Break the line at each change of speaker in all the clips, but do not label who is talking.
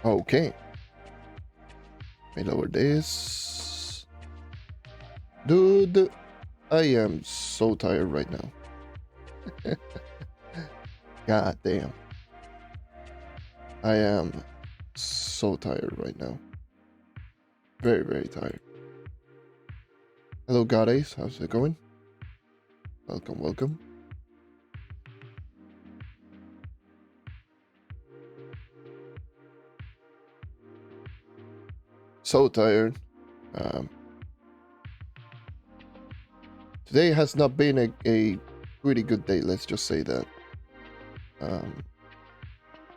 Okay. Let me lower this. Dude, I am so tired right now. God damn. I am so tired right now. Very, very tired. Hello, God Ace. How's it going? Welcome, welcome. So tired. Today has not been a pretty good day, let's just say that.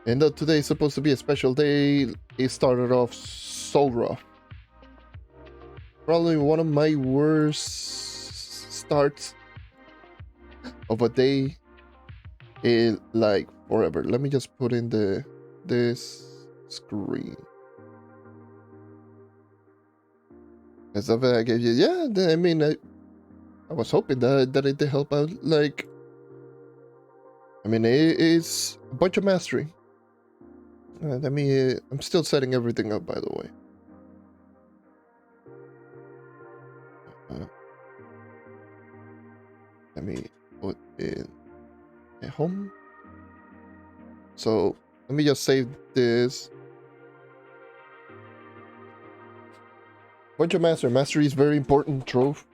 And though today is supposed to be a special day, it started off so rough. Probably one of my worst starts of a day in like forever. Let me just put in this screen. And stuff that I gave you. Yeah, I mean, I was hoping that it did help out. Like, I mean, it's a bunch of mastery. I mean, I'm still setting everything up, by the way. Let me put in a home. So let me just save this. Bunch of mastery. Mastery is very important trove.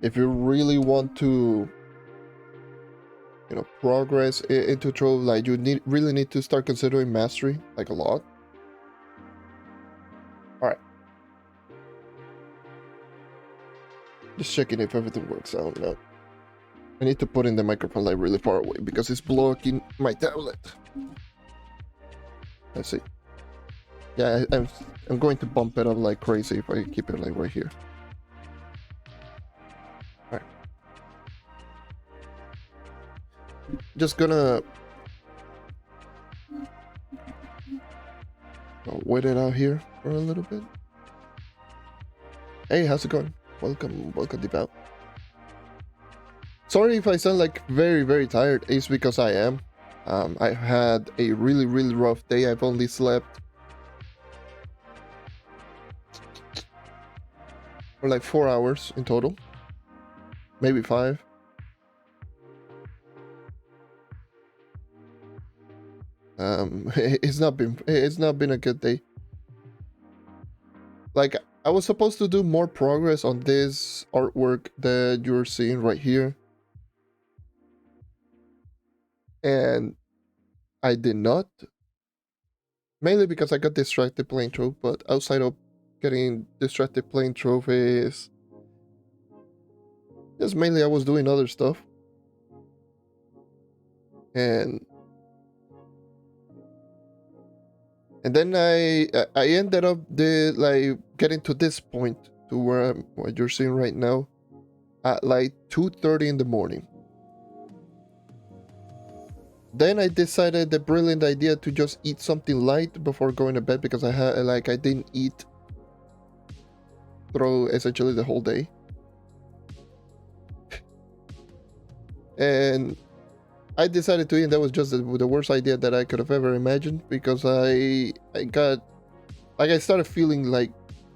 If you really want to, you know, progress into trove, like you really need to start considering mastery like a lot. All right. Just checking if everything works out now. I need to put in the microphone like really far away because it's blocking my tablet. Let's see. Yeah, I'm going to bump it up like crazy if I keep it like right here. All right. Just gonna wait it out here for a little bit. Hey, how's it going? Welcome, deep out. Sorry if I sound like very, very tired. It's because I am. I had a really, really rough day. I've only slept for like 4 hours in total, maybe 5. It's not been a good day. Like, I was supposed to do more progress on this artwork that you're seeing right here, and I did not, mainly because I got distracted playing Trove. But outside of getting distracted playing Trove is just mainly I was doing other stuff, and And then I ended up getting to this point to where what you're seeing right now at like 2:30 in the morning. Then I decided the brilliant idea to just eat something light before going to bed, because I didn't eat through essentially the whole day. And I decided to eat, and that was just the worst idea that I could have ever imagined, because I started feeling like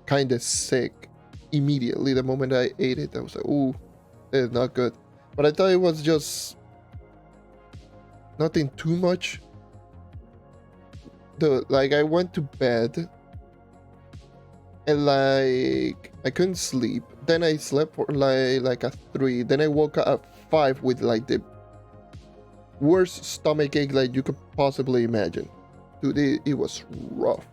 kind of sick immediately the moment I ate it. I was like, ooh, it's not good. But I thought it was just nothing too much. I went to bed and I couldn't sleep. Then I slept for like at 3. Then I woke up at 5 with like the worst stomach ache like you could possibly imagine. Dude, it was rough.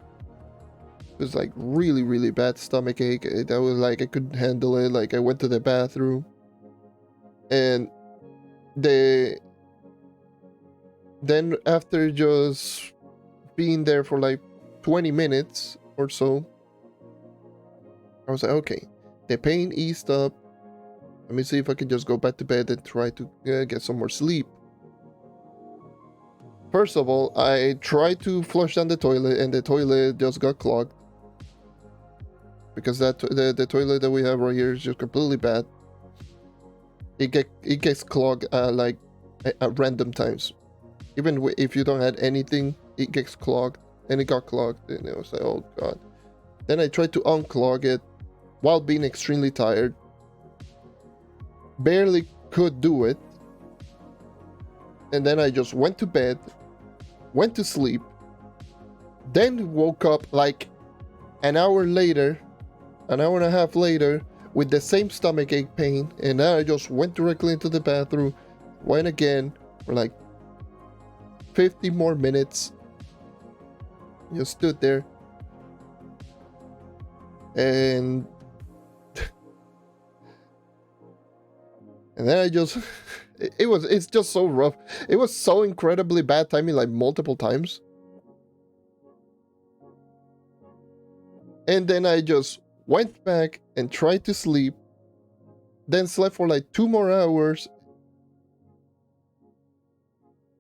It was like really, really bad stomach ache. I was like, I couldn't handle it. Like I went to the bathroom, and then after just being there for like 20 minutes or so, I was like, okay, the pain eased up. Let me see if I can just go back to bed and try to get some more sleep. First of all, I tried to flush down the toilet, and the toilet just got clogged. Because the toilet that we have right here is just completely bad. It gets clogged like at random times. Even if you don't add anything, it gets clogged, and it got clogged, and I was like, oh god. Then I tried to unclog it while being extremely tired. Barely could do it. And then I just went to bed, went to sleep, then woke up like an hour later, an hour and a half later, with the same stomach ache pain, and then I just went directly into the bathroom, went again for like 50 more minutes, just stood there, and then I just, it's just so rough. It was so incredibly bad timing, like multiple times. And then I just went back and tried to sleep, then slept for like 2 more hours.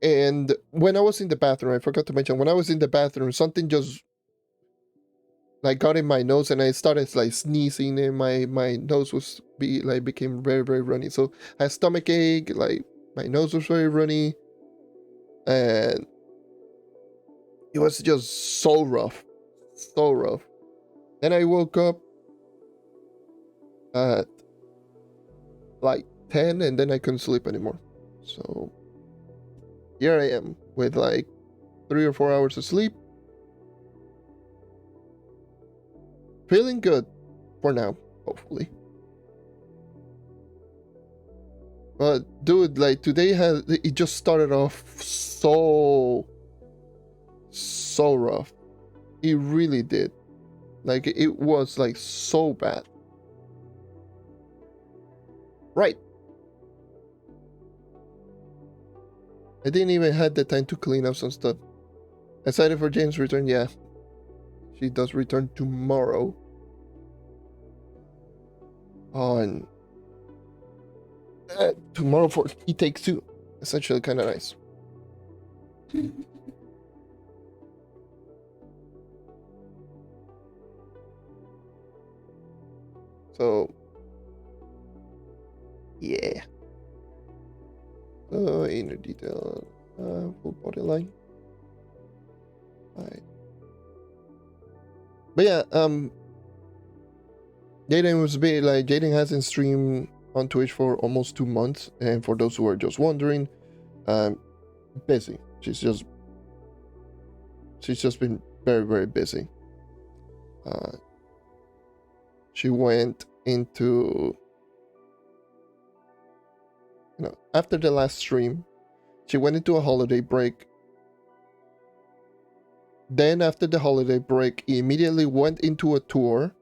And when I was in the bathroom, I forgot to mention, when I was in the bathroom, something just like got in my nose, and I started like sneezing, and my nose became very, very runny. So I had stomach ache, like my nose was very runny, and it was just so rough, so rough. Then I woke up at like 10, and then I couldn't sleep anymore. So here I am with like 3 or 4 hours of sleep. Feeling good for now, hopefully. But dude, like today it just started off so rough. It really did. Like it was like so bad. Right. I didn't even have the time to clean up some stuff. Excited for Jane's return, yeah. She does return tomorrow. On tomorrow for He Takes Two. Essentially kind of nice. So yeah. Inner detail, full body line. Alright. But yeah, Jaiden hasn't streamed on Twitch for almost 2 months, and for those who are just wondering, busy. She's just been very, very busy. She went into, after the last stream, she went into a holiday break. Then after the holiday break, he immediately went into a tour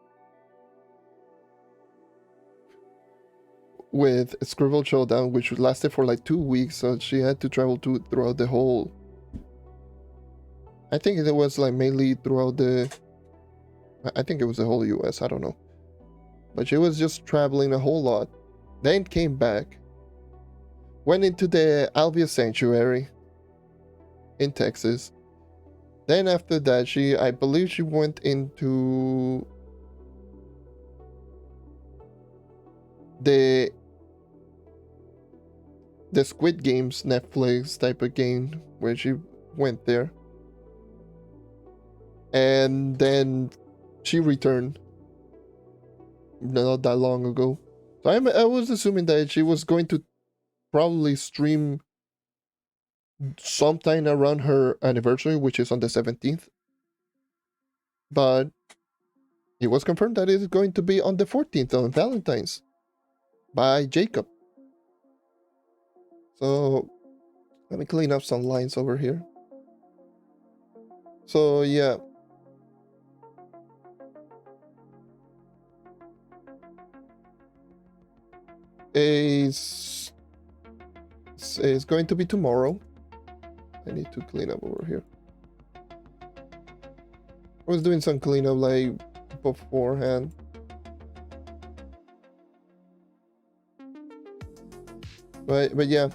with Scribble Showdown, which lasted for like 2 weeks, so she had to travel throughout the whole I think it was like mainly throughout the. I think it was the whole U.S. I don't know, but she was just traveling a whole lot. Then came back. Went into the Alvia Sanctuary in Texas. Then after that, I believe she went into the Squid Games Netflix type of game where she went there. And then she returned not that long ago. So I was assuming that she was going to probably stream sometime around her anniversary, which is on the 17th. But it was confirmed that it is going to be on the 14th on Valentine's by Jacob. So let me clean up some lines over here. So yeah. It's going to be tomorrow. I need to clean up over here. I was doing some cleanup like beforehand. But yeah.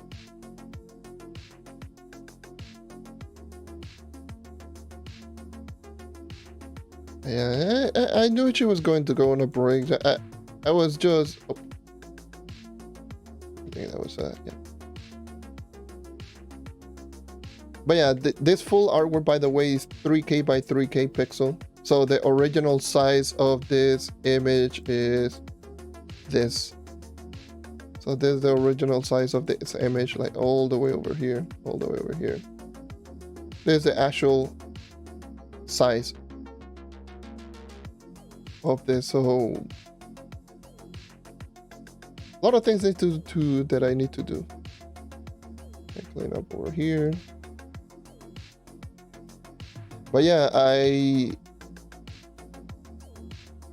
Yeah, I knew she was going to go on a break. I was just. Oh. I think that was yeah. But yeah, this full artwork, by the way, is 3K by 3K pixel. So the original size of this image is this. So this is the original size of this image, like all the way over here, all the way over here. This is the actual size of this. So a lot of things that I need to do. I clean up over here. But yeah, I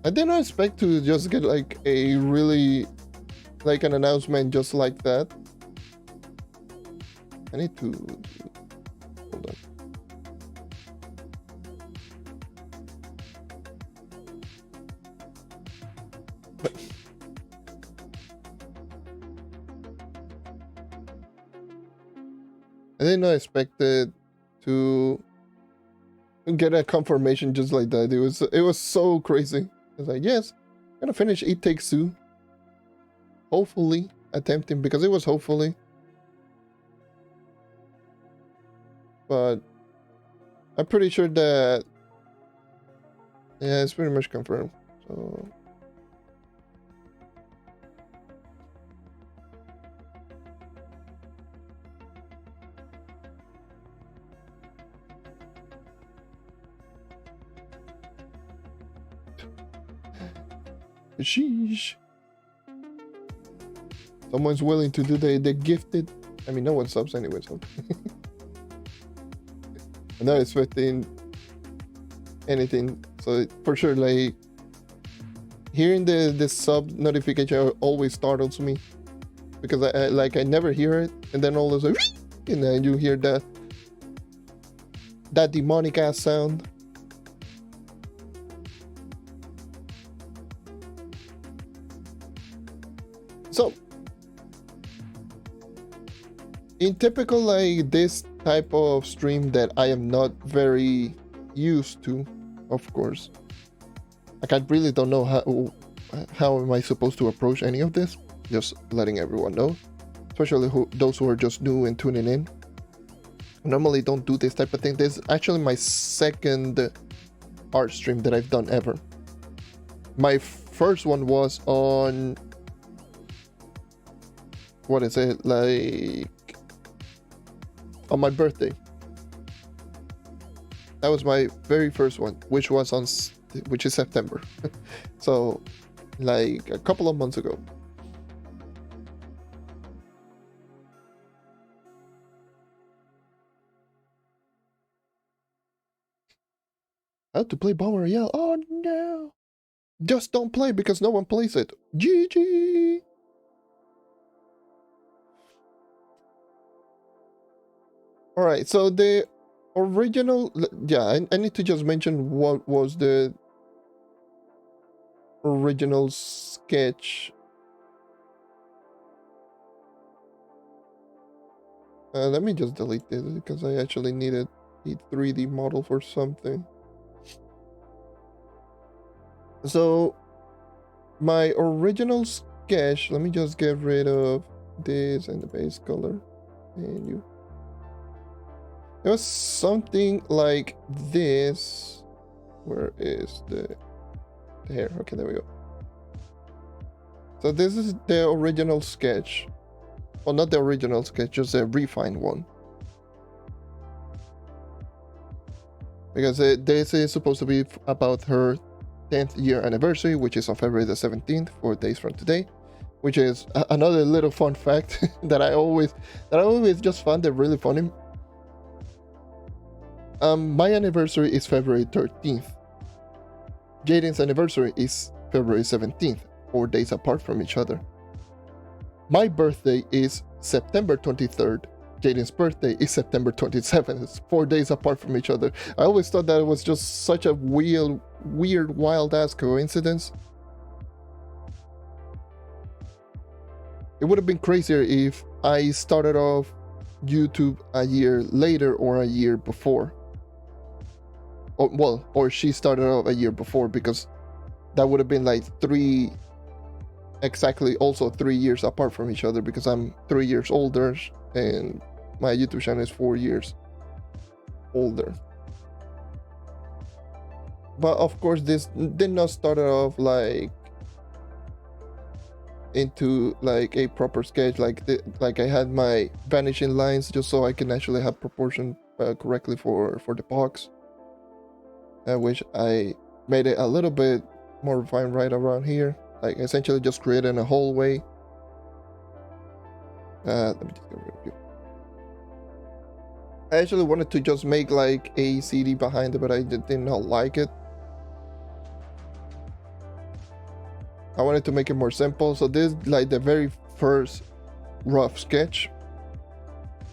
did not expect to just get like a really like an announcement just like that. I need to hold on. But I did not expect it to get a confirmation just like that. It was so crazy. It's like, yes, I'm gonna finish It Takes Two. Hopefully, attempting, because it was hopefully. But I'm pretty sure that yeah, it's pretty much confirmed. So sheesh. Someone's willing to do the gifted. I mean, no one subs anyway, so. I'm not expecting anything. So for sure, like hearing the sub notification always startles me because I never hear it, and then all of a sudden, and then you hear that demonic ass sound. So in typical like this type of stream that I am not very used to, of course, like I really don't know how am I supposed to approach any of this. Just letting everyone know, especially those who are just new and tuning in. I normally don't do this type of thing. This is actually my second art stream that I've done ever. My first one was on, what is it, like on my birthday. That was my very first one, which is September. So like a couple of months ago. How to play Bomber Royale? Oh no! Just don't play because no one plays it. GG! Alright, so the Original, yeah, I need to just mention what was the original sketch. Let me just delete this because I actually needed a 3D model for something. So my original sketch, let me just get rid of this and the base color and you. It was something like this. Where is the hair? Okay, there we go. So this is the original sketch. Well, not the original sketch, just a refined one. Because this is supposed to be about her 10th year anniversary, which is on February the 17th, 4 days from today. Which is another little fun fact that I always just found it really funny. My anniversary is February 13th. Jaiden's anniversary is February 17th, 4 days apart from each other. My birthday is September 23rd. Jaiden's birthday is September 27th. It's 4 days apart from each other. I always thought that it was just such a weird, wild-ass coincidence. It would have been crazier if I started off YouTube a year later or a year before. Or she started off a year before, because that would have been like exactly 3 years apart from each other, because I'm 3 years older and my YouTube channel is 4 years older. But of course, this did not start off like into like a proper sketch, like I had my vanishing lines just so I can actually have proportion correctly for the box, which I made it a little bit more refined right around here, like essentially just creating a hallway. Let me just get rid of you. I actually wanted to just make like a CD behind it, but I did not like it. I wanted to make it more simple, so this is like the very first rough sketch.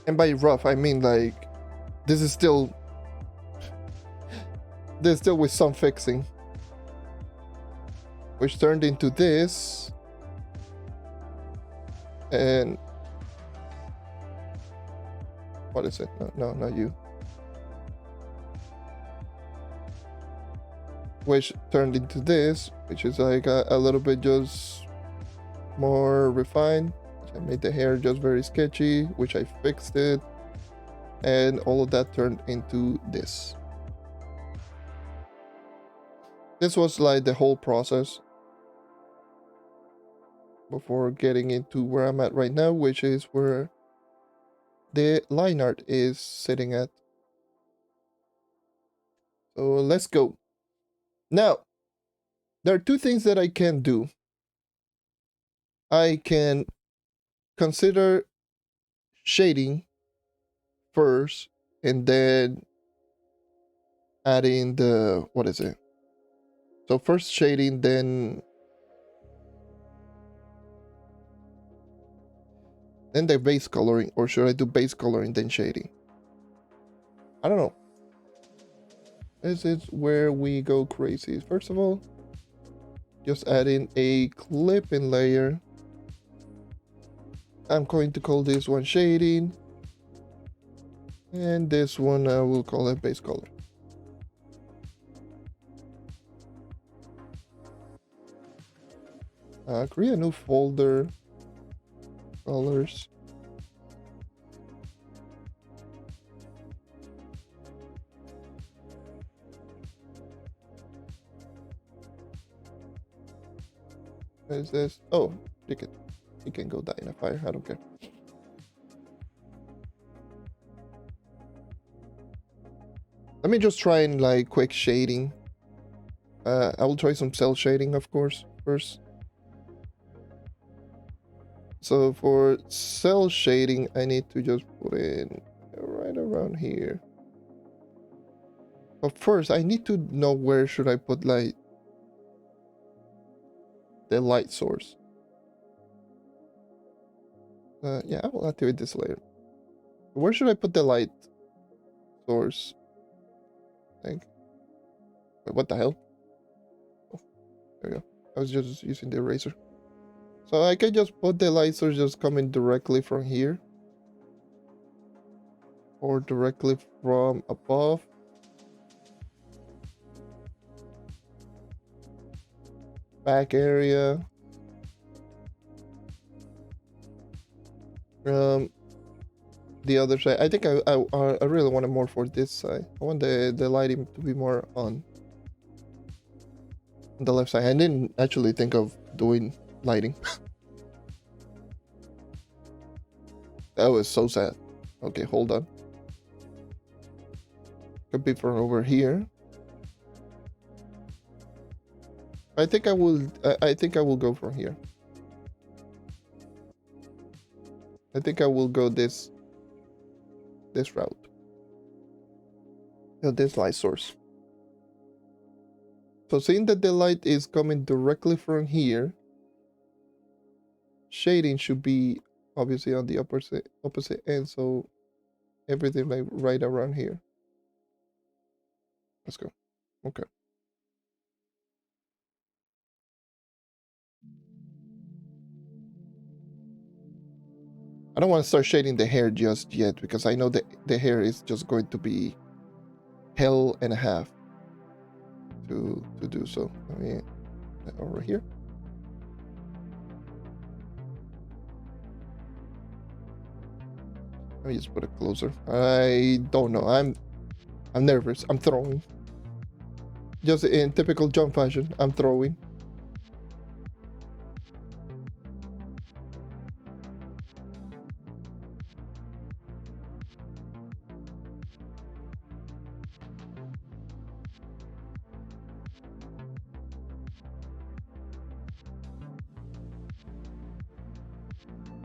And by rough, I mean like this is still with some fixing, which turned into this. And what is it? No, not you. Which turned into this, which is like a little bit just more refined. I made the hair just very sketchy, which I fixed it, and all of that turned into this. This was like the whole process before getting into where I'm at right now, which is where the line art is sitting at. So let's go. Now, there are two things that I can do. I can consider shading first and then adding the, what is it? So first shading, then the base coloring, or should I do base coloring then shading? I don't know. This is where we go crazy. First of all, just adding a clipping layer. I'm going to call this one shading, and this one I will call it base color. Create a new folder, colors. What is this? Oh, you can go die in a fire. I don't care. Let me just try and like quick shading. I will try some cell shading, of course, first. So for cell shading, I need to just put in right around here. But first, I need to know where should I put like the light source. Yeah, I will activate this later. Where should I put the light source thing. Wait, what the hell? Oh, there we go. I was just using the eraser. So I can just put the light source just coming directly from here. Or directly from above. Back area. The other side. I think I really want it more for this side. I want the lighting to be more on the left side. I didn't actually think of doing lighting. That was so sad. Okay, hold on. Could be from over here. I think I will. I think I will go from here. I think I will go this route. This light source. So seeing that the light is coming directly from here, shading should be obviously on the opposite end. So everything like right around here. Let's go. Okay. I don't want to start shading the hair just yet because I know that the hair is just going to be hell and a half to do so. I mean, over here. Let me just put it closer. I don't know. I'm nervous. I'm throwing. Just in typical John fashion, I'm throwing.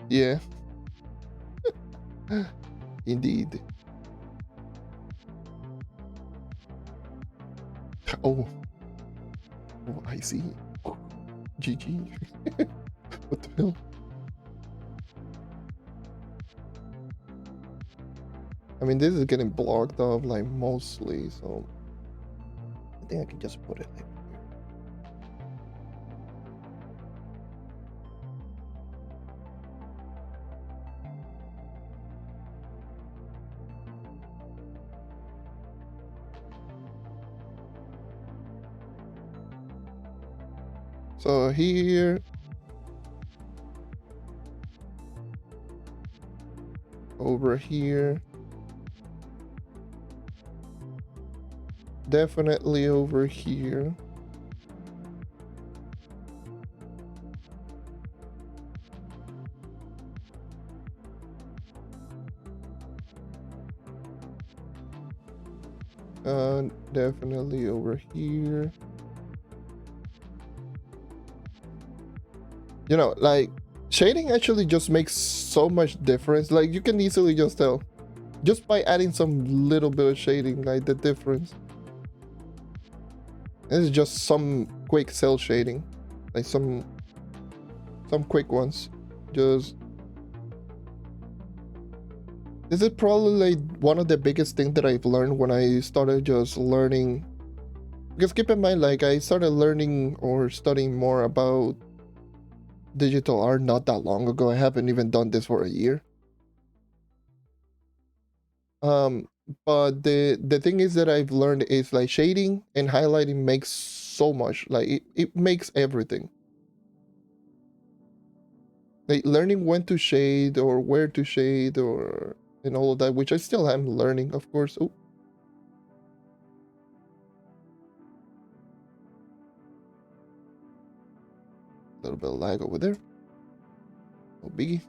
Yeah. Indeed. Oh. Oh, I see. GG. What the hell? I mean, this is getting blocked off like mostly, so I think I can just put it like here. So here, over here, definitely over here. Definitely over here. You know, like shading actually just makes so much difference. Like you can easily just tell just by adding some little bit of shading, like the difference. This is just some quick cell shading, like some quick ones. Just this is probably like one of the biggest things that I've learned when I started just learning. Because keep in mind, like I started learning or studying more about digital art not that long ago. I haven't even done this for a year. But the thing is that I've learned is like shading and highlighting makes so much. Like it makes everything. Like learning when to shade or where to shade or and all of that, which I still am learning, of course. Oh. A little bit of lag over there. No biggie.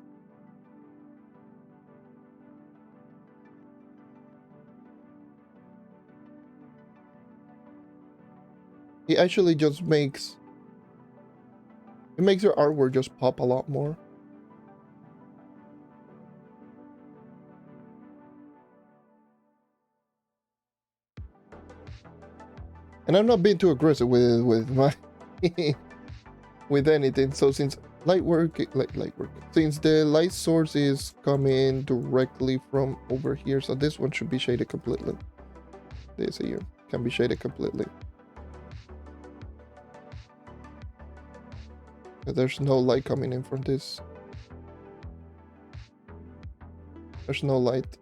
It actually just makes your artwork just pop a lot more. And I'm not being too aggressive with my with anything. So since light work, light work. Since the light source is coming directly from over here, so this one should be shaded completely. This here can be shaded completely. There's no light coming in from this. There's no light.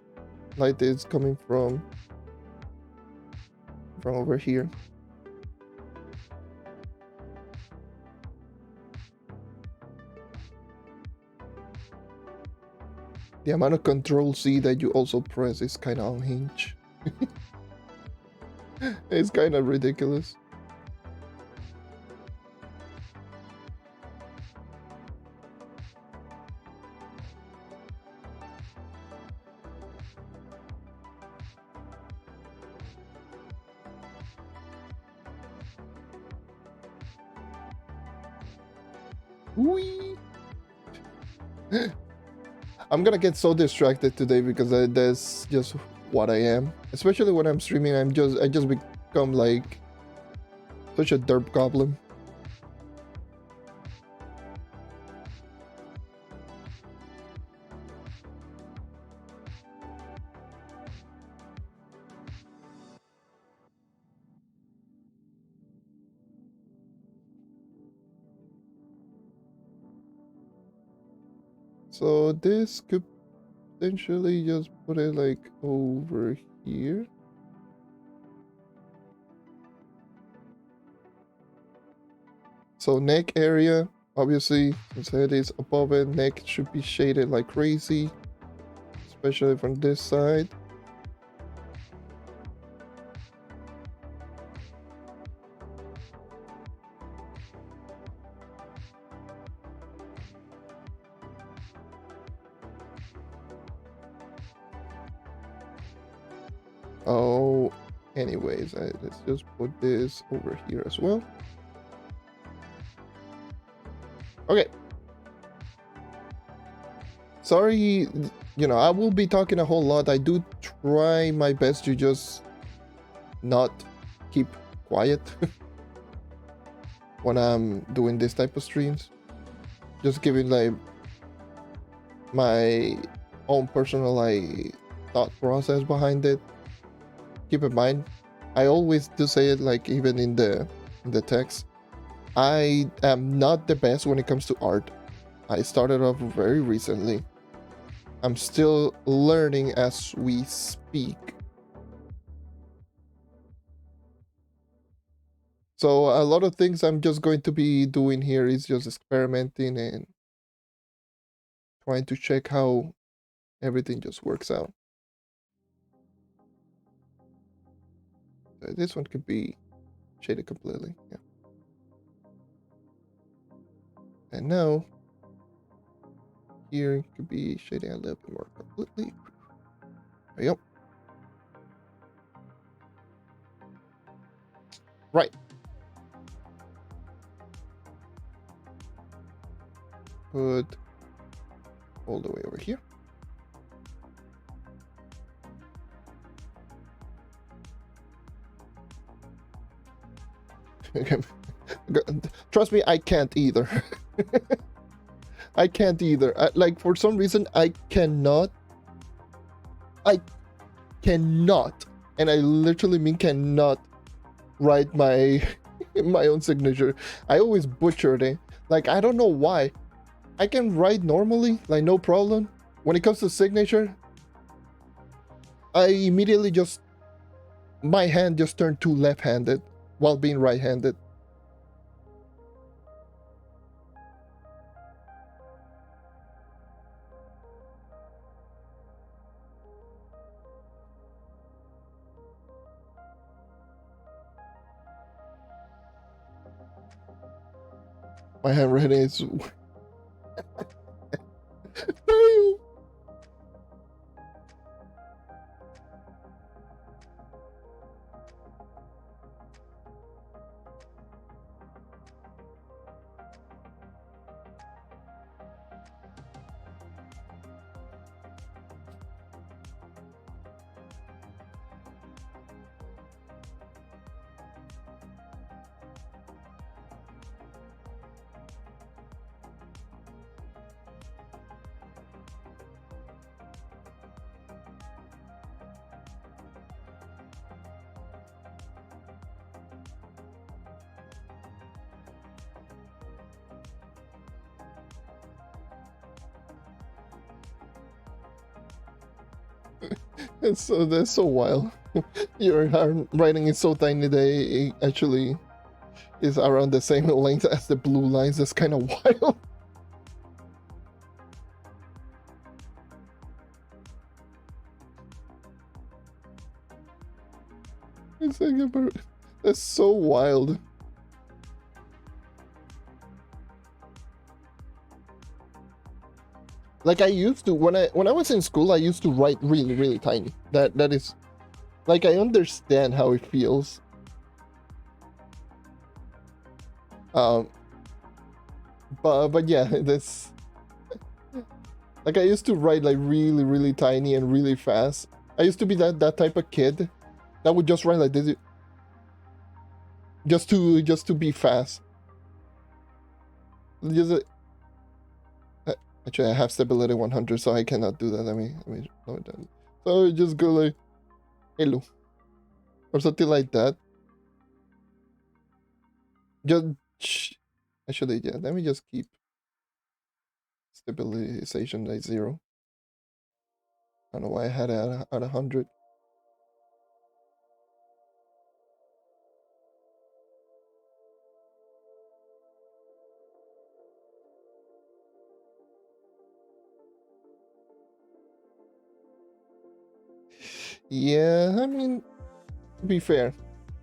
Light is coming from over here. The amount of Control C that you also press is kind of unhinged. It's kind of ridiculous. Whee! I'm gonna get so distracted today because that's just what I am. Especially when I'm streaming, I just become like such a derp goblin. So this could potentially just put it like over here. So neck area, obviously, since head is above it, neck should be shaded like crazy, especially from this side. Oh, anyways, let's just put this over here as well. Okay. Sorry, you know, I will be talking a whole lot. I do try my best to just not keep quiet when I'm doing this type of streams. Just giving like my own personal like thought process behind it. Keep in mind, I always do say it like even in the text. I am not the best when it comes to art. I started off very recently. I'm still learning as we speak. So a lot of things I'm just going to be doing here is just experimenting and trying to check how everything just works out. This one could be shaded completely, yeah. And now, here could be shading a little bit more completely. There you go. Right. Put all the way over here. Trust me, I can't either. I can't either. Like, for some reason, I cannot, and I literally mean cannot, write my my own signature. I always butcher it. Like, I don't know why. I can write normally, like no problem. When it comes to signature, I immediately just, my hand just turned to left-handed while being right-handed. My handwriting is That's so wild. Your writing is so tiny that it actually is around the same length as the blue lines. That's kind of wild. That's so wild. Like I used to when I was in school, I used to write really tiny. That is, like, I understand how it feels. But yeah, that's like I used to write like really tiny and really fast. I used to be that type of kid that would just write like this, just to be fast. Just actually, I have stability 100, so I cannot do that. Let me slow it down. So just go like hello or something like that. Just actually, yeah. Let me just keep stabilization at 0. I don't know why I had it at 100. Yeah, I mean, to be fair,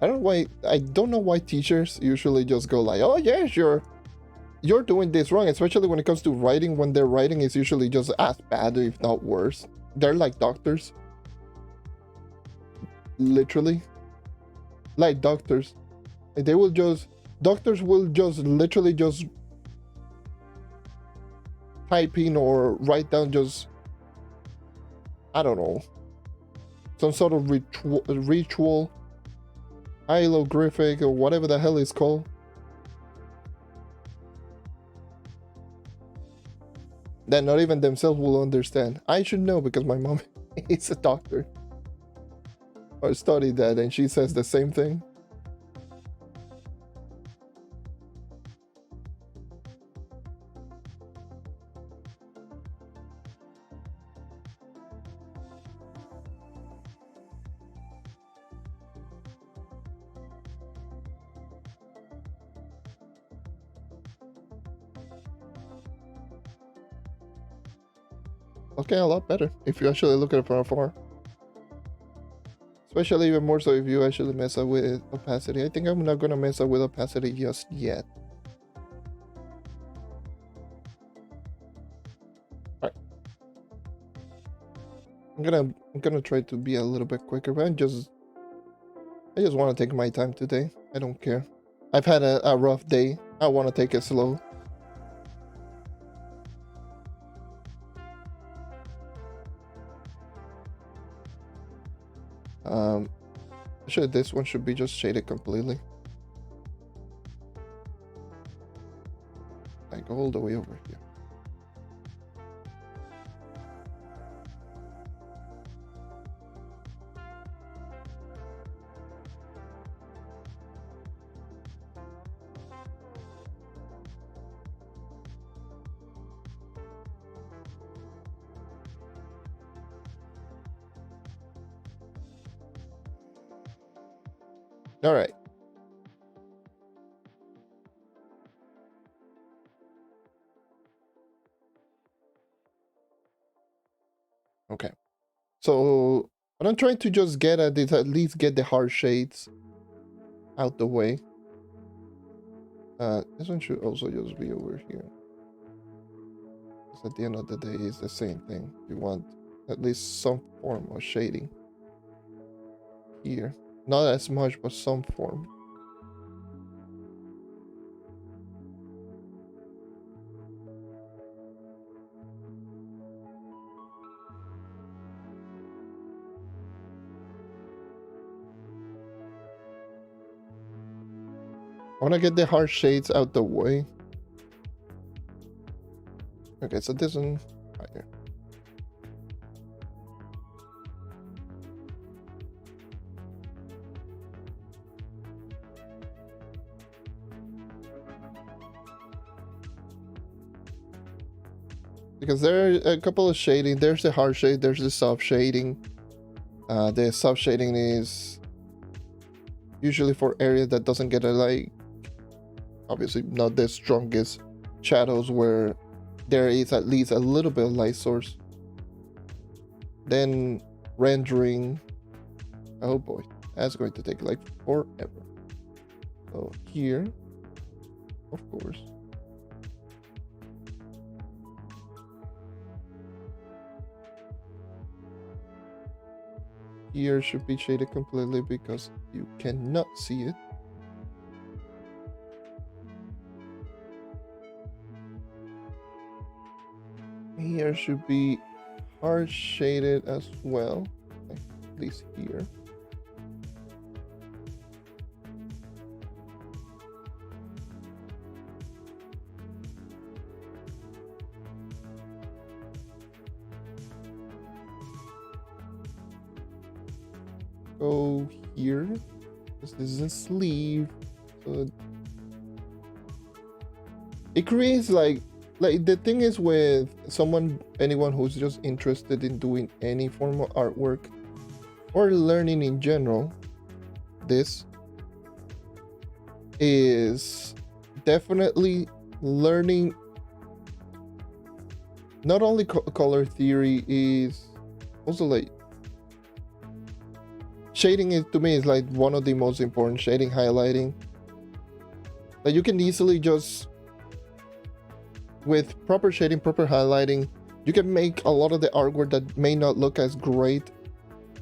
I don't know why teachers usually just go like, oh yes, you're doing this wrong, especially when it comes to writing. When their writing is usually just as bad, if not worse. They're like doctors. Literally. Like doctors. Doctors will just literally just type in or write down just, I don't know, some sort of ritual, hieroglyphic, or whatever the hell it's called. That not even themselves will understand. I should know because my mom is a doctor. Or studied that, and she says the same thing. Okay, a lot better if you actually look at it from afar. Especially even more so if you actually mess up with opacity. I think I'm not gonna mess up with opacity just yet. Alright. I'm gonna try to be a little bit quicker, but I just want to take my time today. I don't care. I've had a rough day. I want to take it slow. Actually, this one should be just shaded completely. Like all the way over here. All right. Okay. So what I'm trying to just get at is at least get the hard shades out the way. This one should also just be over here. Because at the end of the day, it's the same thing. You want at least some form of shading here. Not as much, but some form. I want to get the hard shades out the way. Okay, so this one right here. Because there are a couple of shading. There's the hard shade, there's the soft shading. The soft shading is usually for areas that doesn't get a like, obviously not the strongest shadows, where there is at least a little bit of light source. Then rendering. Oh boy, that's going to take like forever. So here, of course. Here should be shaded completely because you cannot see it. Here should be hard shaded as well, at least here. Go here, because this is a sleeve, so it creates like the thing is with anyone who's just interested in doing any form of artwork or learning in general, this is definitely learning not only color theory, is also like shading. Is to me is like one of the most important, shading, highlighting. Like you can easily just, with proper shading, proper highlighting, you can make a lot of the artwork that may not look as great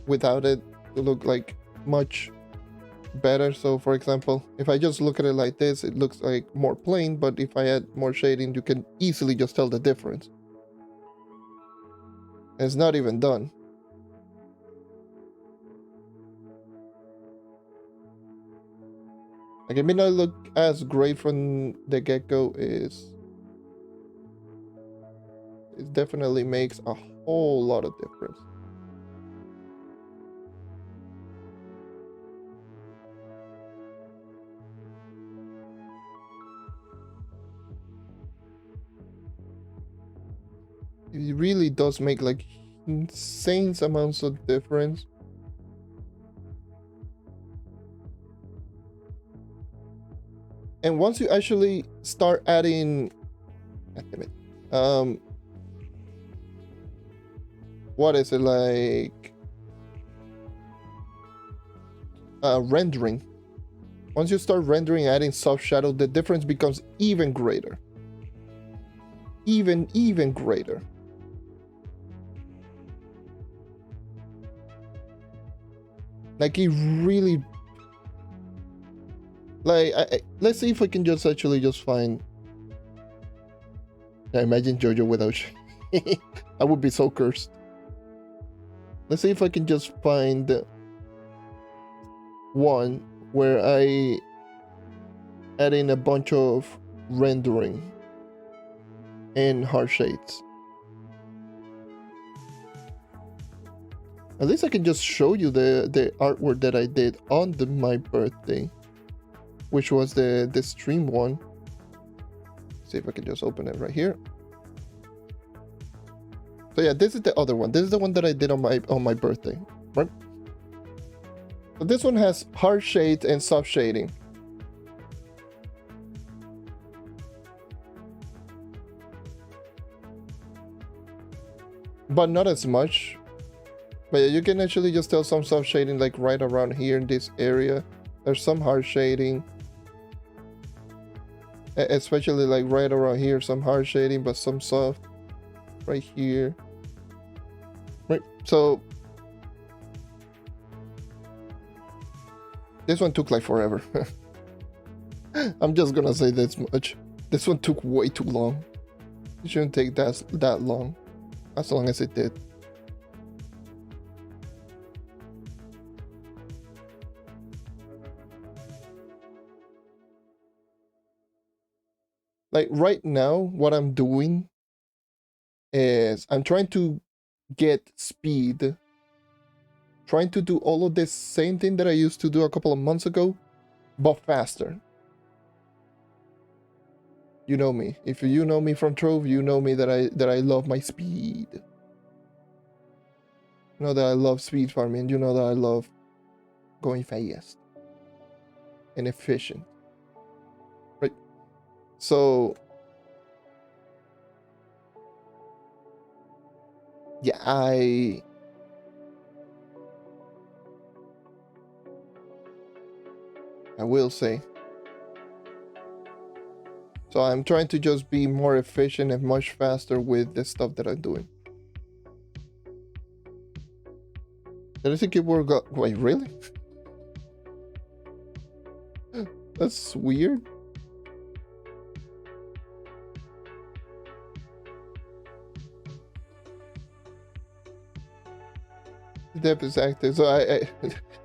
without it to look like much better. So for example, if I just look at it like this, it looks like more plain, but if I add more shading, you can easily just tell the difference. And it's not even done. Like it may not look as great from the get-go, it definitely makes a whole lot of difference. It really does make like insane amounts of difference. And once you actually start adding, what is it like? Rendering. Once you start rendering, adding soft shadow, the difference becomes even greater. Even greater. Like it really, like let's see if I can just actually just find. I imagine JoJo without I would be so cursed. Let's see if I can just find one where I add in a bunch of rendering and hard shades. At least I can just show you the artwork that I did on my birthday, which was the stream one. See if I can just open it right here. So yeah, this is the other one. This is the one that I did on my birthday, right? So this one has hard shades and soft shading. But not as much. But yeah, you can actually just tell some soft shading like right around here in this area. There's some hard shading. Especially like right around here, some hard shading, but some soft right here. Right, so this one took like forever. I'm just gonna say this much. This one took way too long. It shouldn't take that long. As long as it did. Like right now, what I'm doing is I'm trying to get speed. Trying to do all of this same thing that I used to do a couple of months ago, but faster. You know me. If you know me from Trove, you know me that I love my speed. You know that I love speed farming. You know that I love going fast and efficient. Right? So yeah, I will say. So I'm trying to just be more efficient and much faster with the stuff that I'm doing. Did I think it would go? Wait, really? That's weird. The dev is active, so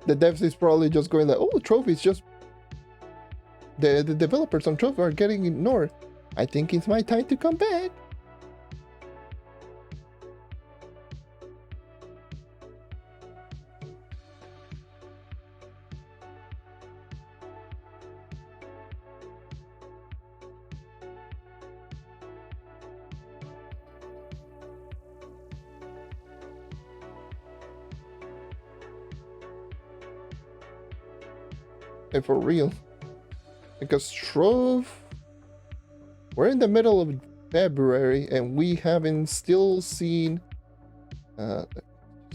the devs is probably just going like, oh, trophies just the developers on trophy are getting ignored. I think it's my time to come back. And for real. Because Trove, we're in the middle of February and we haven't still seen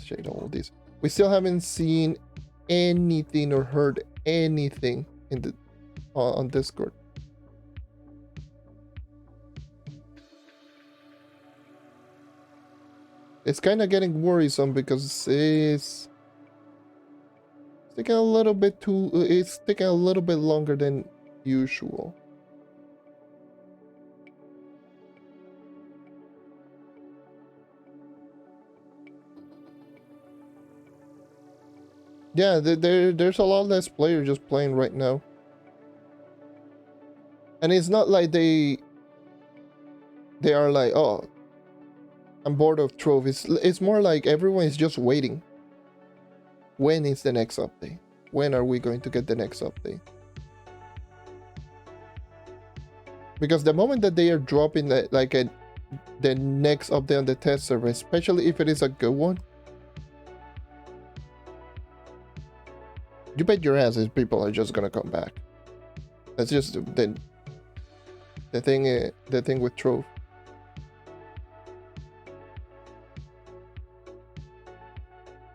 shade all this. We still haven't seen anything or heard anything in the on Discord. It's kind of getting worrisome because it's taking a little bit too. It's taking a little bit longer than usual. Yeah, there's a lot less players just playing right now. And it's not like they are like, oh, I'm bored of trophies. It's more like everyone is just waiting. When is the next update? When are we going to get the next update? Because the moment that they are dropping the next update on the test server, especially if it is a good one, you bet your ass is people are just gonna come back. That's just the thing with Trove.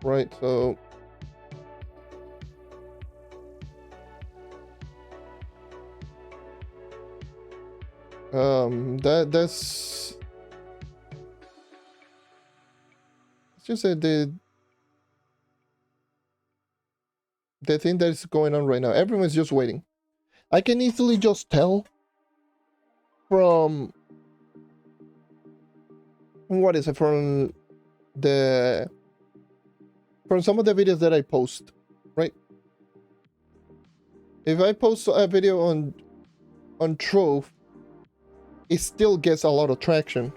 Right, so that's it's just the thing that is going on right now. Everyone's just waiting. I can easily just tell from what is it, from some of the videos that I post, right? If I post a video on Trove, it still gets a lot of traction,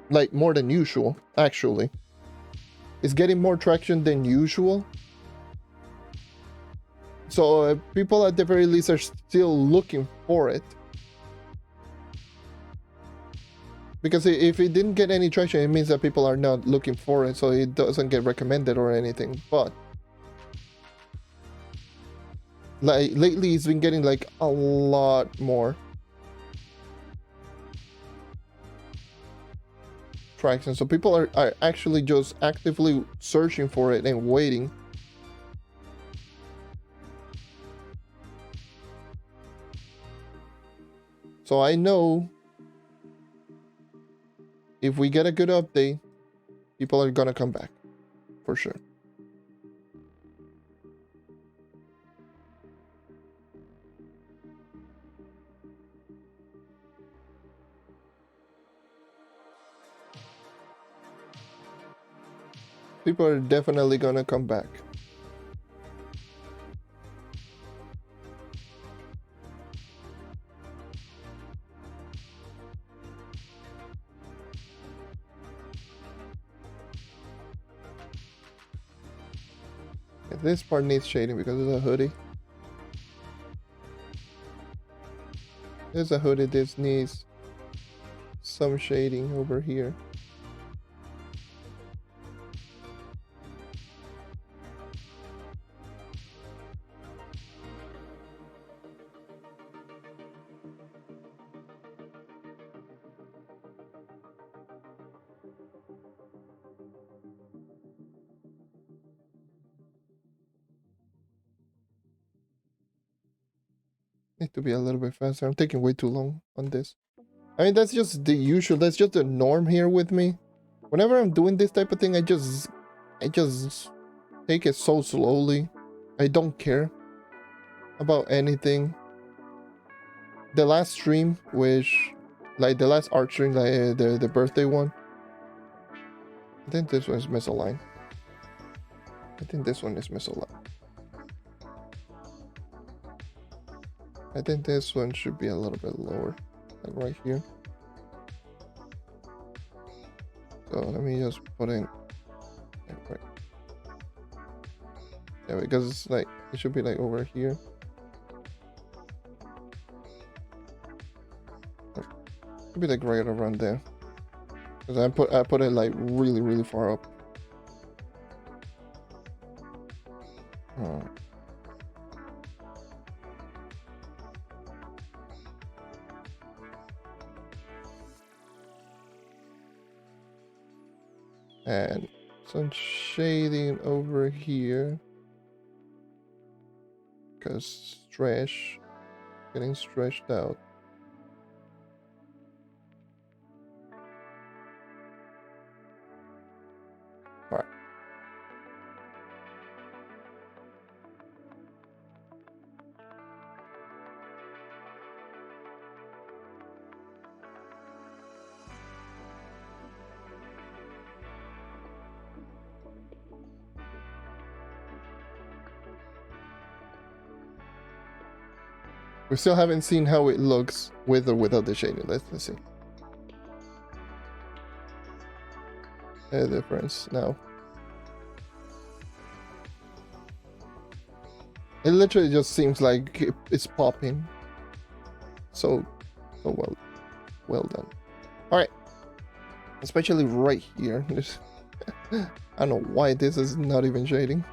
like more than usual. Actually, it's getting more traction than usual. So people at the very least are still looking for it. Because if it didn't get any traction, it means that people are not looking for it, so it doesn't get recommended or anything. But like lately, it's been getting like a lot more traction. So people are actually just actively searching for it and waiting. So I know if we get a good update, people are gonna come back for sure. People are definitely gonna come back. This part needs shading because it's a hoodie. There's a hoodie. This needs some shading over here. Need to be a little bit faster. I'm taking way too long on this. I mean, that's just the usual. That's just the norm here with me. Whenever I'm doing this type of thing, I just take it so slowly. I don't care about anything. The last stream, which, like the last art stream, like the birthday one. I think this one's misaligned. I think this one is misaligned. I think this one should be a little bit lower, like right here. So let me just put in, like, right. Yeah, because it's like, it should be like over here. It should be like right around there. Because I put it like really far up. And some shading over here. Because getting stretched out. Alright. We still haven't seen how it looks with or without the shading. Let's see. The difference now. It literally just seems like it's popping. So well done. All right. Especially right here. I don't know why this is not even shading.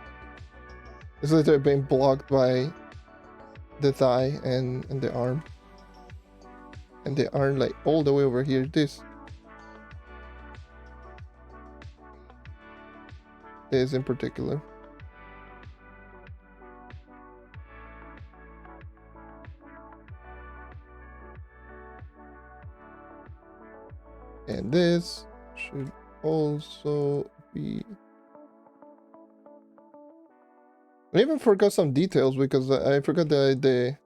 It's literally being blocked by the thigh and the arm. And the arm like all the way over here. This in particular. And this should also be... I even forgot some details because I forgot the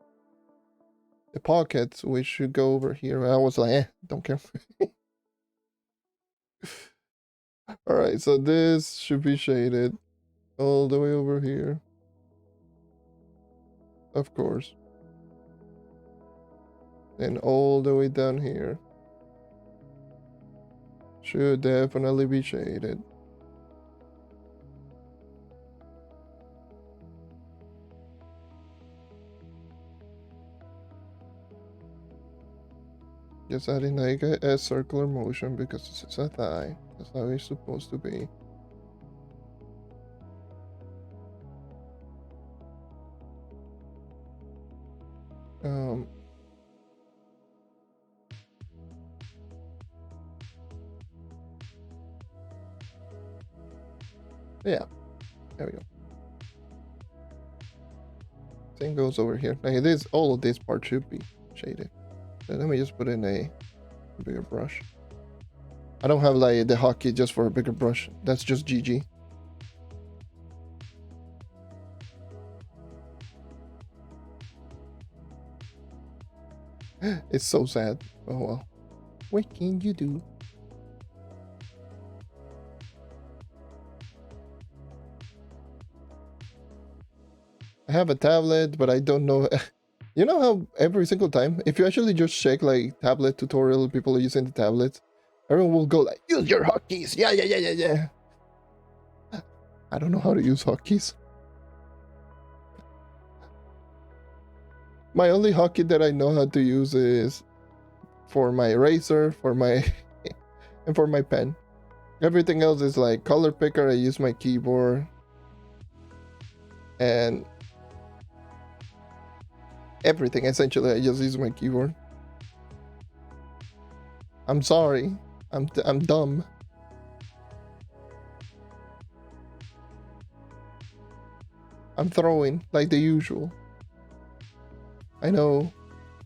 pockets, which should go over here. I was like, don't care. Alright, so this should be shaded all the way over here. Of course. And all the way down here. Should definitely be shaded. Just adding like a circular motion because it's a thigh. That's how it's supposed to be. Yeah, there we go. Same goes over here. Like this, all of this part should be shaded. So let me just put in a bigger brush. I don't have like the hotkey just for a bigger brush. That's just GG. It's so sad. Oh well. What can you do? I have a tablet, but I don't know. You know how every single time, if you actually just check like tablet tutorial, people are using the tablets, everyone will go like, use your hotkeys. Yeah. I don't know how to use hotkeys. My only hotkey that I know how to use is for my eraser, for my and for my pen. Everything else is like color picker. I use my keyboard and everything. Essentially, I just use my keyboard. I'm sorry. I'm dumb. I'm throwing like the usual. I know.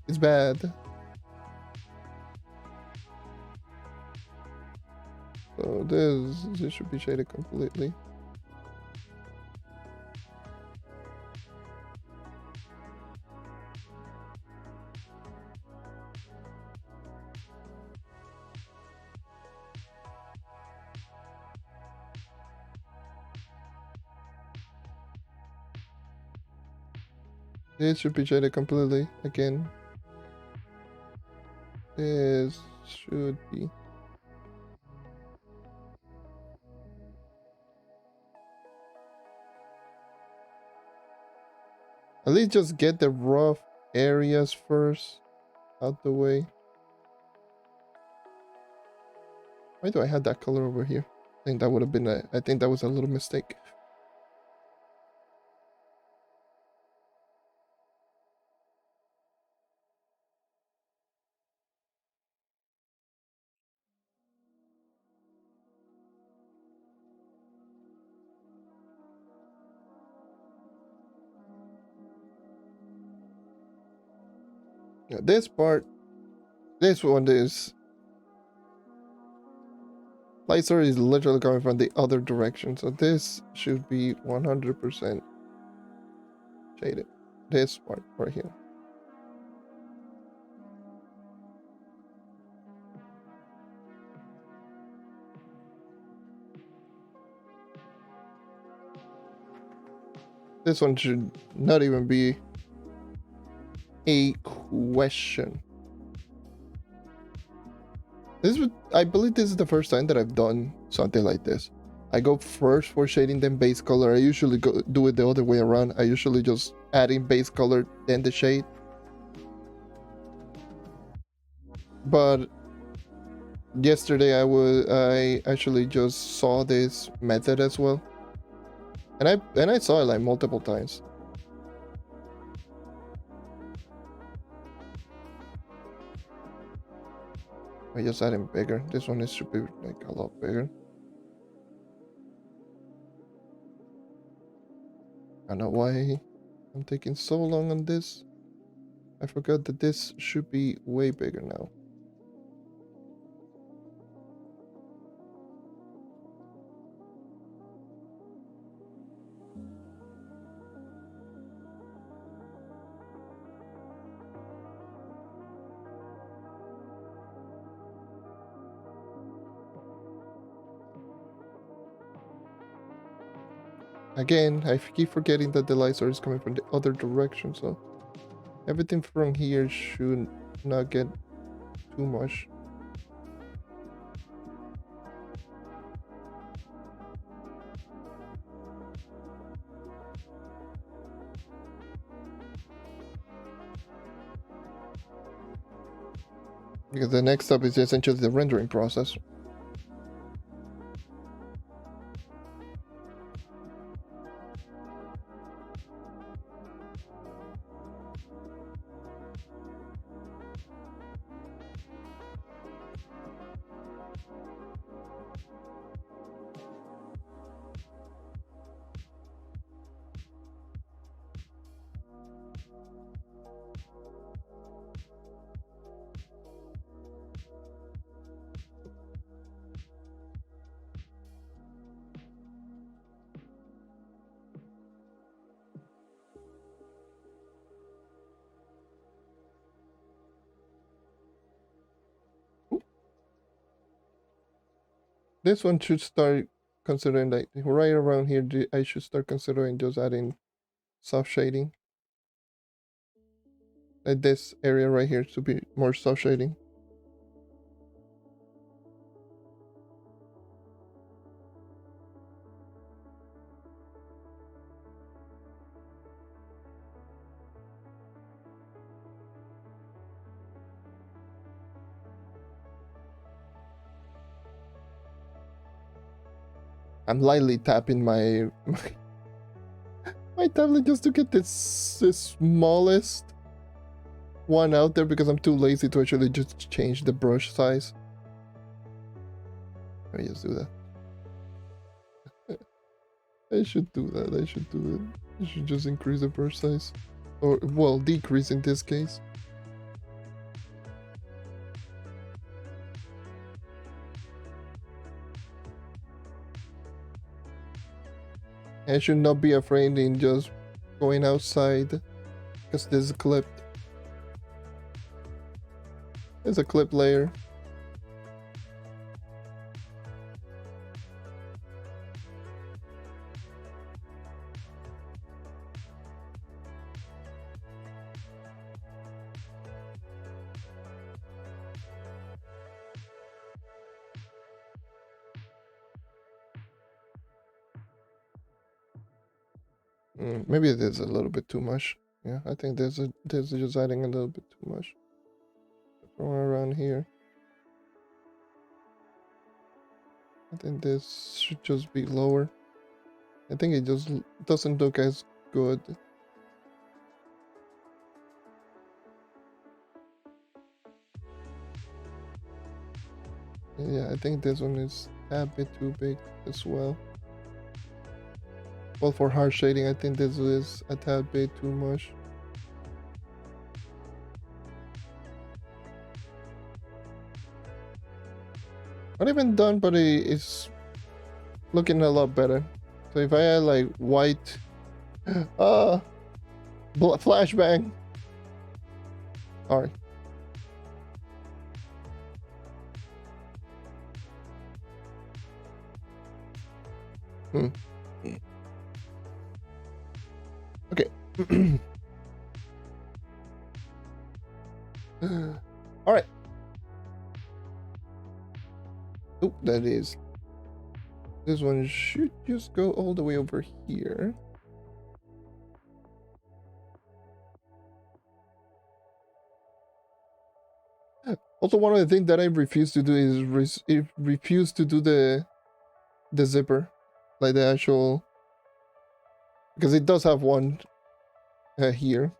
It's bad. So this should be shaded completely. This should be shaded completely again. This should be. At least just get the rough areas first out the way. Why do I have that color over here? I think that would have been I think that was a little mistake. Yeah, this part, this one is light source is literally coming from the other direction, so this should be 100% shaded. This part right here. This one should not even be a question. I believe this is the first time that I've done something like this. I go first for shading, then base color. I usually do it the other way around. I usually just add in base color, then the shade. But yesterday I actually just saw this method as well, and I saw it like multiple times. I just add it bigger. This one should be like a lot bigger. I don't know why I'm taking so long on this. I forgot that this should be way bigger now. Again, I keep forgetting that the light source is coming from the other direction, so everything from here should not get too much. Because the next step is essentially the rendering process. This one should start considering like right around here. I should start considering just adding soft shading. Like this area right here to be more soft shading. I'm lightly tapping my tablet just to get this smallest one out there because I'm too lazy to actually just change the brush size. Let me just do that. I should do that. I should just increase the brush size. Or, well, decrease in this case. I should not be afraid in just going outside because this is clipped. There's a clip layer. Maybe it is a little bit too much. Yeah, I think there's just adding a little bit too much. From around here. I think this should just be lower. I think it just doesn't look as good. Yeah, I think this one is a bit too big as well. Well, for hard shading, I think this is a tad bit too much. Not even done, but it's looking a lot better. So if I add like white, flashbang. All right. Okay. All right. Oh, that is. This one should just go all the way over here. Also, one of the things that I refuse to do is refuse to do the zipper, like the actual, because it does have one here,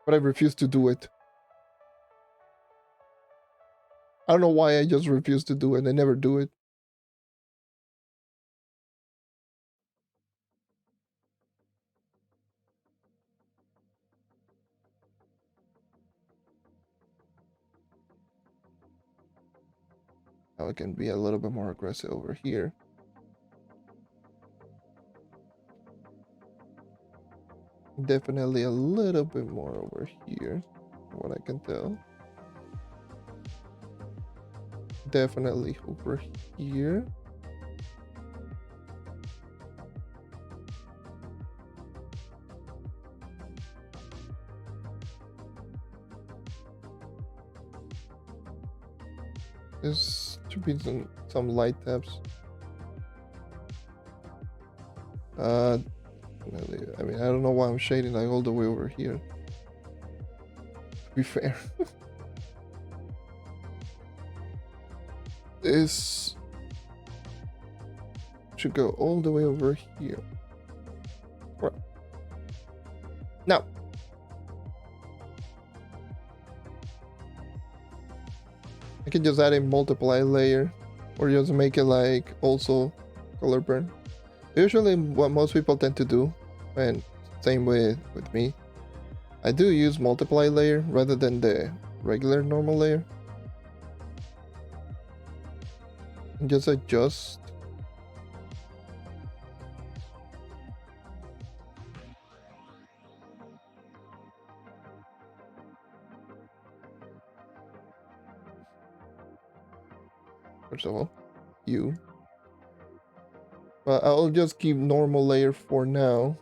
but I refuse to do it. I don't know why, I just refuse to do it. I never do it. Now I can be a little bit more aggressive over here. Definitely a little bit more over here, from what I can tell. Definitely over here. This should be some light taps. I mean, I don't know why I'm shading like all the way over here. To be fair. This should go all the way over here. Right. Now, I can just add a multiply layer or just make it like also color burn. Usually what most people tend to do, and same way with me, I do use multiply layer rather than the regular normal layer. And just adjust. First of all, you. But I'll just keep normal layer for now.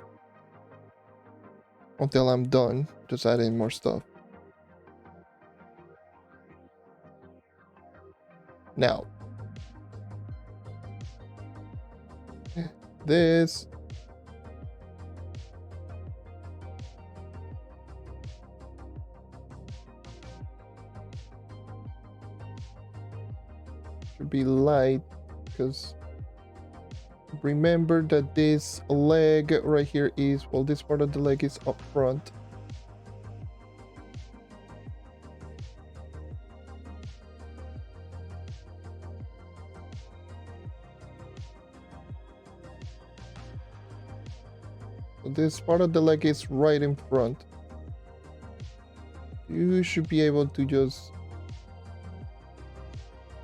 Until I'm done, just adding more stuff. Now, this should be light, because remember that this leg right here is, well, this part of the leg is up front. So this part of the leg is right in front. You should be able to just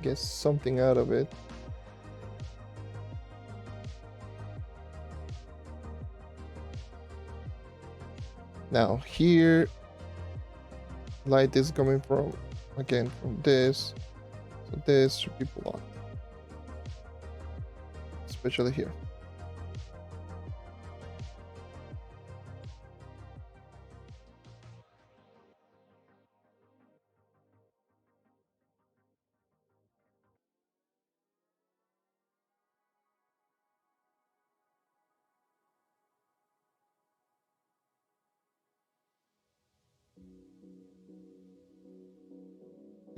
get something out of it. Now here, light is coming from, again, from this. So this should be blocked. Especially here.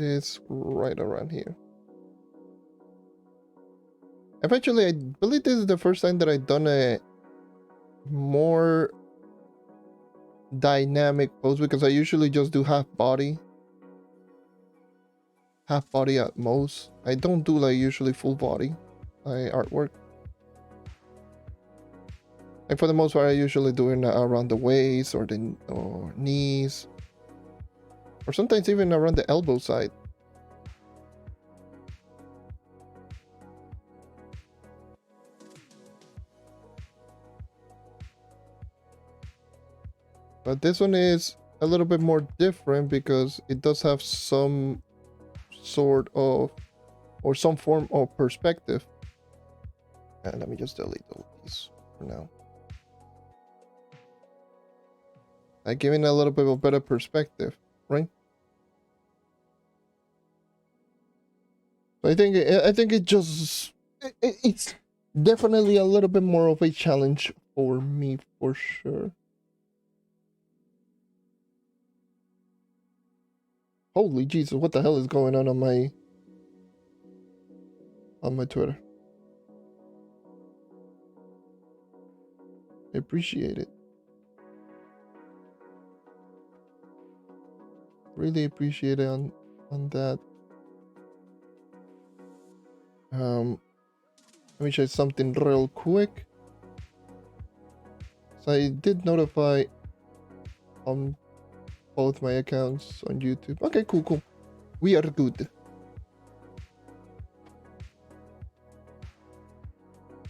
It's right around here. Eventually, I believe this is the first time that I've done a more dynamic pose, because I usually just do half body at most. I don't do like usually full body artwork. And for the most part, I usually do it around the waist or the knees, or sometimes even around the elbow side. But this one is a little bit more different because it does have some sort of, or some form of perspective. And let me just delete all these for now. Like giving a little bit of a better perspective, right? I think it's definitely a little bit more of a challenge for me, for sure. Holy Jesus, what the hell is going on my Twitter? I appreciate it. Really appreciate it on that. Let me show you something real quick. So I did notify on both my accounts on YouTube. Okay, cool. We are good.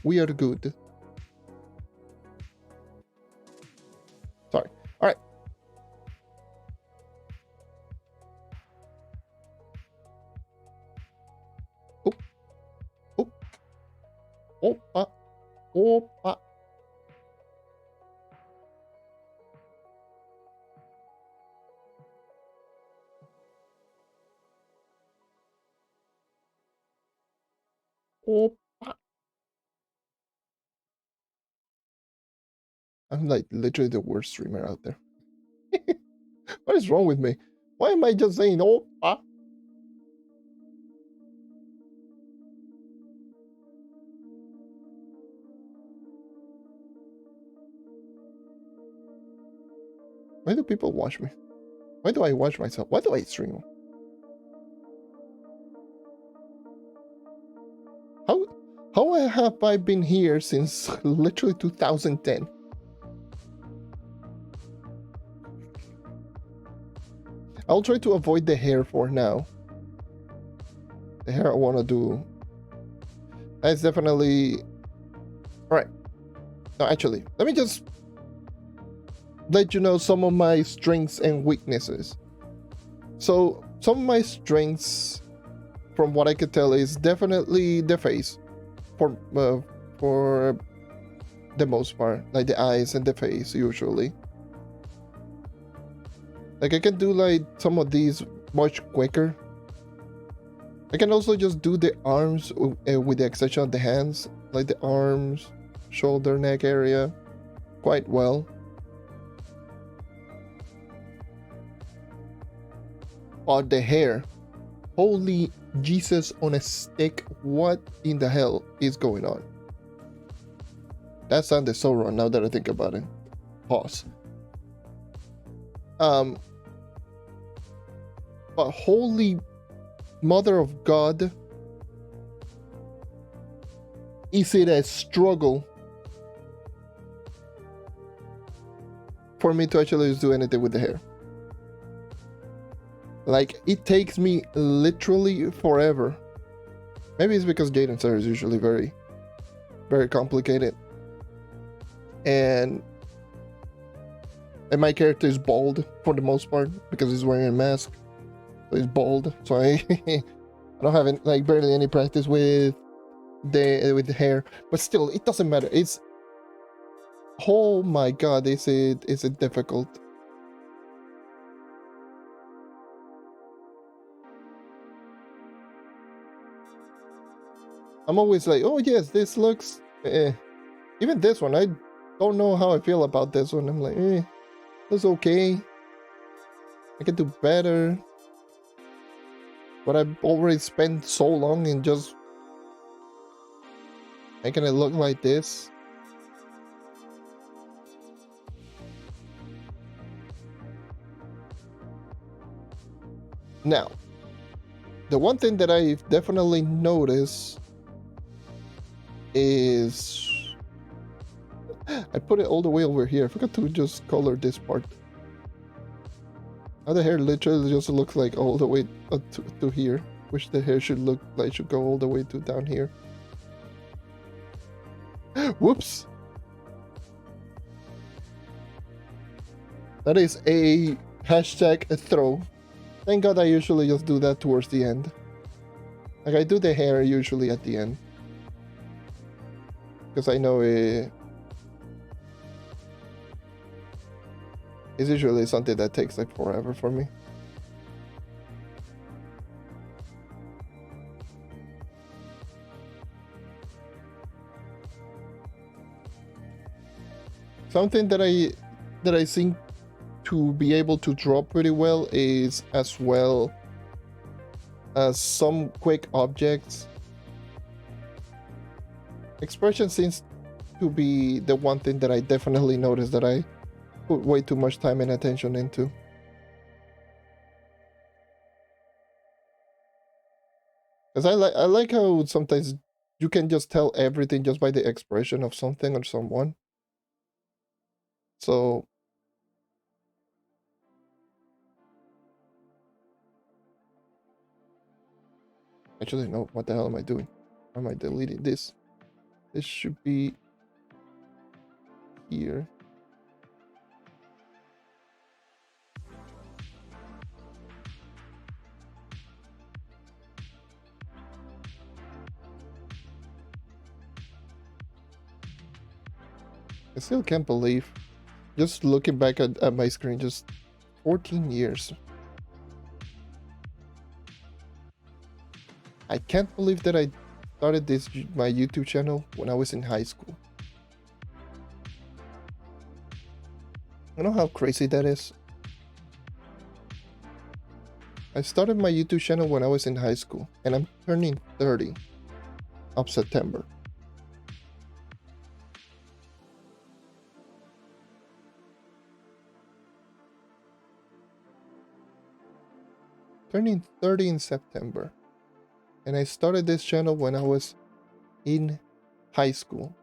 We are good. Sorry. All right. Opa. I'm like literally the worst streamer out there. What is wrong with me? Why am I just saying opa? Why do people watch me? Why do I watch myself? Why do I stream? How have I been here since literally 2010? I'll try to avoid the hair for now. The hair I want to do. That's definitely... Alright. No, actually, let me just let you know some of my strengths and weaknesses. So, some of my strengths, from what I could tell, is definitely the face. For the most part, like the eyes and the face usually. Like I can do like some of these much quicker. I can also just do the arms with the exception of the hands, like the arms, shoulder, neck area, quite well. But the hair, holy Jesus on a stick, what in the hell is going on? That sounded so wrong now that I think about it. Pause. But holy mother of God, is it a struggle for me to actually do anything with the hair? Like, it takes me literally forever. Maybe it's because Jaiden's hair is usually very, very complicated. And my character is bald for the most part because he's wearing a mask. So he's bald. So I don't have any, like, barely any practice with the hair. But still, it doesn't matter. It's, oh my god, is it difficult? I'm always like, oh yes, this looks even this one, I don't know how I feel about this one. I'm like, that's okay. I can do better. But I've already spent so long in just making it look like this. Now, the one thing that I've definitely noticed is I put it all the way over here. I forgot to just color this part. Now the hair literally just looks like all the way up to here. Wish the hair should look like should go all the way to down here. Whoops. That is a hashtag throw. Thank God I usually just do that towards the end. Like, I do the hair usually at the end. Because I know it's usually something that takes like forever for me. Something that I think to be able to draw pretty well is as well as some quick objects. Expression seems to be the one thing that I definitely noticed that I put way too much time and attention into. Because I like how sometimes you can just tell everything just by the expression of something or someone. So actually, no, what the hell am I doing? Why am I deleting this? This should be here. I still can't believe, just looking back at my screen, just 14 years. I can't believe that I started my YouTube channel when I was in high school. You know how crazy that is? I started my YouTube channel when I was in high school, and I'm turning 30 of September. Turning 30 in September. And I started this channel when I was in high school.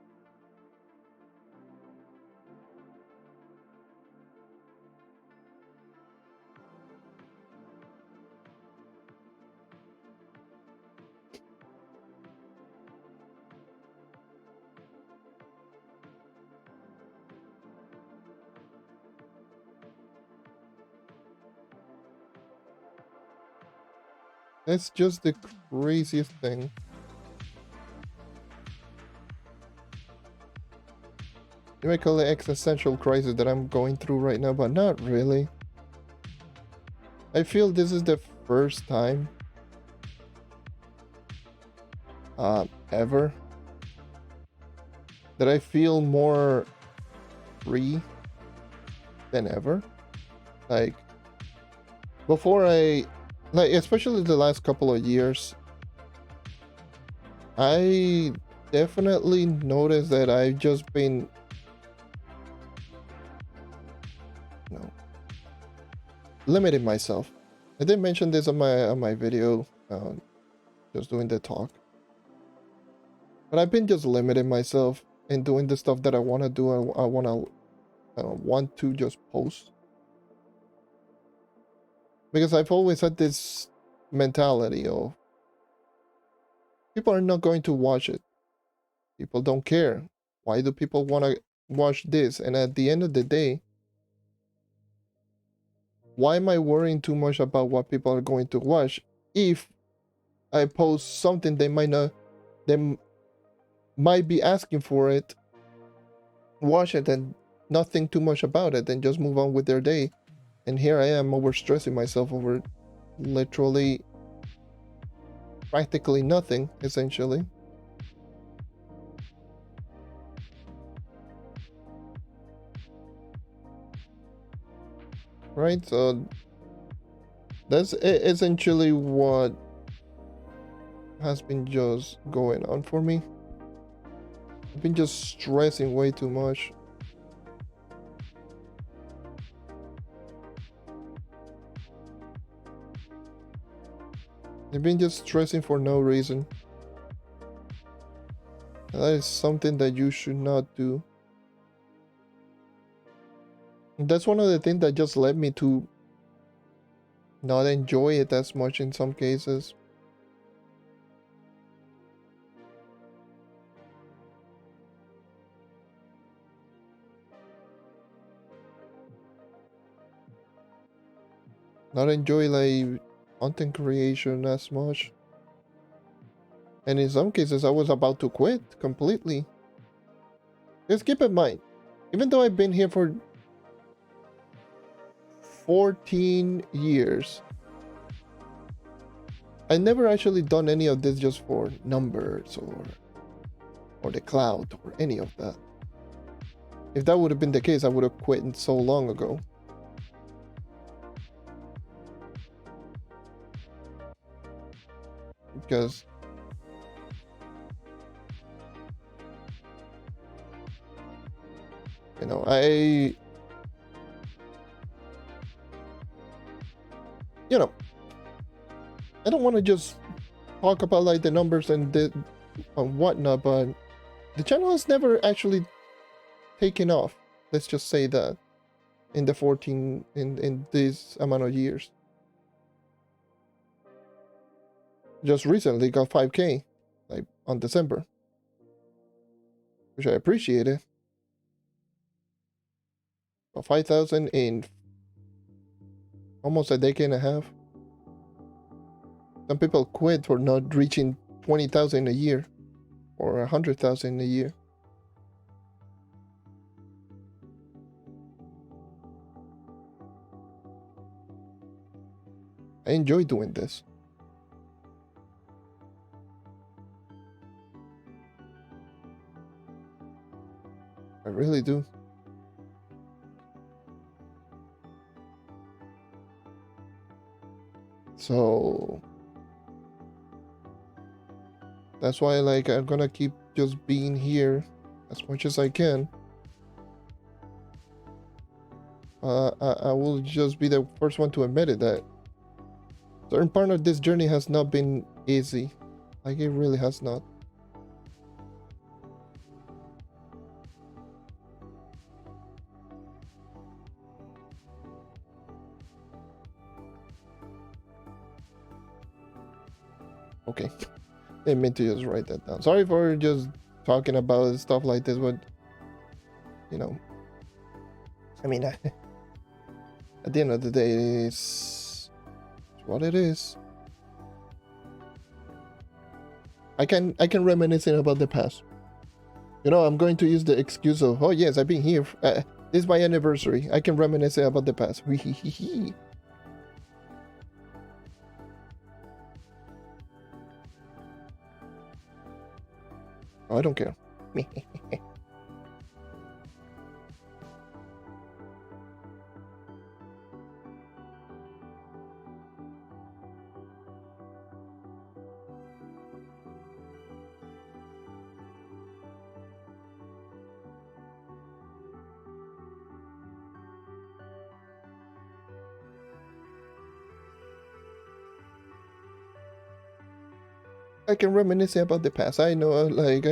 That's just the craziest thing. You might call it existential crisis that I'm going through right now, but not really. I feel this is the first time ever that I feel more free than ever. Like, before like, especially the last couple of years, I definitely noticed that I've just been, you know, limiting myself. I did mention this on my video, just doing the talk. But I've been just limiting myself and doing the stuff that I want to do. I want to just post. Because I've always had this mentality of people are not going to watch it. People don't care. Why do people want to watch this? And at the end of the day, why am I worrying too much about what people are going to watch if I post something they might be asking for it, watch it and not think too much about it and just move on with their day. And here I am overstressing myself over literally practically nothing, essentially. Right, so that's essentially what has been just going on for me. I've been just stressing way too much. I've been just stressing for no reason. And that is something that you should not do. And that's one of the things that just led me to not enjoy it as much in some cases. Not enjoy like content creation as much. And in some cases I was about to quit completely. Just keep in mind, even though I've been here for 14 years, I never actually done any of this just for numbers or the clout or any of that. If that would have been the case, I would have quit so long ago. Because you know, I don't want to just talk about like the numbers and the and whatnot, but the channel has never actually taken off. Let's just say that in the 14 in this amount of years. Just recently got 5K, like on December, which I appreciated. But 5,000 in almost a decade and a half. Some people quit for not reaching 20,000 a year or 100,000 a year. I enjoy doing this. I really do. So that's why like I'm gonna keep just being here as much as I can. I will just be the first one to admit it that certain part of this journey has not been easy. Like it really has not. Okay. Didn't mean to just write that down. Sorry for just talking about stuff like this, but you know, I mean, at the end of the day, it's what it is. I can reminiscing about the past. You know, I'm going to use the excuse of, oh yes, I've been here. This is my anniversary. I can reminisce about the past. Oh, I don't care. I can reminisce about the past. I know, like,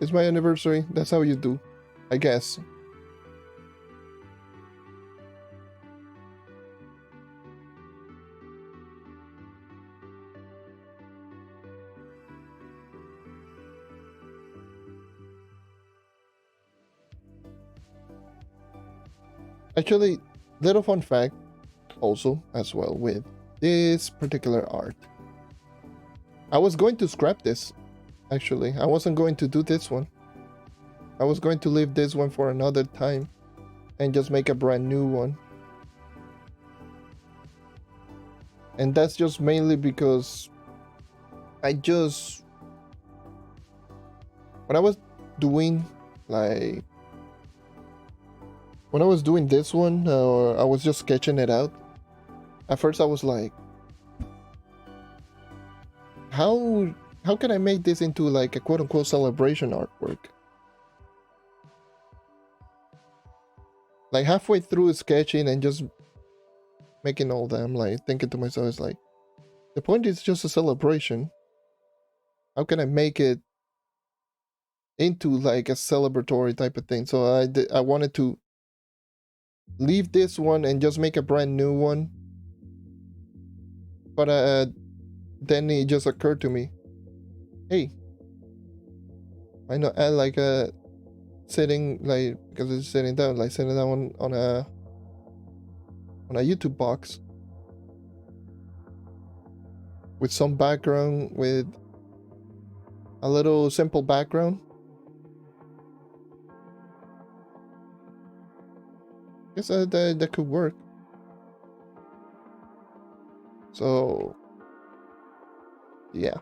it's my anniversary. That's how you do, I guess. Actually, little fun fact also as well with this particular art. I was going to scrap this, actually. I wasn't going to do this one. I was going to leave this one for another time and just make a brand new one. And that's just mainly because when I was doing like when I was doing this one, I was just sketching it out. At first I was like, how can I make this into like a quote-unquote celebration artwork? Like halfway through sketching and just making all that, I'm like thinking to myself, it's like, the point is just a celebration. How can I make it into like a celebratory type of thing? So I wanted to leave this one and just make a brand new one. But then it just occurred to me, hey, why not add like a sitting, like, because it's sitting down, like sitting down on a YouTube box with some background, with a little simple background. I guess that could work. So yeah,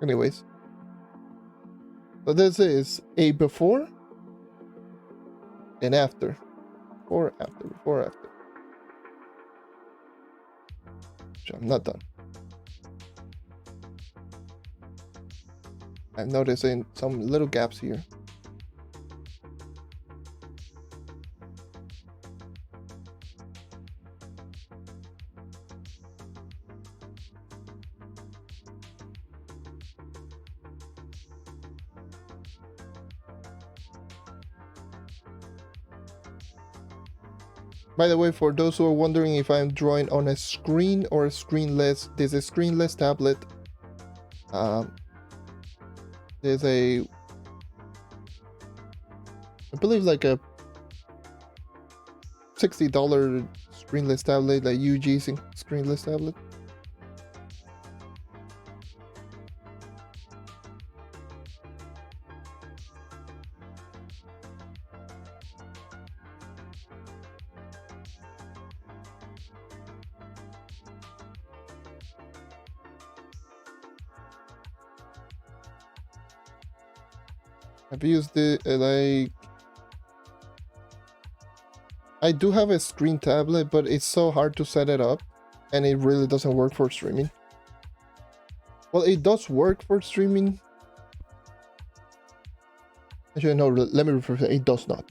anyways, so this is a before and after. Before after. I'm not done. I'm noticing some little gaps here. By the way, for those who are wondering if I'm drawing on a screen or a screenless, there's a screenless tablet. There's I believe like a $60 screenless tablet, like UG screenless tablet. I've used it like, I do have a screen tablet, but it's so hard to set it up and it really doesn't work for streaming. Well, it does work for streaming. Actually, no, let me rephrase it. It does not.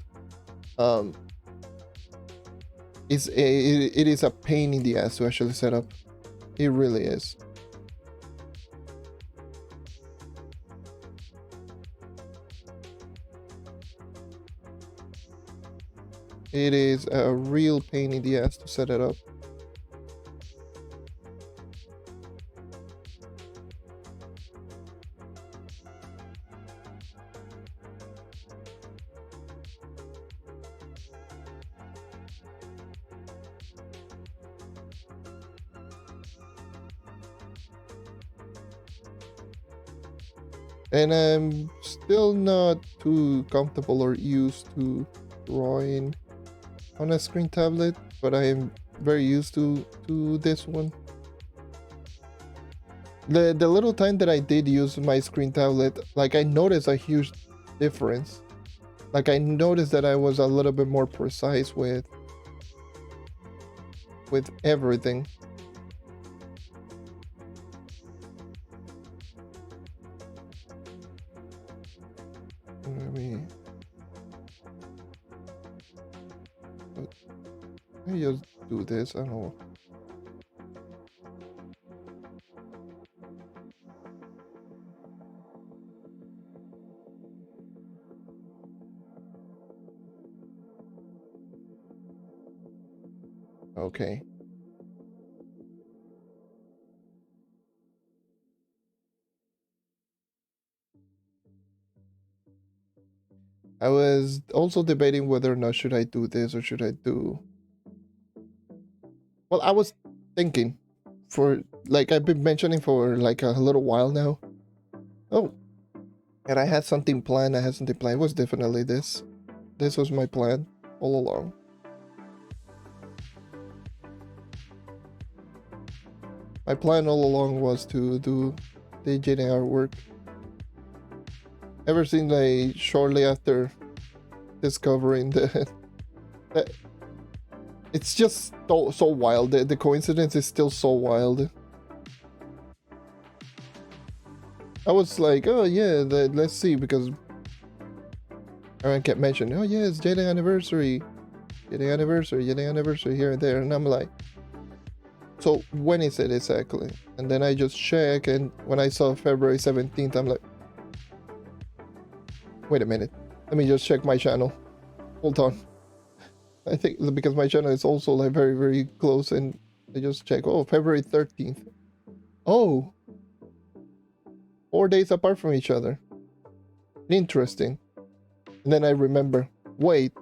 It is a pain in the ass to actually set up. It really is. It is a real pain in the ass to set it up. And I'm still not too comfortable or used to drawing on a screen tablet, but I am very used to this one. The little time that I did use my screen tablet, like I noticed a huge difference. Like I noticed that I was a little bit more precise with everything. Let me just do this. I don't know. Okay. I was also debating whether or not should I do this or should I do... Well, I was thinking for, like, I've been mentioning for like a little while now. Oh, and I had something planned. It was definitely this. This was my plan all along. My plan all along was to do the Jaiden artwork. Ever since, like, shortly after discovering the it's just so wild. The coincidence is still so wild. I was like, oh yeah, let's see, because everyone kept mentioning, oh yeah, it's Jaiden anniversary here and there, and I'm like, so when is it exactly? And then I just check, and when I saw February 17th, I'm like, wait a minute, let me just check my channel. Hold on. I think because my channel is also like very, very close, and I just check, oh, February 13th. Oh, 4 days apart from each other. Interesting. And then I remember, wait,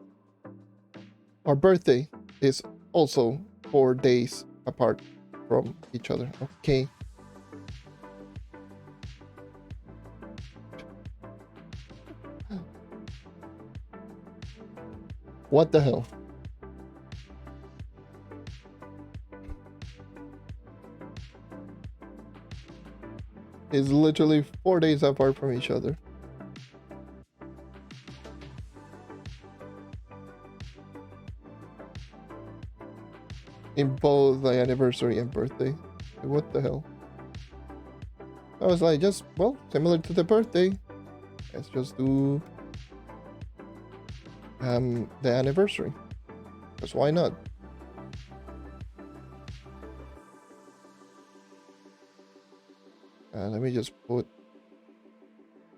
our birthday is also 4 days apart from each other. Okay. What the hell? It's literally 4 days apart from each other. In both the anniversary and birthday. What the hell? I was like, just, well, similar to the birthday. Let's just do the anniversary. Because why not? Let me just put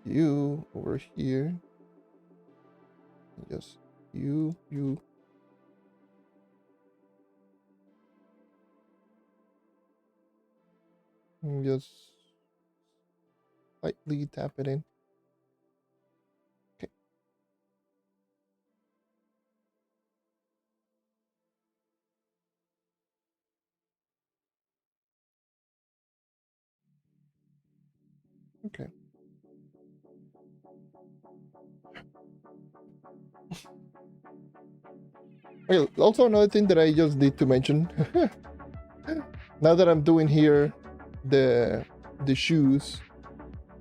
you over here. Just you. Just lightly tap it in. Okay. Okay. Well, also another thing that I just need to mention. Now that I'm doing here the shoes,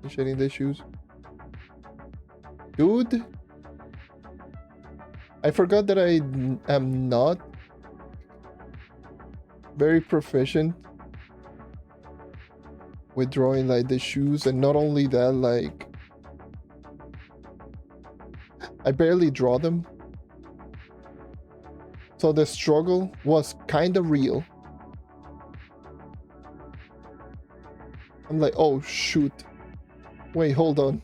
shading the shoes. Dude, I forgot that I am not very proficient with drawing like the shoes, and not only that, like I barely draw them. So the struggle was kind of real. I'm like, oh shoot. Wait, hold on.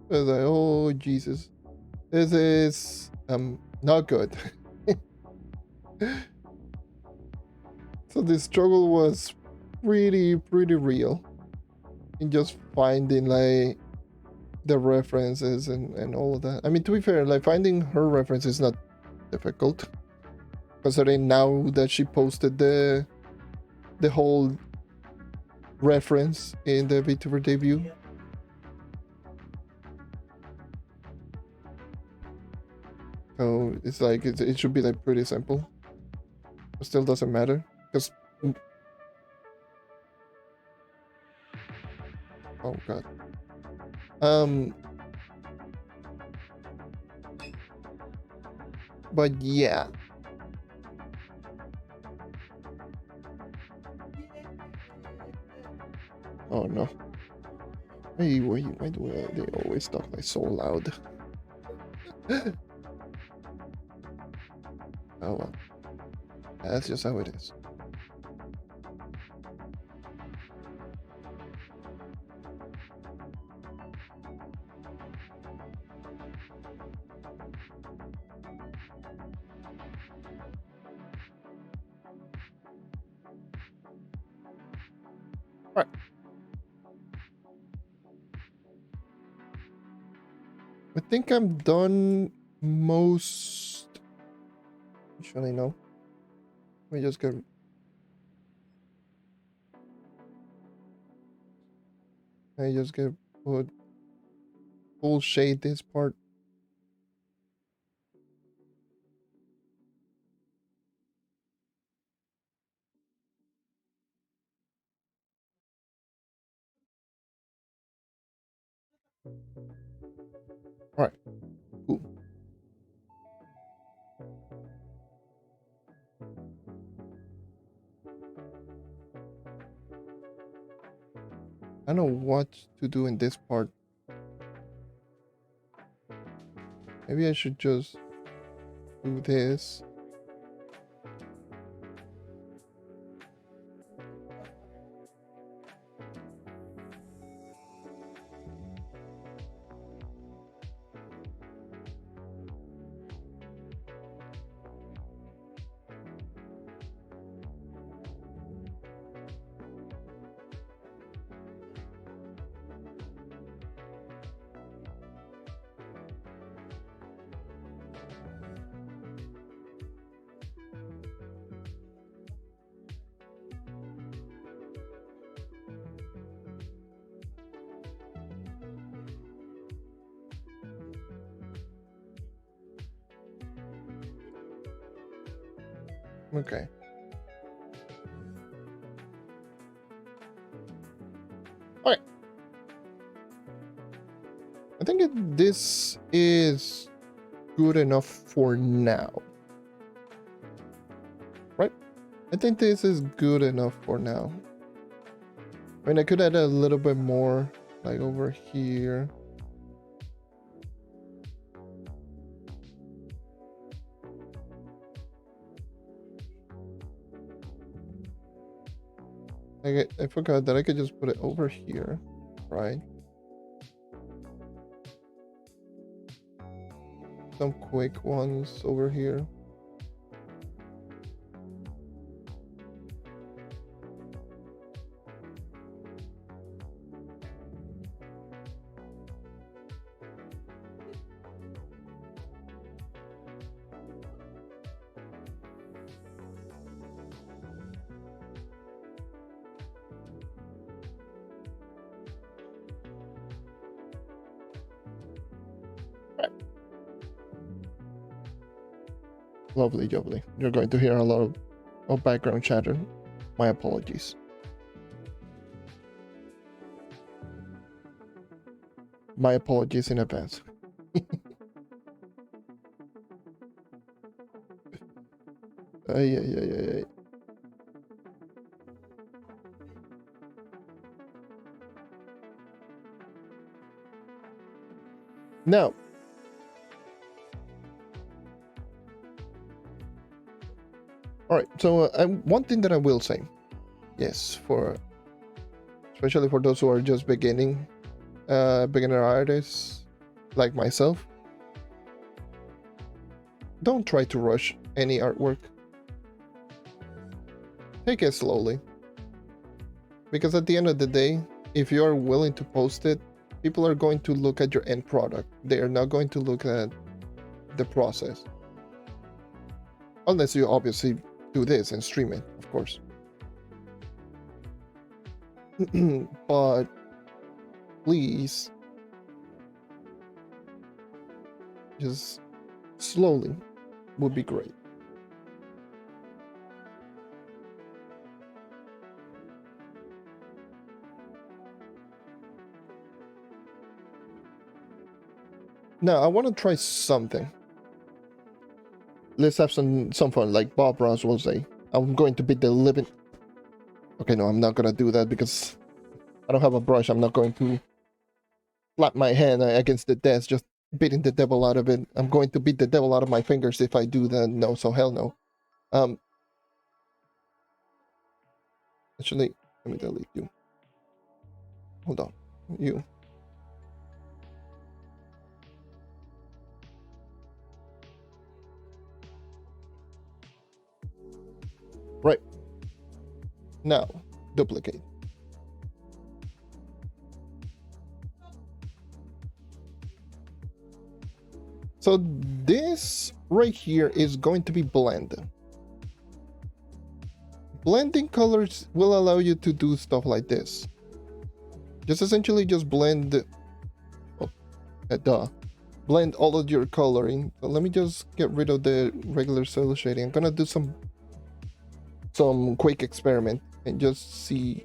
I was like, oh Jesus. This is not good. So the struggle was pretty real in just finding like the references and all of that. I mean, to be fair, like finding her reference is not difficult, considering now that she posted the whole reference in the VTuber debut. So it's like it should be like pretty simple. It still doesn't matter because oh god. But yeah. Oh no. Hey, why do they always talk like so loud? Oh well. That's just how it is. All right. I think I'm done most. Actually, no. Let me just go. I just get put full shade this part. All right. Cool. I don't know what to do in this part. Maybe I should just do this. Okay. All right. I think this is good enough for now. Right? I think this is good enough for now. I mean, I could add a little bit more, like over here. I forgot that I could just put it over here, right? Some quick ones over here. Lovely, lovely. You're going to hear a lot of background chatter. My apologies. My apologies in advance. Ay, ay, ay, ay, ay. Now, all right. So one thing that I will say, yes, especially for those who are just beginner artists like myself, don't try to rush any artwork. Take it slowly, because at the end of the day, if you are willing to post it, people are going to look at your end product. They are not going to look at the process, unless you obviously do this and stream it, of course. But please, just slowly would be great. Now I want to try something. Let's have some fun, like Bob Ross will say. I'm going to beat the living. Okay, no, I'm not gonna do that because I don't have a brush. I'm not going to slap my hand against the desk, just beating the devil out of it. I'm going to beat the devil out of my fingers if I do that. No, so hell no. Actually, let me delete you. Hold on, you. Now, duplicate. So this right here is going to be blend. Blending colors will allow you to do stuff like this. Just essentially just blend, blend all of your coloring. So let me just get rid of the regular cell shading. I'm gonna do some quick experiment and just see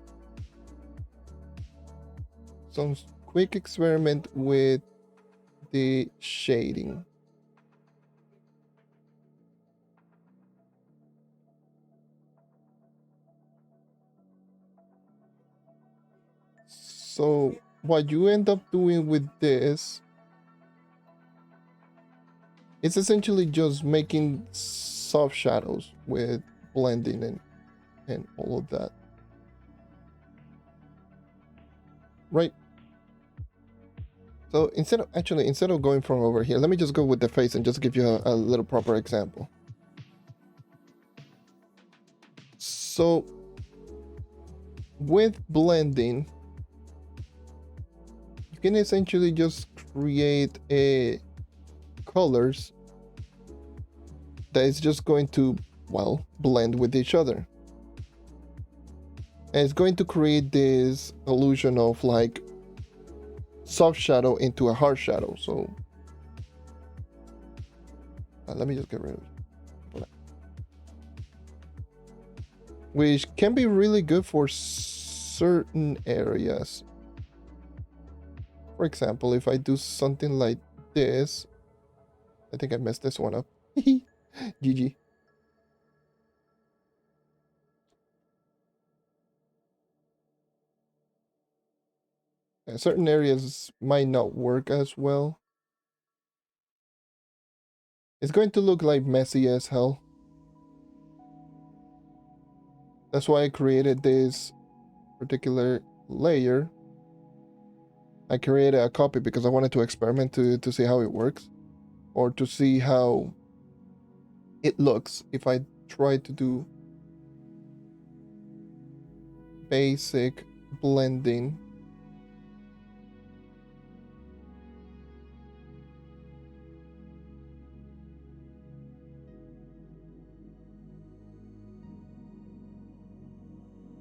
some quick experiment with the shading. So what you end up doing with this, it's essentially just making soft shadows with blending and all of that. Right? So instead of going from over here, let me just go with the face and just give you a little proper example. So with blending, you can essentially just create a colors that is just going to, well, blend with each other. And it's going to create this illusion of like soft shadow into a hard shadow. So let me just get rid of it. Which can be really good for certain areas. For example, if I do something like this, I think I messed this one up. GG. Certain areas might not work as well. It's going to look like messy as hell. That's why I created this particular layer. I created a copy because I wanted to experiment to see how it works, or to see how it looks if I try to do basic blending.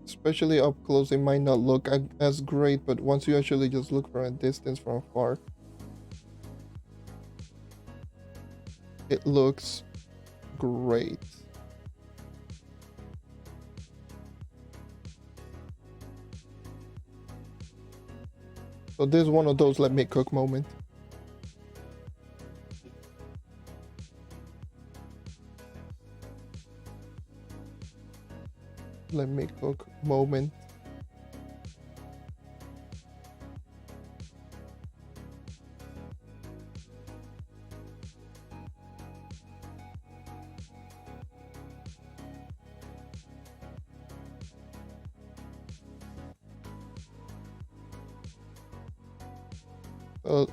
Especially up close, it might not look as great, but once you actually just look from a distance, from afar, it looks great. So this is one of those let me cook moment. Let me cook moment.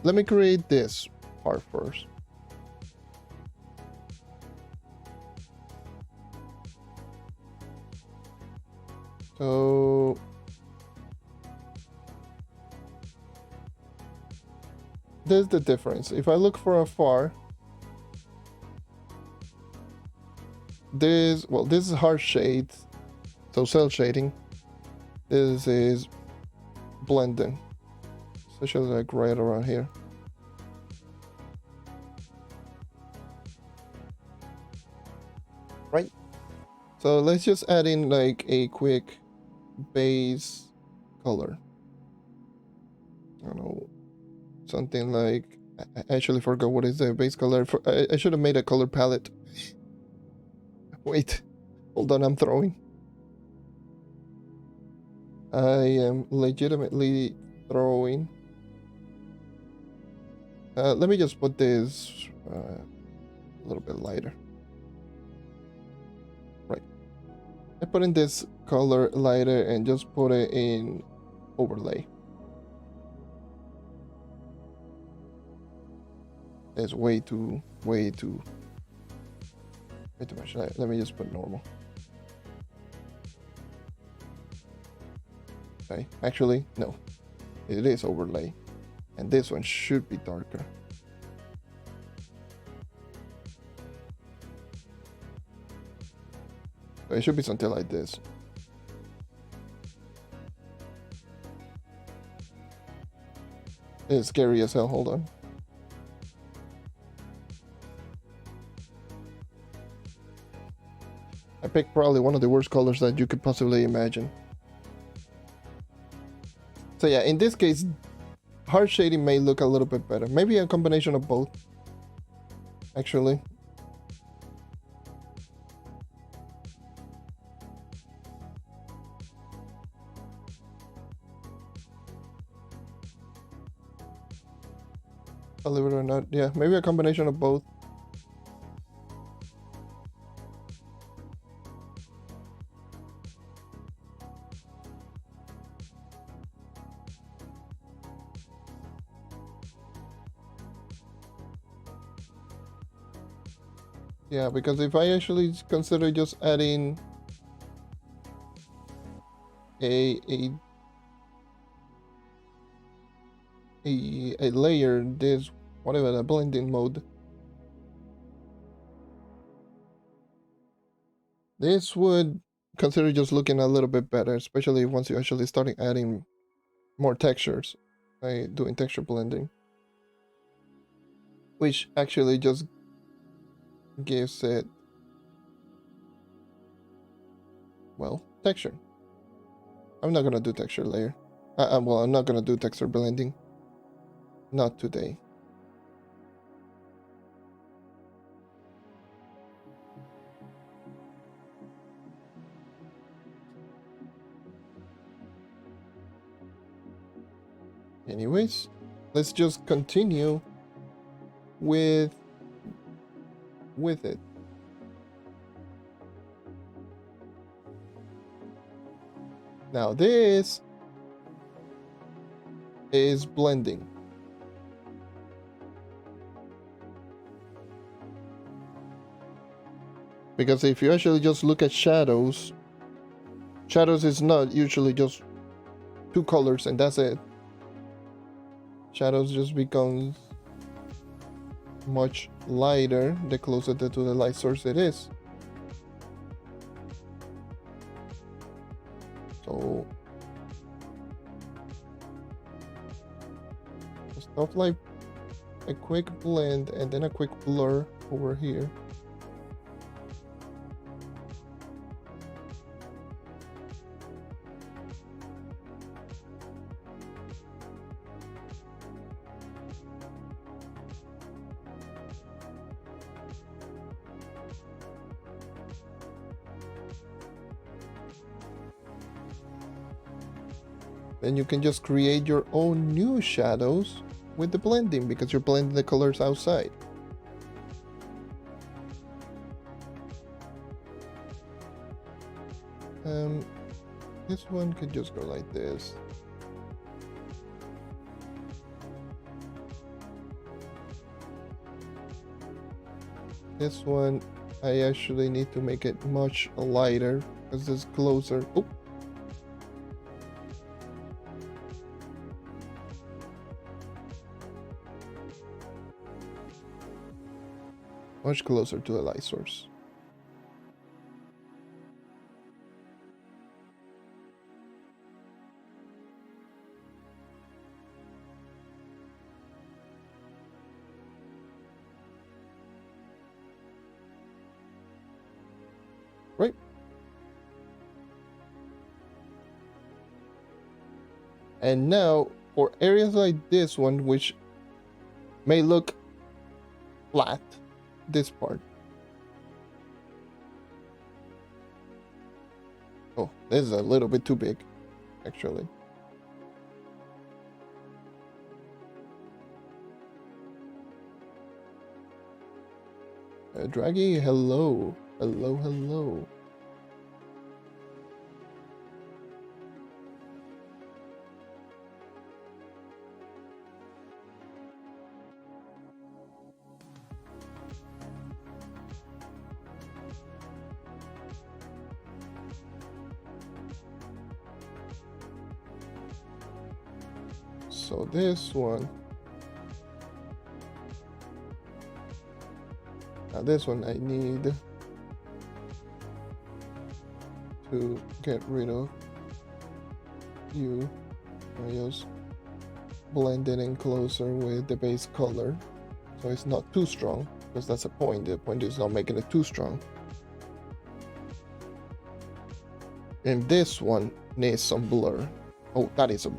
Let me create this part first. So there's the difference. If I look from afar, this is hard shade, so cell shading. This is blending, especially like right around here. Right? So let's just add in like a quick base color. I don't know, something like, I actually forgot what is the base color. I should have made a color palette. Wait, hold on, I'm throwing. I am legitimately throwing. Let me just put this a little bit lighter. Right. I put in this color lighter and just put it in overlay. It's way too much. Let me just put normal. Okay, actually, no. It is overlay. And this one should be darker. So it should be something like this. It's scary as hell, hold on. I picked probably one of the worst colors that you could possibly imagine. So yeah, in this case, hard shading may look a little bit better. Maybe a combination of both, actually. Believe it or not, yeah, maybe a combination of both. Yeah, because if I actually consider just adding a layer, this whatever, the blending mode, this would consider just looking a little bit better, especially once you actually start adding more textures by doing texture blending, which actually just gives it, well, texture. I'm not gonna do texture layer. Well, I'm not gonna do texture blending. Not today. Anyways, let's just continue with it. Now this is blending. Because if you actually just look at shadows, shadows is not usually just two colors and that's it. Shadows just becomes much lighter the closer to the light source it is. So stuff like a quick blend and then a quick blur over here. Then you can just create your own new shadows with the blending because you're blending the colors outside. This one could just go like this. This one, I actually need to make it much lighter because it's closer. Oh. Much closer to the light source. Right. And now for areas like this one, which may look flat, this part. Oh, this is a little bit too big, actually. Draggy, hello. Hello, hello. so this one. Now this one I need to get rid of you. I just blend it in closer with the base color so it's not too strong, because that's the point. The point is not making it too strong. And this one needs some blur. Oh, that is a...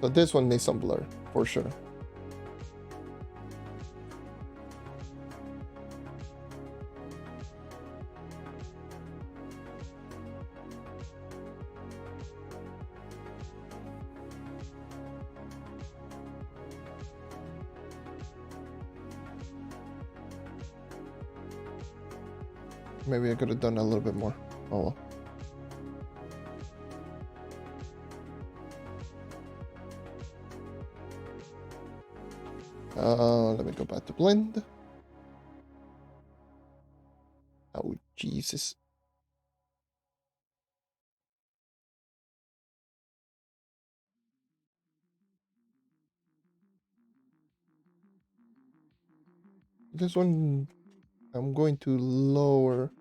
So this one needs some blur, for sure. Maybe I could have done a little bit more. Oh well. Let me go back to blend. Oh, Jesus. This one, I'm going to lower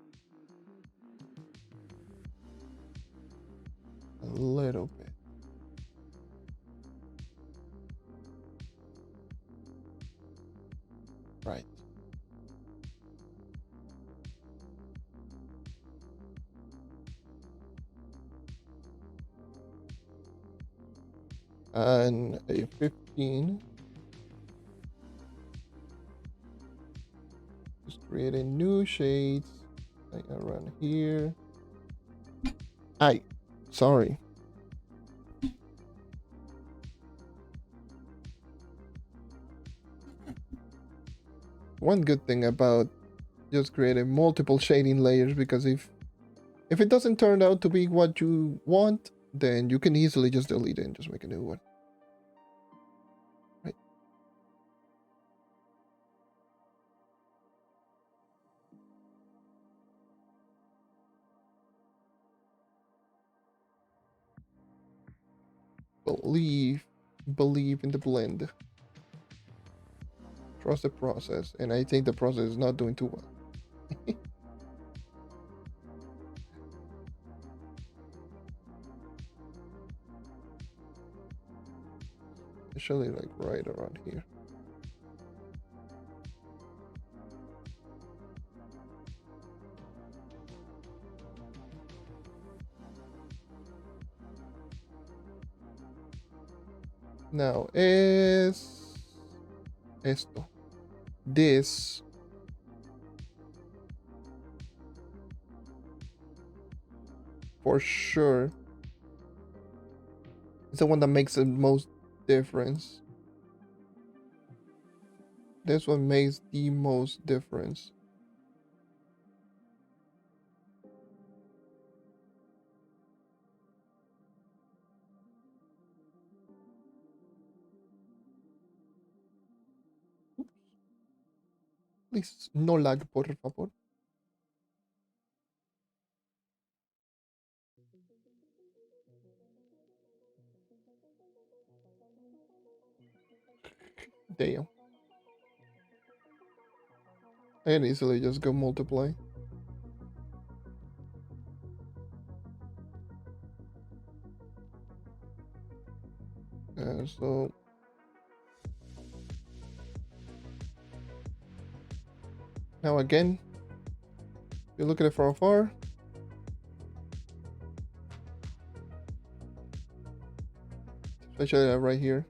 a little bit. Right. And a 15. Just creating new shades like around here. Sorry. One good thing about just creating multiple shading layers, because if it doesn't turn out to be what you want, then you can easily just delete it and just make a new one. Right. Believe in the blend. Trust the process, and I think the process is not doing too well. Especially like right around here. Now es esto. This for sure is the one that makes the most difference. This one makes the most difference. Please, no lag, por favor. Damn. I can easily just go multiply. So now again, if you look at it from afar, especially right here.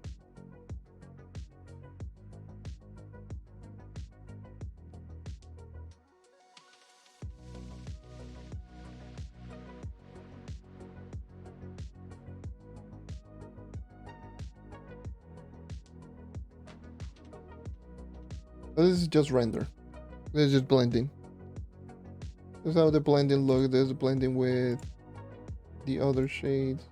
This is just render. This is just blending. This is how the blending looks. There's blending with the other shades.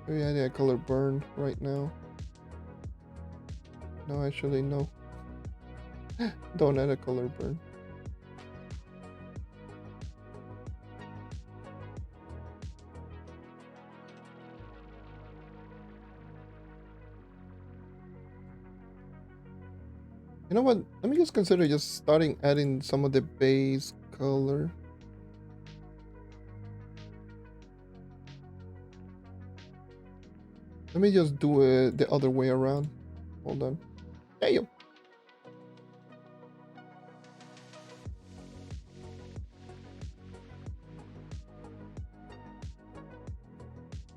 Maybe I need a color burn right now. No, actually, no. Don't add a color burn. You know what? Let me just consider just starting adding some of the base color. Let me just do it the other way around. Hold on. Hey, yo.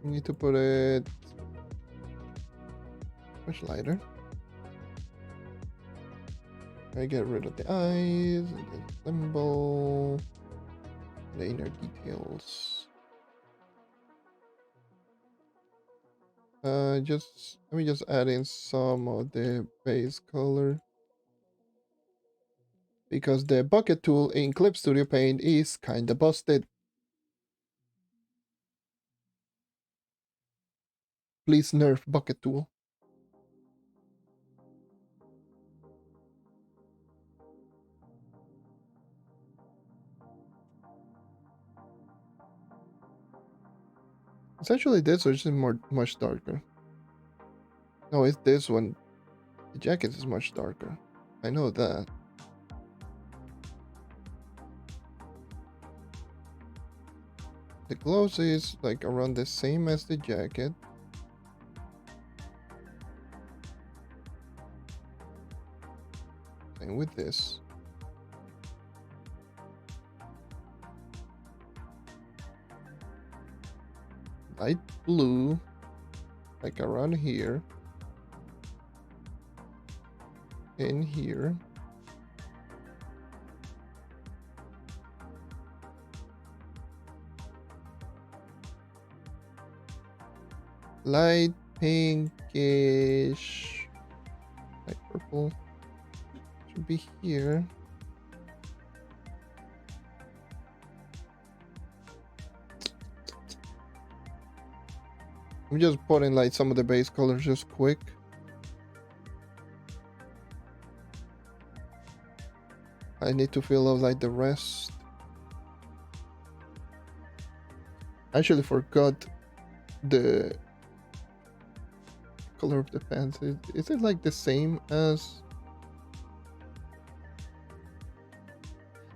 We need to put it much lighter. I get rid of the eyes, the symbol, the inner details. Just let me just add in some of the base color because the bucket tool in Clip Studio Paint is kinda busted. Please nerf bucket tool. It's actually this, or is it much darker? No, it's this one. The jacket is much darker. I know that. The gloves is like around the same as the jacket. Same with this. Light blue, like around here. In here. Light pinkish, light purple. Should be here. I'm just putting like some of the base colors just quick. I need to fill out like the rest. I actually forgot the color of the pants. Is it like the same as...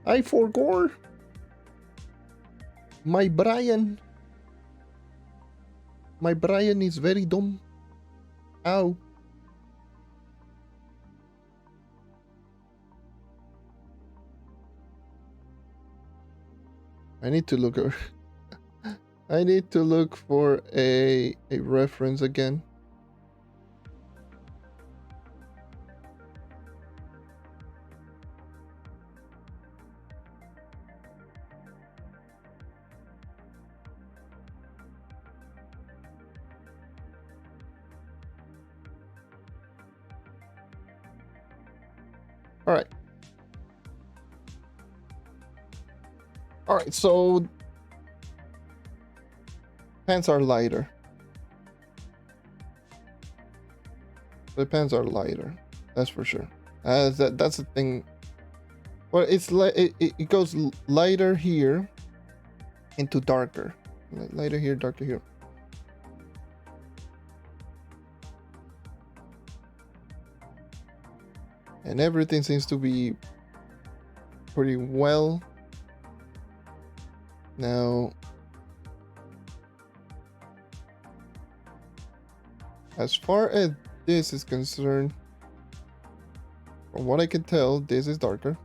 I forgot! My Brian! My Brian is very dumb. Ow. I need to look I need to look for a reference again. Alright. Alright, so pants are lighter. The pants are lighter. That's for sure. That's the thing. Well, it's like it goes lighter here into darker. Lighter here, darker here. And everything seems to be pretty well. Now, as far as this is concerned, from what I can tell, this is darker.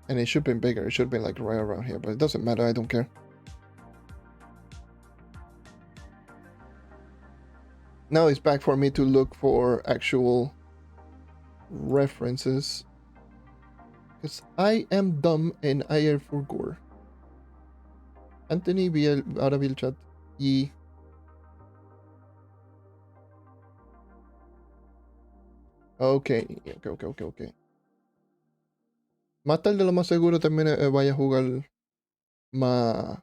And it should be bigger. It should be like right around here, but it doesn't matter. I don't care. Now it's back for me to look for actual references. Because I am dumb and I forgot. Anthony, ahora vi el chat. Y... Ok. Más tarde lo más seguro también vaya a jugar más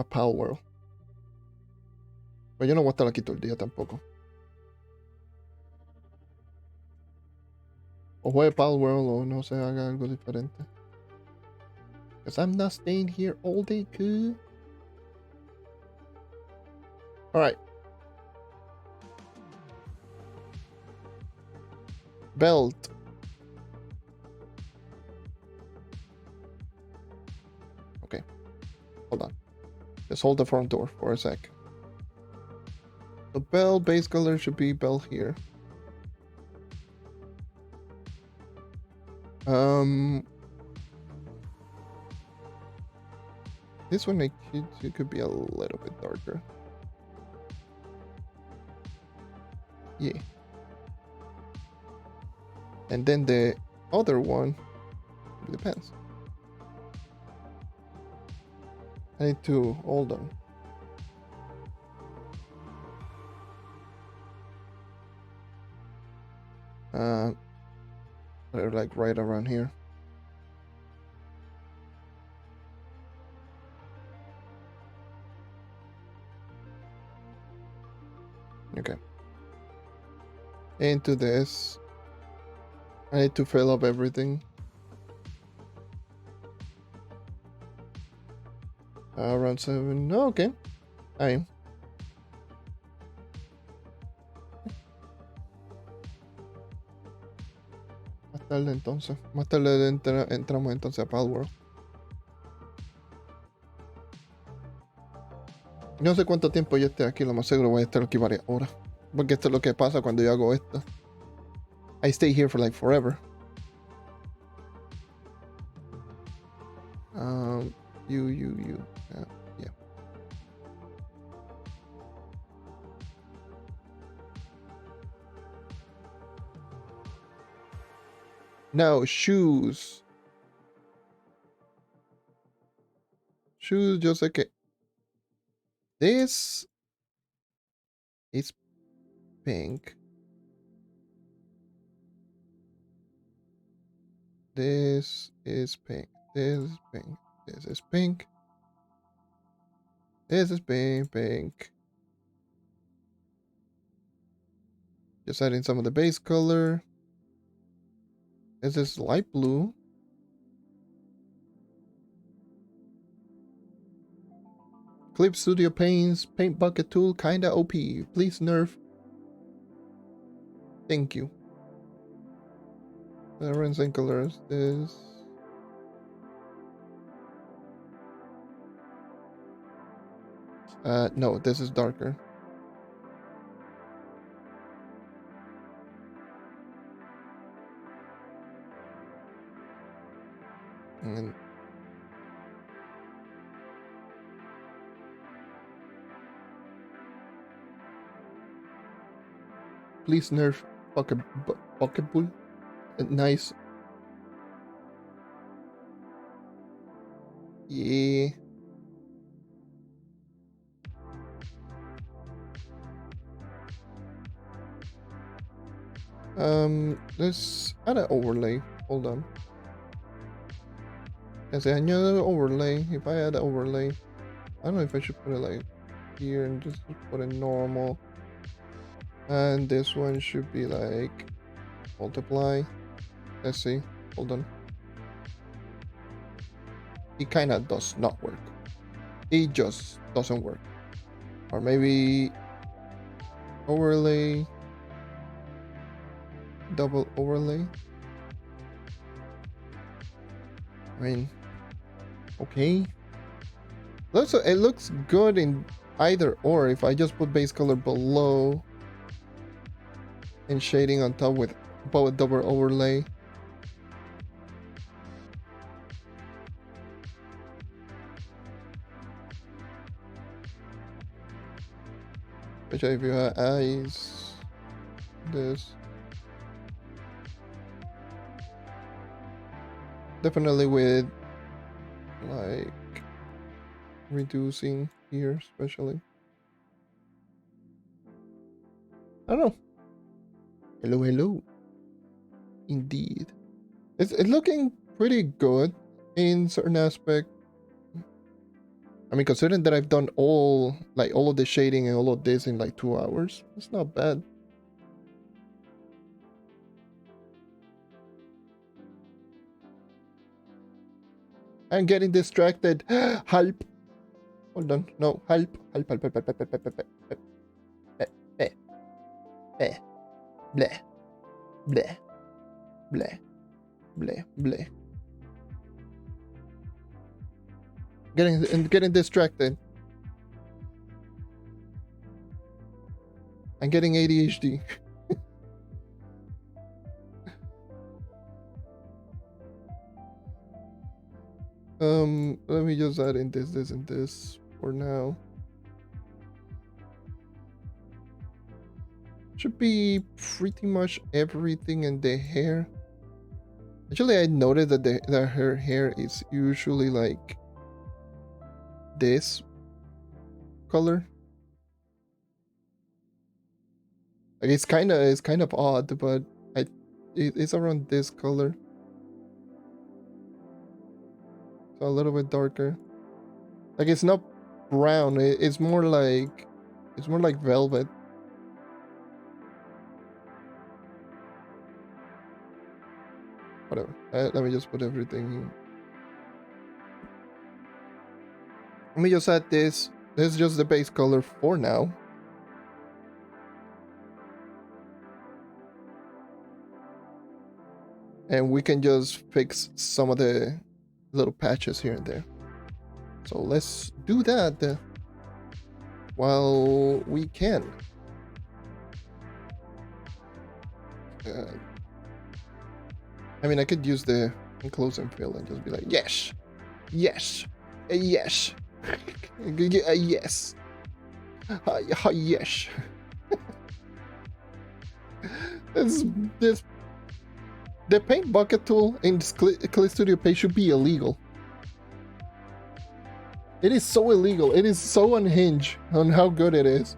más Pal World. Pues yo no voy a estar aquí todo el día tampoco. O juegue Pal World o no se haga algo diferente. Because I'm not staying here all day, cool. Alright. Belt. Okay. Hold on. Just hold the front door for a sec. The belt base color should be belt here. This one it could be a little bit darker. Yeah. And then the other one, it depends. I need to hold on. They're like right around here. Okay. Into this. I need to fill up everything. Around 7. Oh, okay. I am. Más tarde entonces. Más tarde entramos entonces a Palworld. No sé cuánto tiempo yo esté aquí, lo más seguro voy a estar aquí varias horas. Porque esto es lo que pasa cuando yo hago esto. I stay here for like forever. You. Yeah. Now, shoes. Shoes, yo sé que. This is pink. This is pink. This is pink. This is pink. This is pink. Just adding some of the base color. This is light blue. Clip Studio Paints, Paint Bucket Tool, kinda OP. Please nerf. Thank you. Rinsing colors. This. No, this is darker. And please nerf bucket bull. Nice. Yeah. Let's add an overlay. Hold on. As I añado overlay. If I add an overlay, I don't know if I should put it like here and just put it normal. And this one should be like multiply. Let's see. Hold on. It kind of does not work. It just doesn't work. Or maybe overlay. Double overlay. I mean, okay. It looks good in either or. If I just put base color below and shading on top with both double overlay. Especially if you have eyes, this. Definitely with like reducing here, especially. I don't know. Hello. Indeed. It's looking pretty good in certain aspect. I mean, considering that I've done all of the shading and all of this in like 2 hours, it's not bad. I'm getting distracted. Help. Hold on. No, help. Help. Bleh. Bleh. Bleh. Bleh. Bleh. Getting distracted. I'm getting ADHD. Let me just add in this, and this for now. Should be pretty much everything in the hair. Actually, I noticed that her hair is usually like this color. Like it's kind of odd, but it's around this color. So a little bit darker. Like it's not brown. It's more like velvet. Whatever. Let me just put everything in. Let me just add this. This is just the base color for now. And we can just fix some of the little patches here and there. So let's do that while we can. I mean, I could use the enclose and fill and just be like, yes, yes, yes, yes, yes. This the paint bucket tool in Clay Studio Paint should be illegal. It is so illegal. It is so unhinged on how good it is.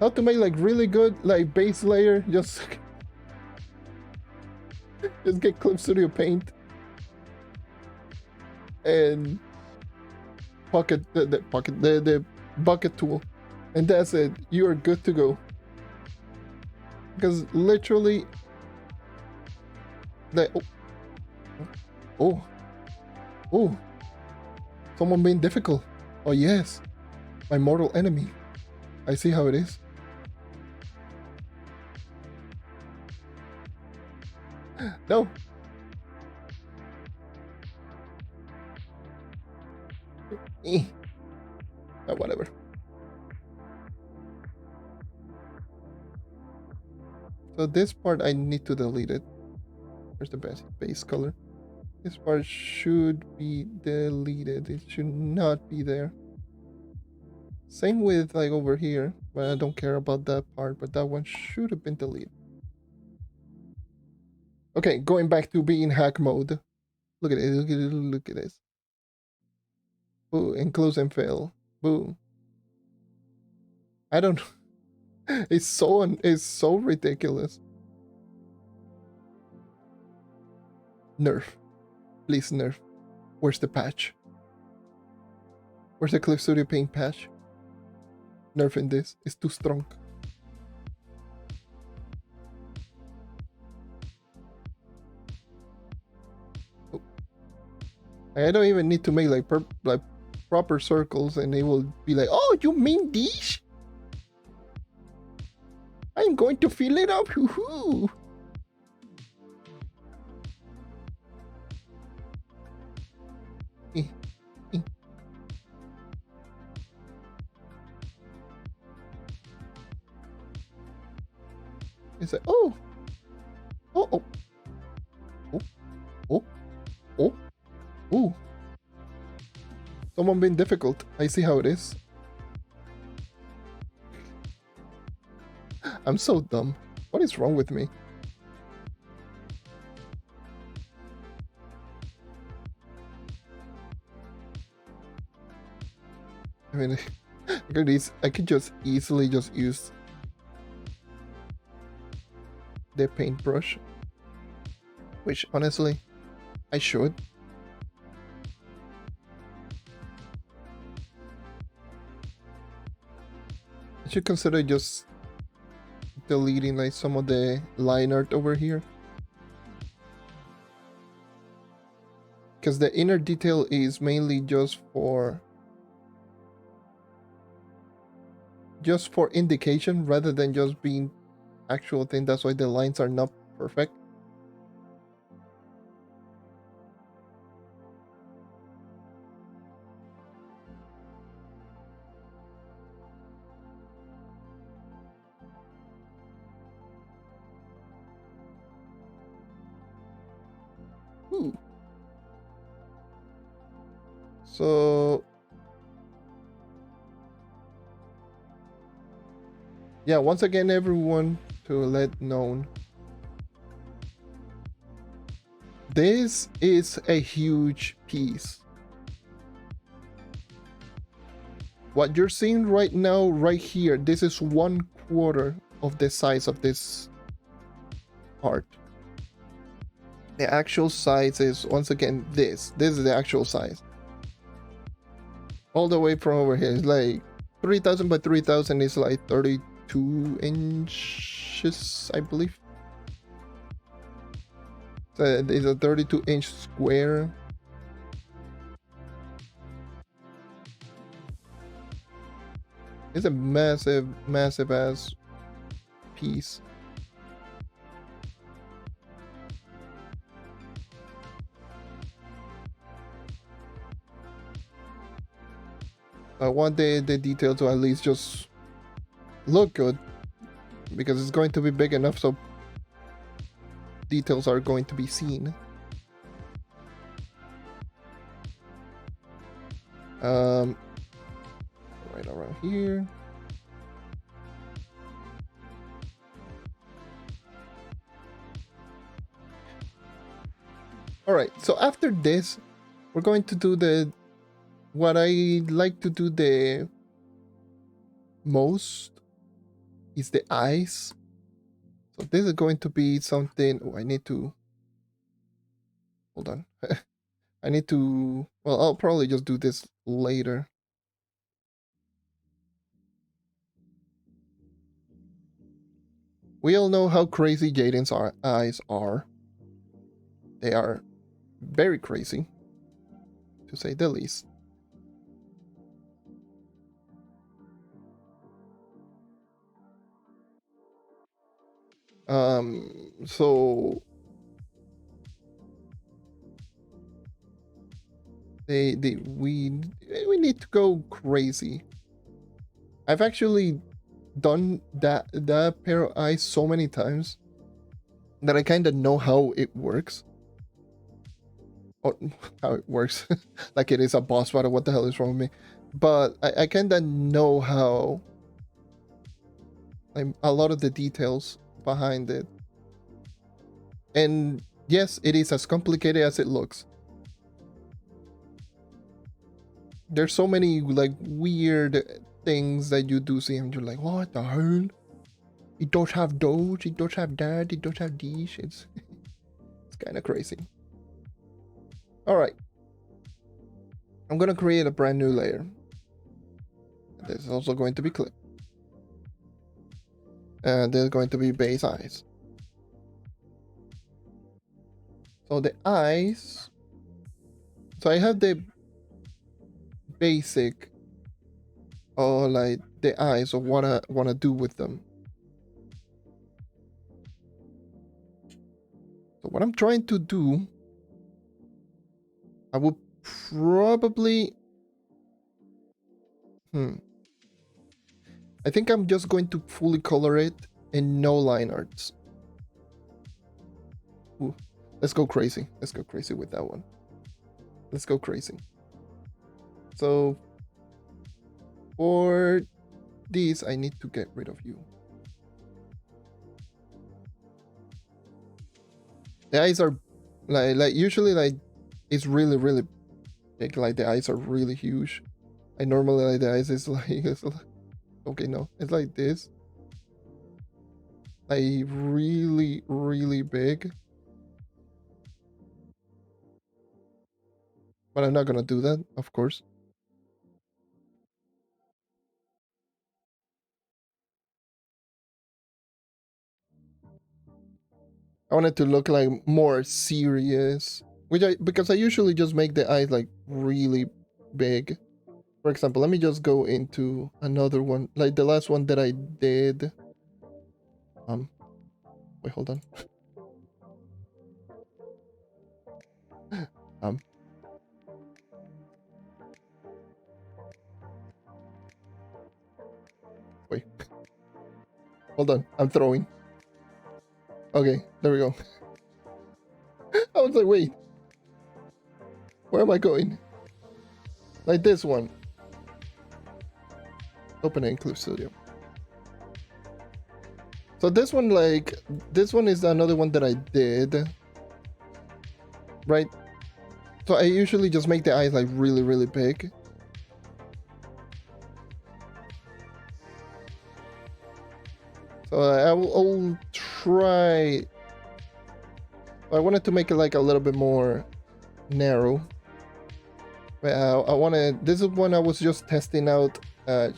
How to make like really good like base layer, just get Clip Studio Paint and the bucket tool, and that's it. You are good to go. Because literally oh someone being difficult. Oh yes, my mortal enemy. I see how it is. No. Oh, whatever. So this part I need to delete it. Where's the base color? This part should be deleted. It should not be there. Same with like over here, but I don't care about that part, but that one should have been deleted. Okay, going back to being hack mode. Look at it, look at this. Boo, enclose and fail. Boo. I don't it's so ridiculous. Nerf. Please nerf. Where's the patch? Where's the Clip Studio Paint patch? Nerfing this is too strong. Oh. I don't even need to make like proper circles, and they will be like, "Oh, you mean this? I'm going to fill it up." Hoo-hoo. It's like, oh, oh, oh, oh, oh, oh, oh. Someone being difficult. I see how it is. I'm so dumb. What is wrong with me? I mean, I could just easily just use the paintbrush, which honestly I should. I should consider just deleting like some of the line art over here, because the inner detail is mainly just for indication rather than just being actual thing. That's why the lines are not perfect. Ooh. So yeah, once again, everyone, to let known, this is a huge piece. What you're seeing right now, right here, this is 1/4 of the size of this art. The actual size is, once again, this is the actual size. All the way from over here, it's like 3000 by 3000 is like 32 inches, I believe. So it's a 32-inch square. It's a massive, massive ass piece. I want the detail to at least just look good, because it's going to be big enough so details are going to be seen. Right around here. All right, so after this, we're going to do what I like to do the most is the eyes. So this is going to be something. Oh, I need to hold on. I need to. Well, I'll probably just do this later. We all know how crazy Jaiden's eyes are. They are very crazy, to say the least. So we need to go crazy. I've actually done that pair of eyes so many times that I kind of know how it works. Or how it works. Like it is a boss battle. What the hell is wrong with me? But I kind of know how, like, a lot of the details behind it. And yes, it is as complicated as it looks. There's so many like weird things that you do see and you're like, what the hell? It don't have those, it don't have that, it don't have these. It's kind of crazy. All right, I'm gonna create a brand new layer. This is also going to be clip, and there's going to be base eyes. So the eyes, so I have the basic, or like the eyes of what I want to do with them. So what I'm trying to do, I will probably, I think I'm just going to fully color it and no line arts. Ooh, let's go crazy. Let's go crazy with that one. Let's go crazy. So for these, I need to get rid of you. The eyes are like usually like it's really big. Like the eyes are really huge. I normally like the eyes is like, it's like okay, no, it's like this. like really, really big. But I'm not gonna do that, of course. I want it to look like more serious, because I usually just make the eyes like really big. For example, let me just go into another one, like the last one that I did. Wait, hold on. um, Wait, hold on. I'm throwing. Okay, there we go. I was like, wait, where am I going? Like this one. Open and include studio. So this one, like, this one is another one that I did. Right? So I usually just make the eyes like really, really big. So I'll try. I wanted to make it like a little bit more narrow. But I wanted. This is when I was just testing out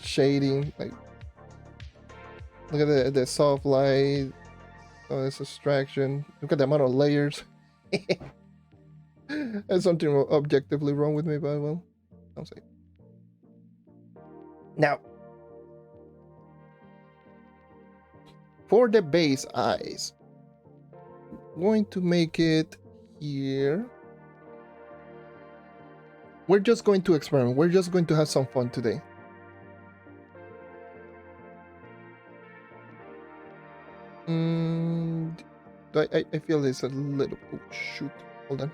shading. Like, look at the soft light. Oh, this abstraction. Look at the amount of layers. There's something objectively wrong with me, but well, I'll say. Now, for the base eyes, I'm going to make it here. We're just going to experiment. We're just going to have some fun today. I feel it's a little... Oh, shoot. Hold on.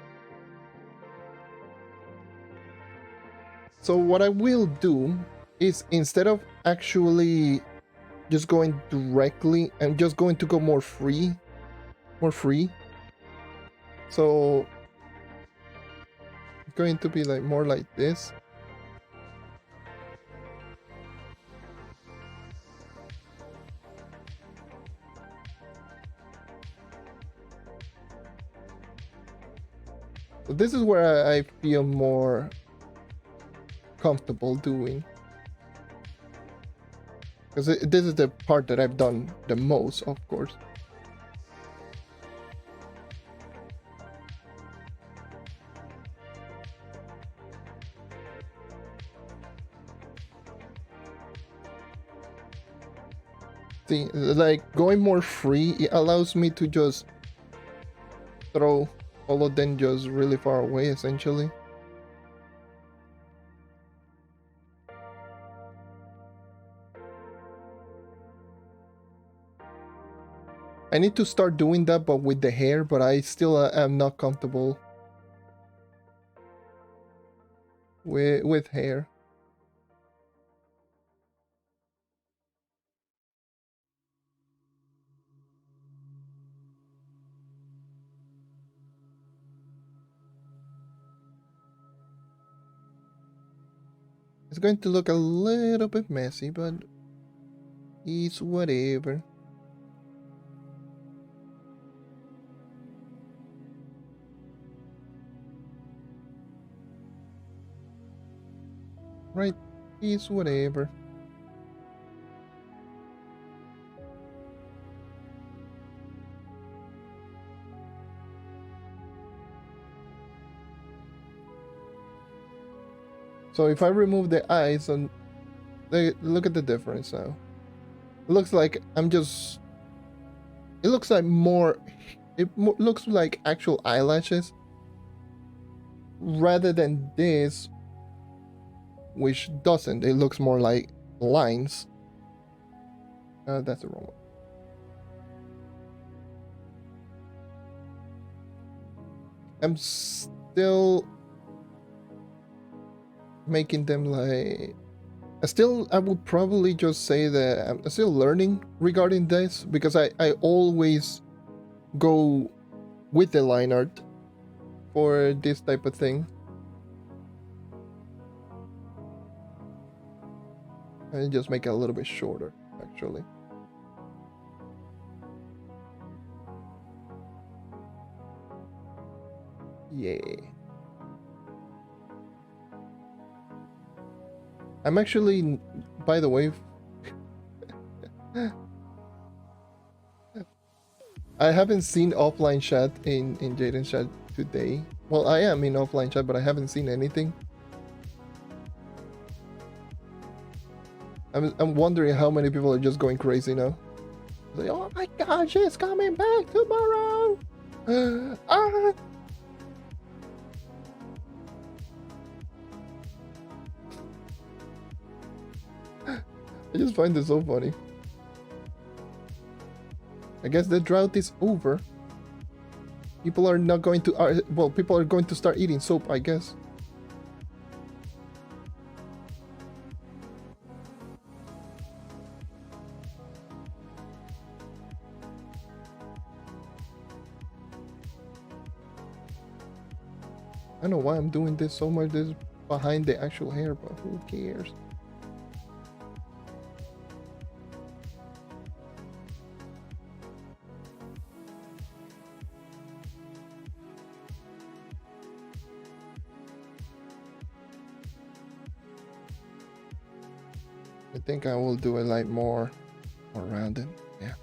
So what I will do is, instead of actually just going directly, I'm just going to go more free. So it's going to be like more like this. So this is where I feel more comfortable doing, because this is the part that I've done the most, of course. See, like, going more free, it allows me to just throw all of them just really far away, essentially. I need to start doing that, but with the hair, but I still am not comfortable with hair. It's going to look a little bit messy, but it's whatever. Right? It's whatever. So if I remove the eyes, and look at the difference now. It looks like I'm just... It looks like more... It looks like actual eyelashes, rather than this, which doesn't. It looks more like lines. That's the wrong one. I'm still making them like... I would probably just say that I'm still learning regarding this, because I always go with the line art for this type of thing. I just make it a little bit shorter, actually. Yeah. I'm actually, by the way, I haven't seen offline chat in Jaiden chat today. Well, I am in offline chat, but I haven't seen anything. I'm wondering how many people are just going crazy now. Like, oh my gosh, she's coming back tomorrow! Ah! I just find this so funny. I guess the drought is over. People are not going to... well, people are going to start eating soap, I guess. I don't know why I'm doing this so much. This behind the actual hair, but who cares? I think I will do it like more random. Yeah.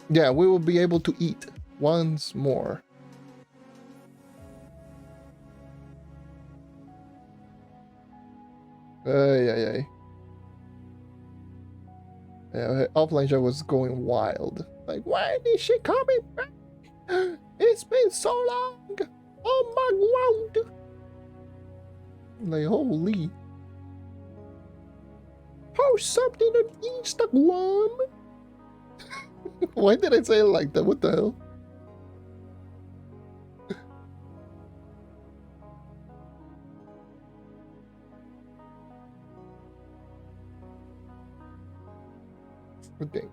Yeah, we will be able to eat once more. Yeah. Offline chat was going wild. Like, when is she coming back? It's been so long. Oh my god. Like, holy. Post something on Instagram. Why did I say it like that? What the hell? Okay.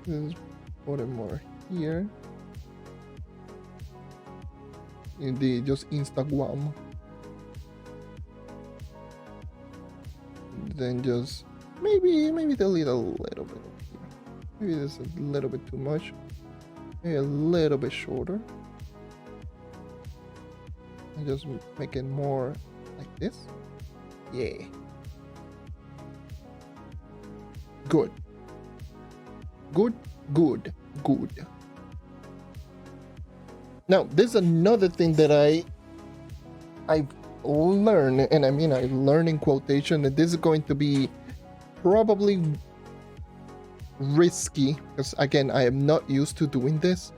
Let's put it more here. Indeed, just Instagram. Then just maybe delete a little bit of here. Maybe this is a little bit too much. Maybe a little bit shorter. And just make it more like this. Yeah. Good. Now, there's another thing that I've learned, and I mean I learned in quotation, that this is going to be probably risky, because again, I am not used to doing this.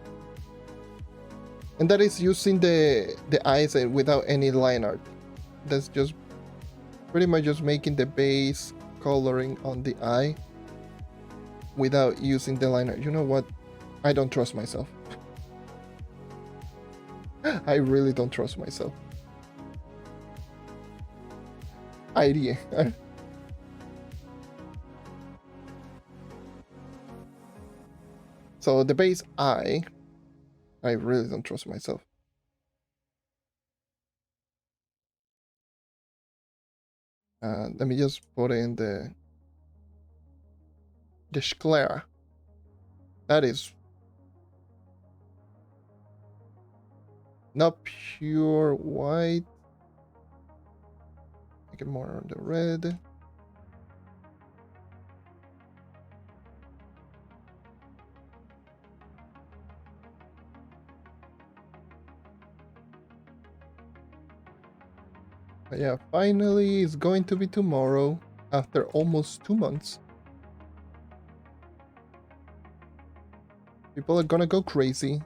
And that is using the eyes without any line art. That's just pretty much just making the base coloring on the eye without using the line art. You know what? I don't trust myself. I really don't trust myself. Idea. So the base eye, I really don't trust myself. Let me just put in the sclera. That is not pure white. Make it more on the red. But yeah, finally it's going to be tomorrow after almost 2 months. People are gonna go crazy.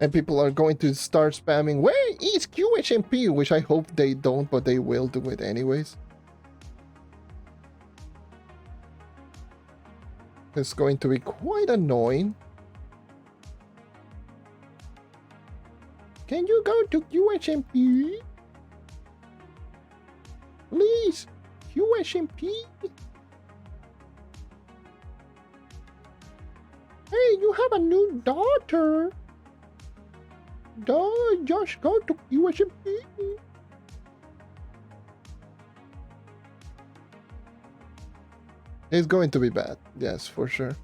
And people are going to start spamming, where is QHMP? Which I hope they don't, but they will do it anyways. It's going to be quite annoying. Can you go to QHMP? Please, QHMP. Hey, you have a new daughter. Don't just go to QHMP. It's going to be bad. Yes, for sure.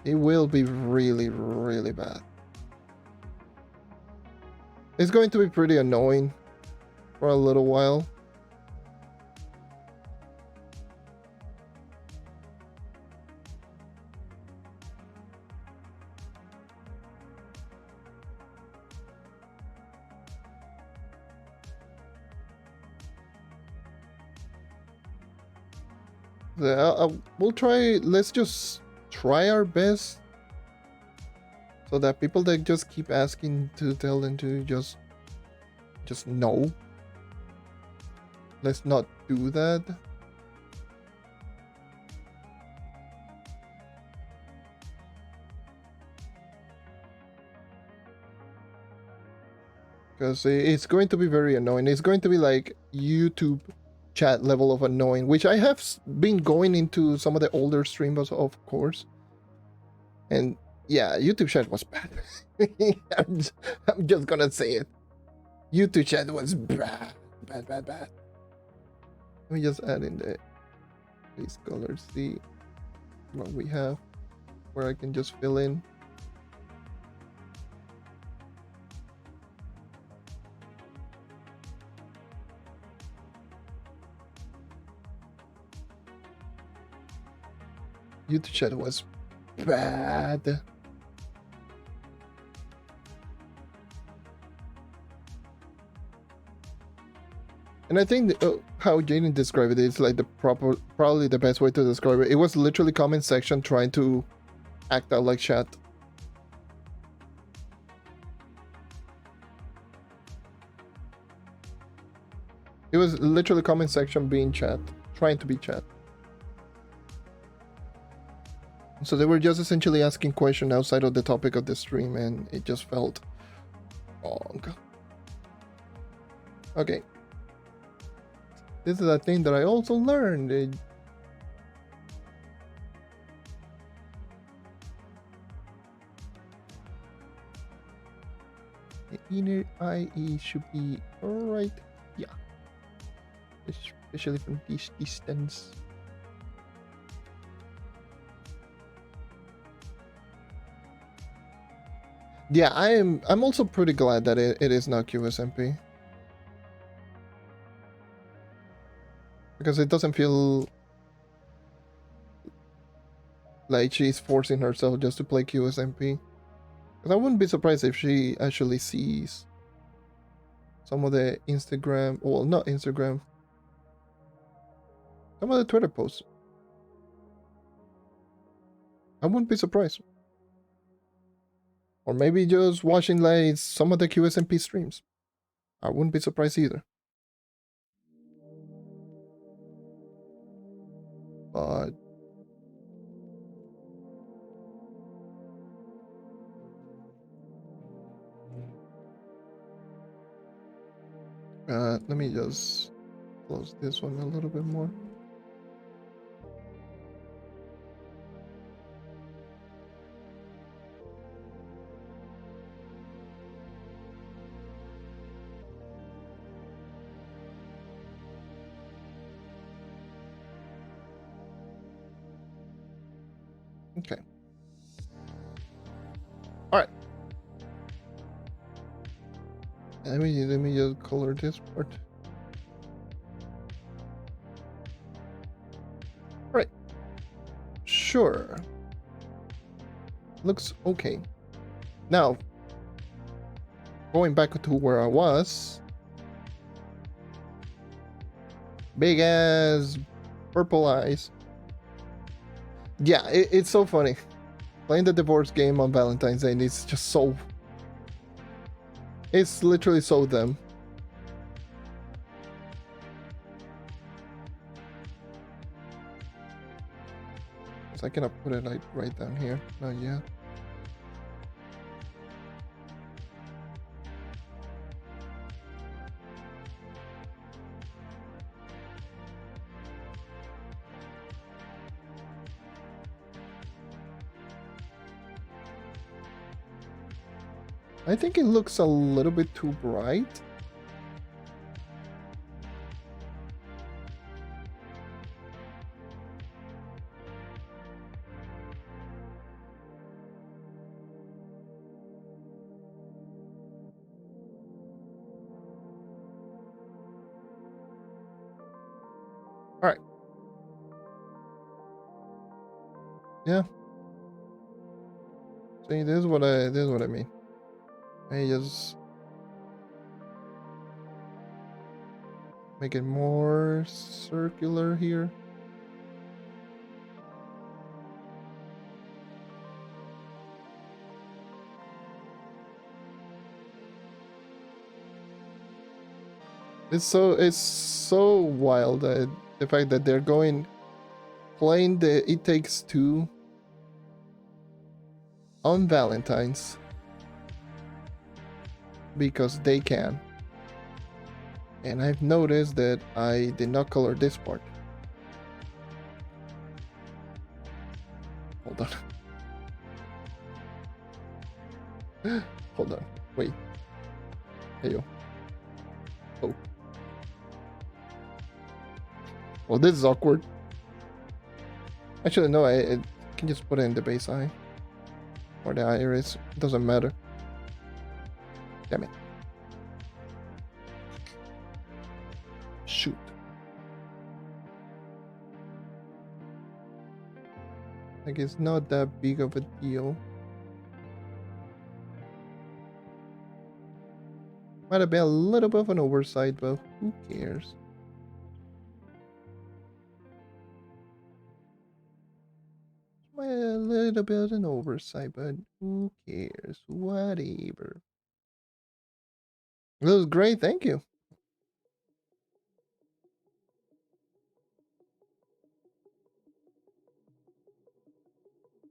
It will be really, really bad. It's going to be pretty annoying for a little while. We'll try. Let's just try our best, so that people that just keep asking to tell them to just no. Let's not do that. Because it's going to be very annoying. It's going to be like YouTube chat level of annoying, which I have been going into some of the older streamers, of course. And yeah, YouTube chat was bad. I'm just gonna say it. YouTube chat was bad. Let me just add in the base color, see what we have, where I can just fill in. YouTube chat was bad. And I think how Jaiden described it is like the probably the best way to describe it. It was literally comment section trying to act out like chat. It was literally comment section being chat, trying to be chat. So they were just essentially asking questions outside of the topic of the stream, and it just felt wrong. Okay. This is a thing that I also learned. The inner IE should be right. Yeah. Especially from this distance. Yeah, I'm also pretty glad that it is not QSMP. Because it doesn't feel like she's forcing herself just to play QSMP. Because I wouldn't be surprised if she actually sees some of the Instagram, well, not Instagram, some of the Twitter posts. I wouldn't be surprised. Or maybe just watching like some of the QSMP streams. I wouldn't be surprised either. But let me just close this one a little bit more. Okay. All right. Let me just color this part. All right. Sure. Looks okay. Now, going back to where I was. Big ass purple eyes. Yeah, it's so funny. Playing the divorce game on Valentine's Day, and it's just so... It's literally so them. So I cannot put it like right down here. Not yet. I think it looks a little bit too bright. Yeah. See, this is what I mean. I just make it more circular here. It's so wild that the fact that they're playing the It Takes Two on Valentine's because they can. And I've noticed that I did not color this part. Hold on. Hold on. Wait. Hey yo. Oh. Well, this is awkward. Actually, no, I can just put it in the base eye. Or the iris. It doesn't matter. Damn it. Shoot. Like, it's not that big of a deal. Might have been a little bit of an oversight, but who cares? Might have a little bit of an oversight, but who cares? Whatever. It was great, thank you.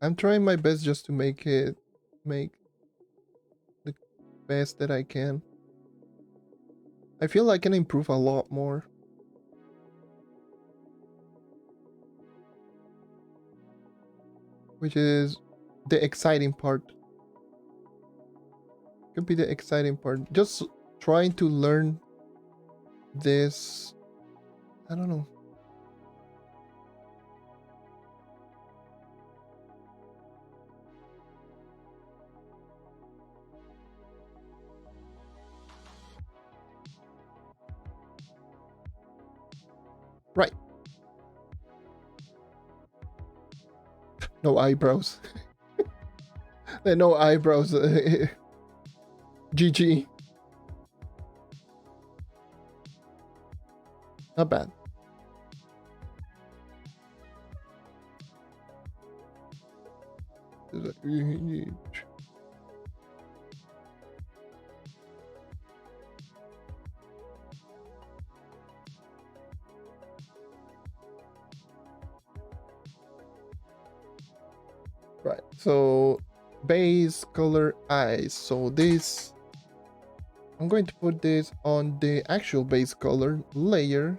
I'm trying my best just to make the best that I can. I feel I can improve a lot more. Which is the exciting part. Could be the exciting part. Just trying to learn this. I don't know. Right. No eyebrows. There are no eyebrows. GG. Not bad. Right. So base color eyes. So this, I'm going to put this on the actual base color layer.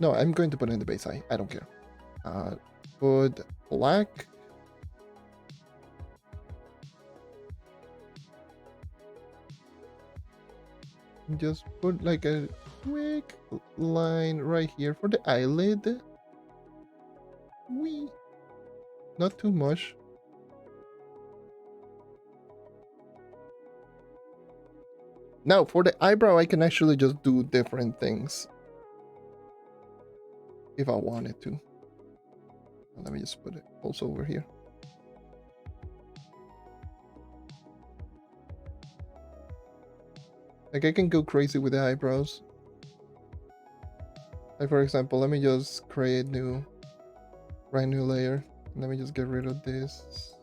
No, I'm going to put it in the base eye. I don't care. Put black. Just put like a quick line right here for the eyelid. Wee. Not too much. Now, for the eyebrow, I can actually just do different things if I wanted to. Let me just put it also over here. Like, I can go crazy with the eyebrows. Like, for example, let me just create brand new layer. Let me just get rid of this,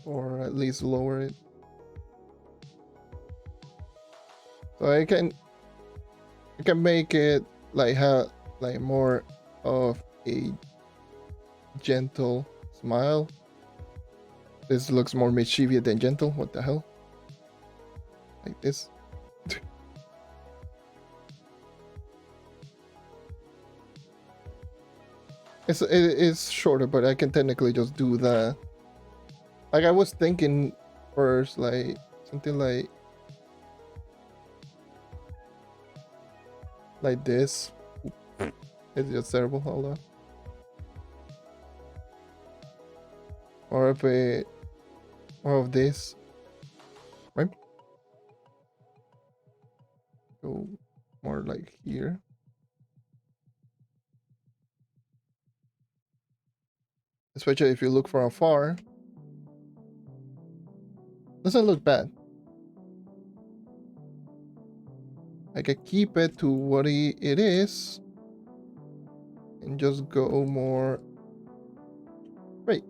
or at least lower it. So I can make it like have like more of a gentle smile. This looks more mischievous than gentle. What the hell? Like this. It's shorter, but I can technically just do that. Like, I was thinking first, like something like this. It's just terrible. Hold on. Or if more of this, right? Go more like here. especially if you look from afar. Doesn't look bad. I can keep it to what it is and just go more straight.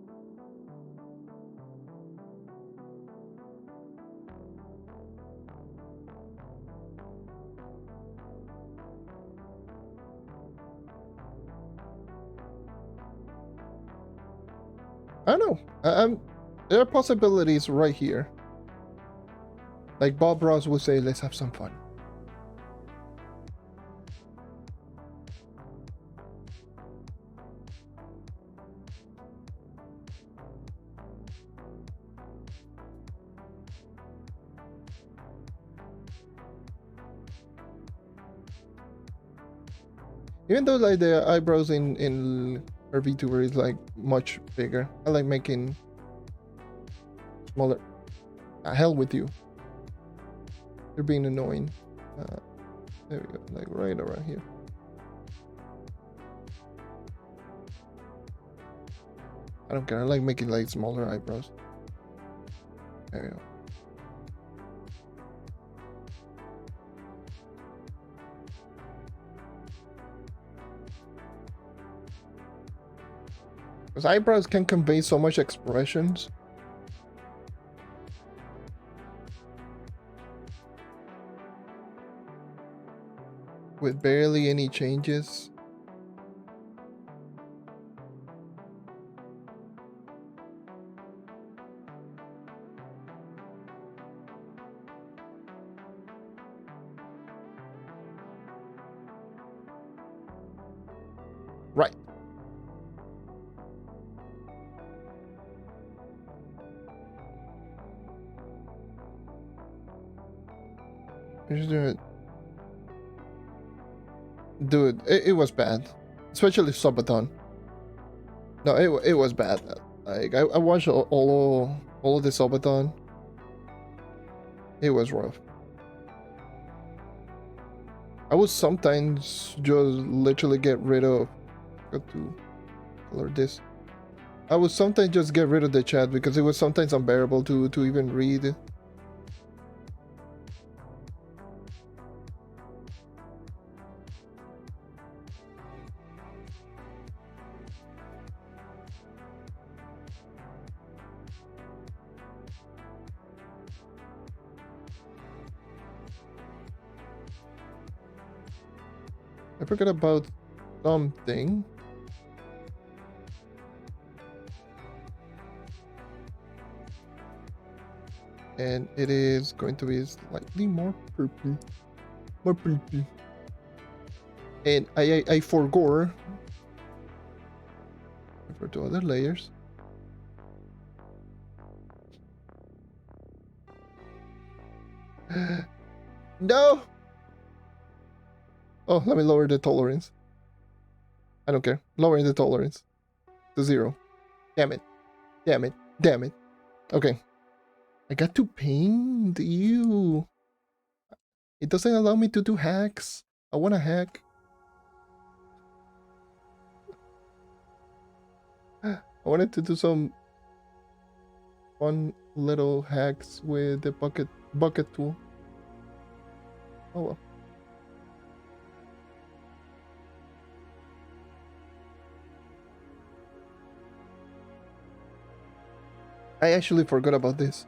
I don't know. There are possibilities right here. Like Bob Ross would say, let's have some fun. Even though like the eyebrows in her VTuber is like much bigger. I like making smaller. Hell with you. You're being annoying. There we go, like right around here. I don't care. I like making like smaller eyebrows. There we go. Because eyebrows can convey so much expressions. With barely any changes. Right. Just do it. Dude, it was bad. Especially Subathon. No, it was bad. Like I watched all of the Subathon. It was rough. I would sometimes just literally get rid of. Got to color this. I would sometimes just get rid of the chat because it was sometimes unbearable to even read. I forgot about something. And it is going to be slightly more purple. More purple. And I forgot for 2 other layers. No! Oh, let me lower the tolerance. I don't care. Lowering the tolerance to 0. Damn it. Damn it. Damn it. Okay. I got to paint you. It doesn't allow me to do hacks. I want to hack. I wanted to do some fun little hacks with the bucket tool. Oh well. I actually forgot about this.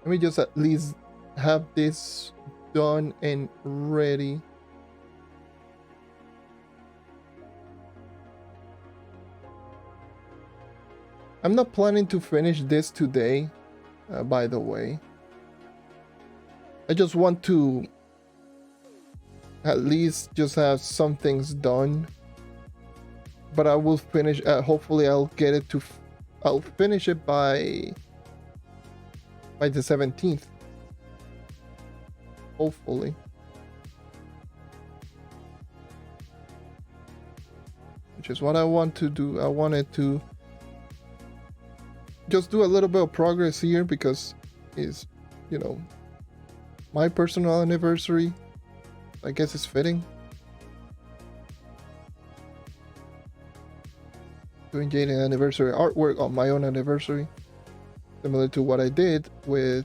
Let me just at least have this done and ready. I'm not planning to finish this today, by the way. I just want to at least just have some things done. But I will finish, hopefully I'll get it to, I'll finish it by the 17th. Hopefully. Which is what I want to do. I wanted to just do a little bit of progress here because it's, you know, my personal anniversary. I guess it's fitting. doing Jaiden anniversary artwork on my own anniversary, similar to what I did with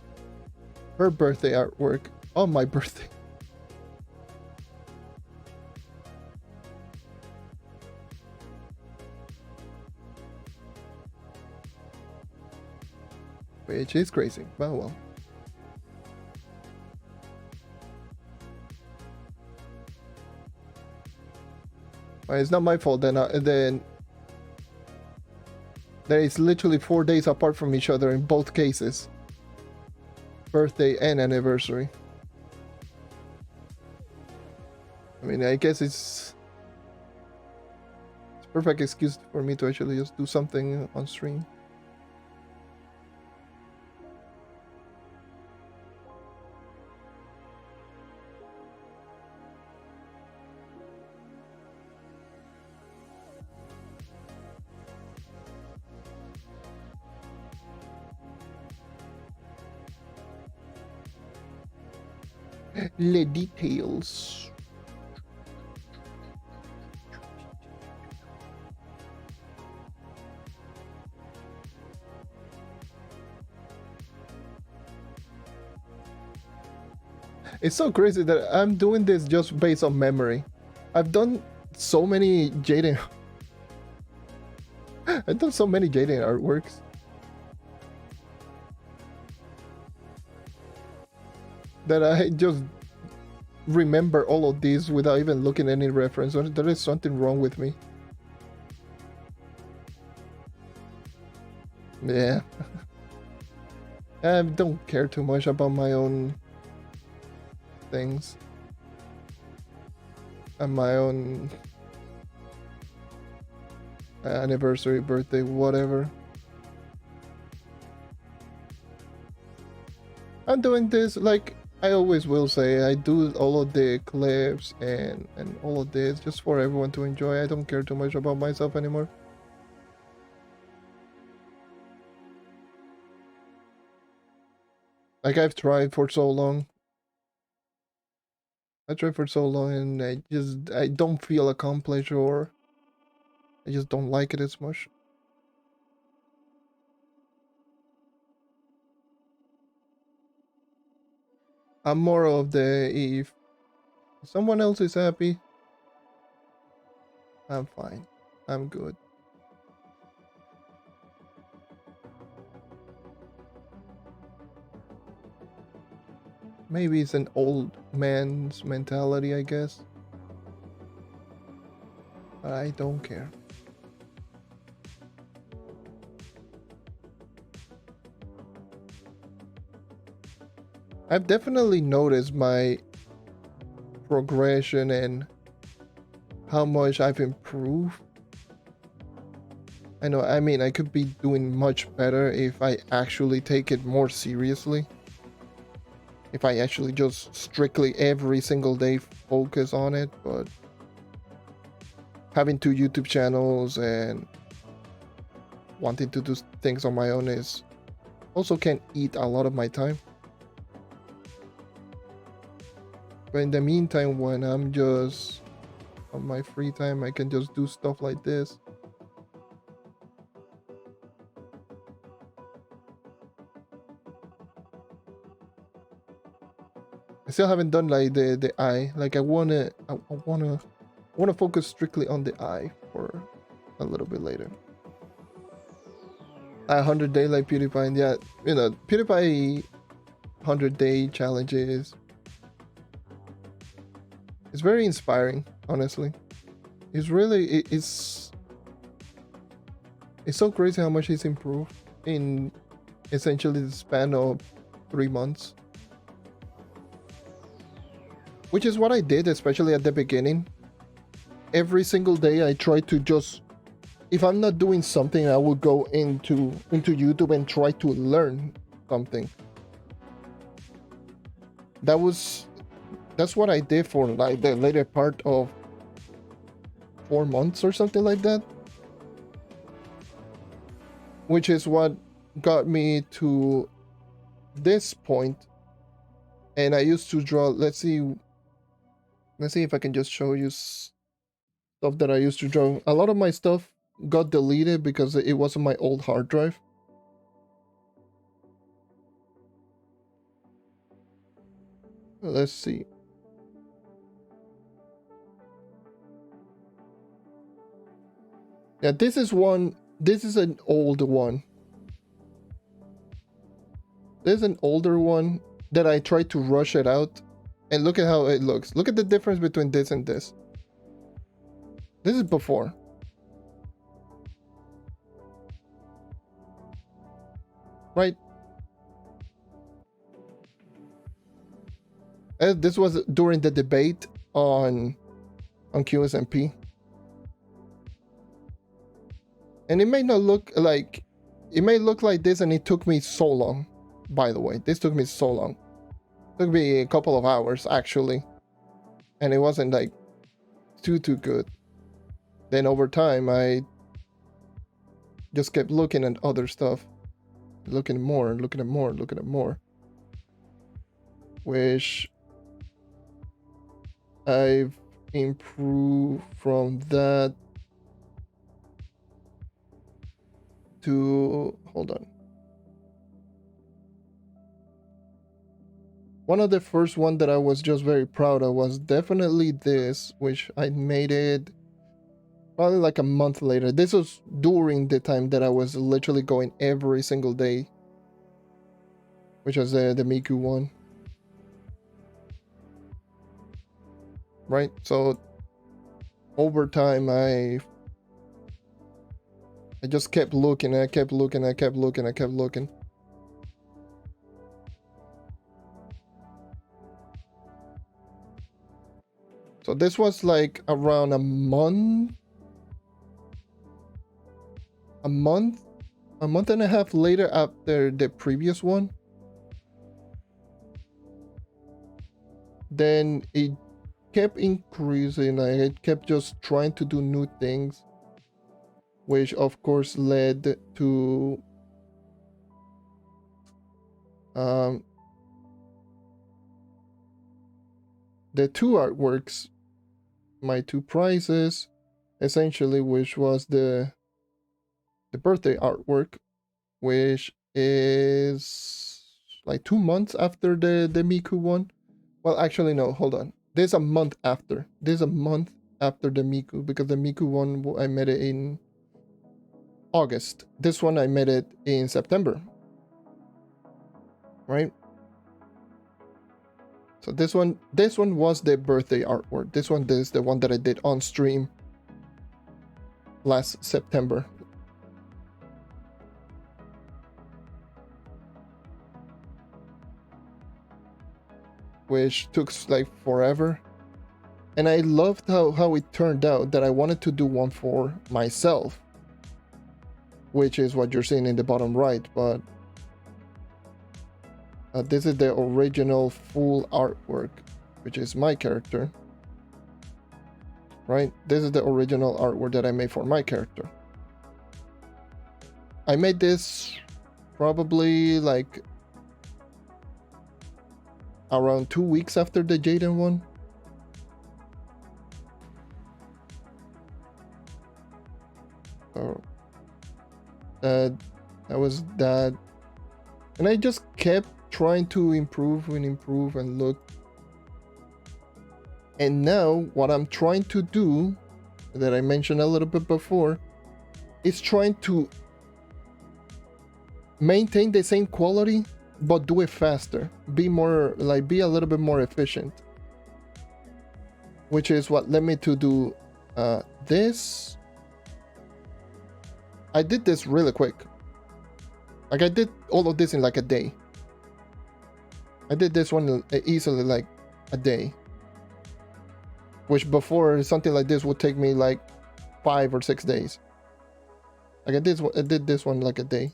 her birthday artwork on my birthday. Which is crazy, but well. It's not my fault. Then there is literally 4 days apart from each other in both cases, birthday and anniversary. I mean, I guess it's a perfect excuse for me to actually just do something on stream. Le details. It's so crazy that I'm doing this just based on memory. I've done so many Jaiden. I've done so many Jaiden artworks. That I just remember all of these without even looking at any reference. There is something wrong with me. Yeah. I don't care too much about my own things. And my own anniversary, birthday, whatever. I'm doing this like I always will say. I do all of the clips and all of this just for everyone to enjoy. I don't care too much about myself anymore. Like I've tried for so long. I tried for so long and I don't feel accomplished, or I just don't like it as much. I'm more of the if someone else is happy, I'm fine. I'm good. Maybe it's an old man's mentality, I guess. But I don't care. I've definitely noticed my progression and how much I've improved. I know, I mean, I could be doing much better if I actually take it more seriously. If I actually just strictly every single day focus on it, but having 2 YouTube channels and wanting to do things on my own is also can eat a lot of my time. But in the meantime, when I'm just on my free time, I can just do stuff like this. I still haven't done like the eye. Like I wanna focus strictly on the eye for a little bit later. 100-day like PewDiePie, yeah, you know, PewDiePie 100-day challenges. It's very inspiring, honestly. It's really it's so crazy how much he's improved in essentially the span of 3 months. Which is what I did, especially at the beginning. Every single day I tried to just, if I'm not doing something, I would go into YouTube and try to learn something. That's what I did for like the later part of 4 months or something like that. Which is what got me to this point. And I used to draw, let's see if I can just show you stuff that I used to draw. A lot of my stuff got deleted because it was on my old hard drive. Let's see. Yeah, this is one. This is an old one. There's an older one that I tried to rush it out. And look at how it looks. Look at the difference between this and this. This is before. Right? This was during the debate on QSMP. And it may not look like... It may look like this, and it took me so long. By the way, this took me so long. It took me a couple of hours, actually. And it wasn't like too good. Then over time, I just kept looking at other stuff. Looking at more, looking at more, looking at more. Which I've improved from that to... Hold on. One of the first one that I was just very proud of was definitely this, which I made it probably like a month later. This was during the time that I was literally going every single day, which was the Miku one. Right? So over time, I just kept looking, I kept looking, I kept looking, I kept looking. So this was like around a month and a half later after the previous one. Then it kept increasing. I kept just trying to do new things, which of course led to the two artworks, my two prizes, essentially, which was the birthday artwork, which is like 2 months after the Miku one. Well, actually, no, hold on. There's a month after. There's a month after the Miku, because the Miku one, I made it in August. This one, I made it in September. Right? So this one was the birthday artwork. This one is the one that I did on stream last September. Which took like forever. And I loved how it turned out, that I wanted to do one for myself, which is what you're seeing in the bottom right, but this is the original full artwork, which is my character. Right? This is the original artwork that I made for my character. I made this probably like around 2 weeks after the Jaiden one. So that was that. And I just kept trying to improve and look. And now what I'm trying to do, that I mentioned a little bit before, is trying to maintain the same quality but do it faster, be a little bit more efficient, which is what led me to do this. I did this really quick. Like, I did all of this in like a day. I did this one easily like a day, which before something like this would take me like 5 or 6 days. Like I did this one like a day.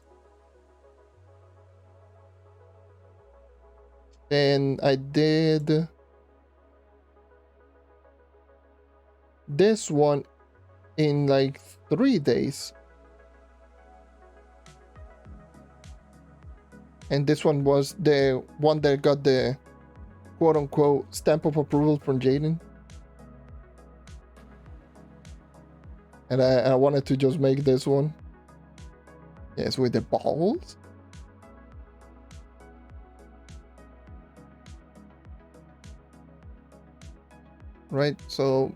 And I did this one in like 3 days. And this one was the one that got the quote-unquote stamp of approval from Jaiden. And I wanted to just make this one. Yes, with the balls. Right, so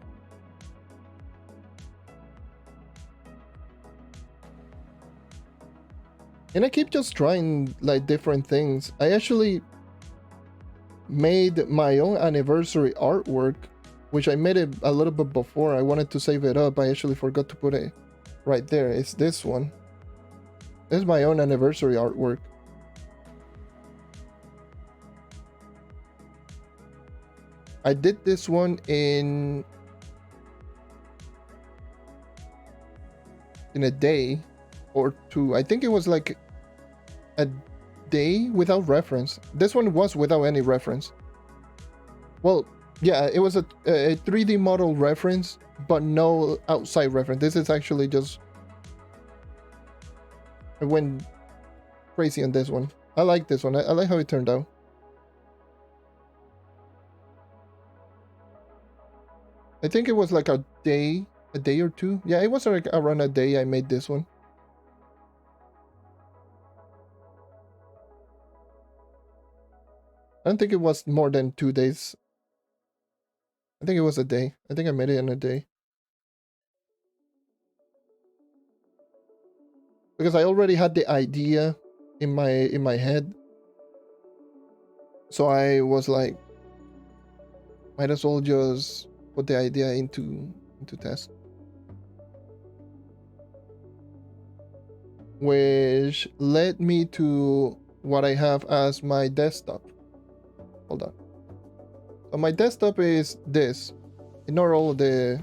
and I keep just trying like different things. I actually made my own anniversary artwork, which I made it a little bit before. I wanted to save it up. I actually forgot to put it right there. It's this one. This is my own anniversary artwork. I did this one in a day or two. I think it was like a day without reference. This one was without any reference. Well, yeah, it was a 3D model reference, but no outside reference. This is actually just... I went crazy on this one. I like this one. I like how it turned out. I think it was like a day or two. Yeah, it was like around a day I made this one. I don't think it was more than 2 days. I think it was a day. I think I made it in a day. Because I already had the idea in my head. So I was like, might as well just put the idea into test. Which led me to what I have as my desktop. Hold on. So my desktop is this. Ignore all the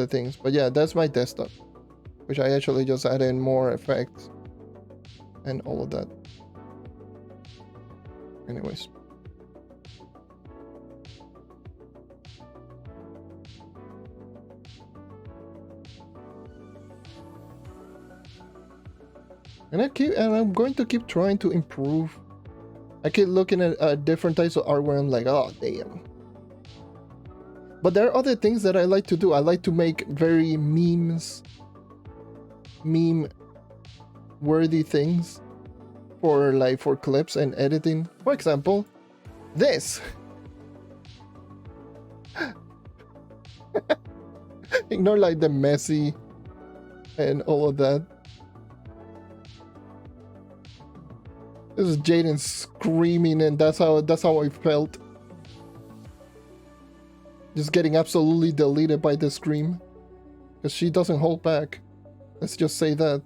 things, but yeah, that's my desktop, which I actually just added in more effects and all of that. Anyways. And I'm going to keep trying to improve. I keep looking at different types of art where I'm like, oh damn. But there are other things that I like to do. I like to make very meme worthy things for clips and editing. For example, this. Ignore like the messy and all of that. This is Jaiden screaming, and that's how I felt. Just getting absolutely deleted by the scream. Because she doesn't hold back. Let's just say that.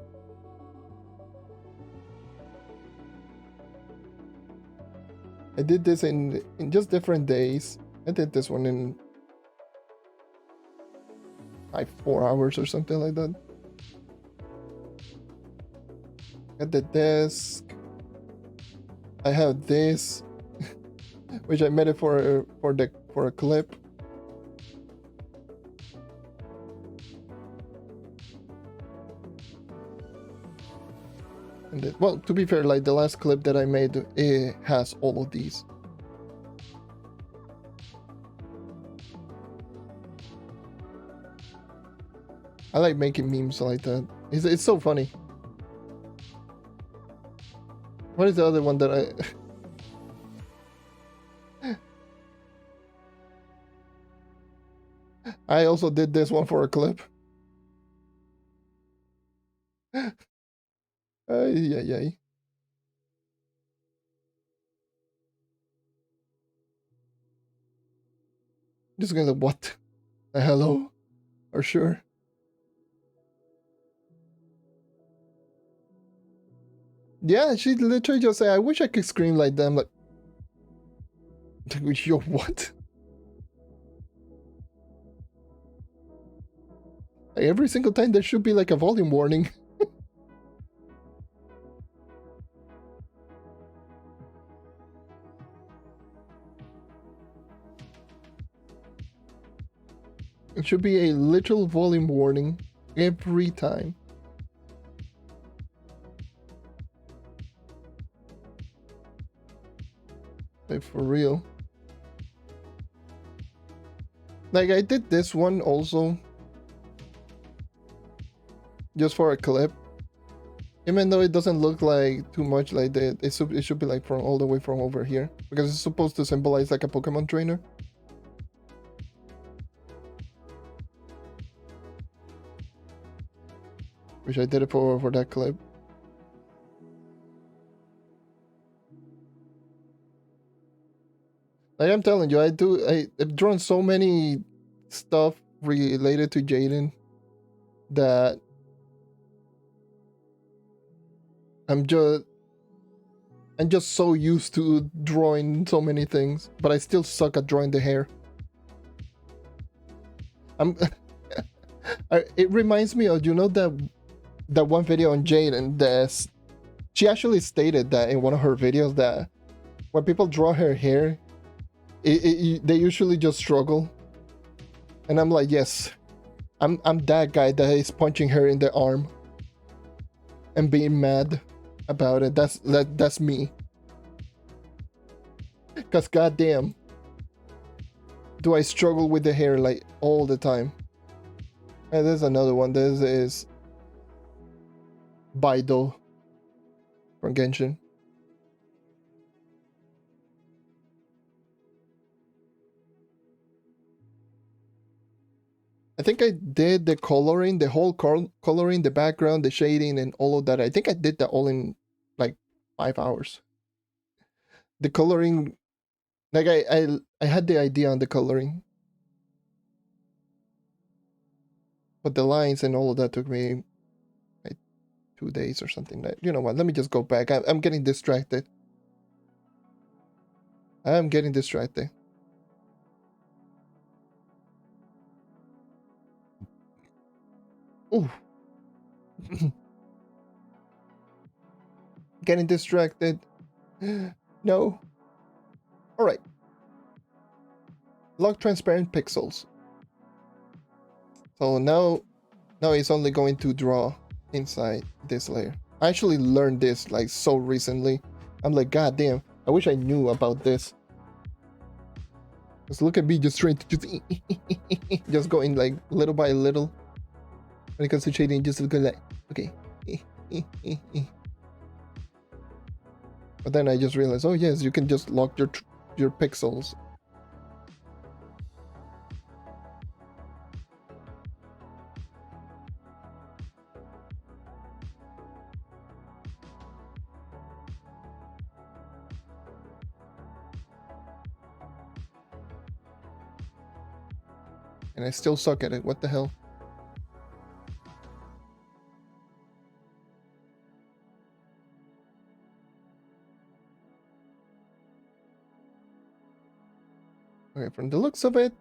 I did this in just different days. I did this one in like 4 hours or something like that. At the desk. I have this, which I made it for a clip. And well, to be fair, like the last clip that I made, it has all of these. I like making memes like that. It's so funny. What is the other one that I also did this one for a clip. Yeah. Just gonna what? Hello? Or sure? Yeah, she literally just said, I wish I could scream like them. Like, yo, what? Like, every single time there should be like a volume warning. It should be a literal volume warning every time. Like, for real. Like, I did this one also. just for a clip. Even though it doesn't look like too much like that, it should be like from all the way from over here. Because it's supposed to symbolize like a Pokemon trainer. Wish I did it for that clip. Like I'm telling you, I've drawn so many stuff related to Jaiden that I'm just so used to drawing so many things, but I still suck at drawing the hair. It reminds me of, you know, that one video on Jaiden that she actually stated that in one of her videos that when people draw her hair, they usually just struggle. And I'm like, yes, I'm that guy that is punching her in the arm and being mad about it. That's me. Cause goddamn, do I struggle with the hair like all the time. And there's another one. This is Baido from Genshin. I think I did the coloring, the whole coloring, the background, the shading, and all of that. I think I did that all in like 5 hours. The coloring, like I had the idea on the coloring, but the lines and all of that took me like 2 days or something. Like, you know what? Let me just go back. I'm getting distracted. I'm getting distracted. Ooh. Getting distracted. No. All right. Lock transparent pixels. So now it's only going to draw inside this layer. I actually learned this like so recently. I'm like, god damn, I wish I knew about this. Just look at me just trying to just going like little by little. When it comes to shading, just look like, okay. But then I just realized, oh yes, you can just lock your pixels. And I still suck at it. What the hell? Okay, from the looks of it,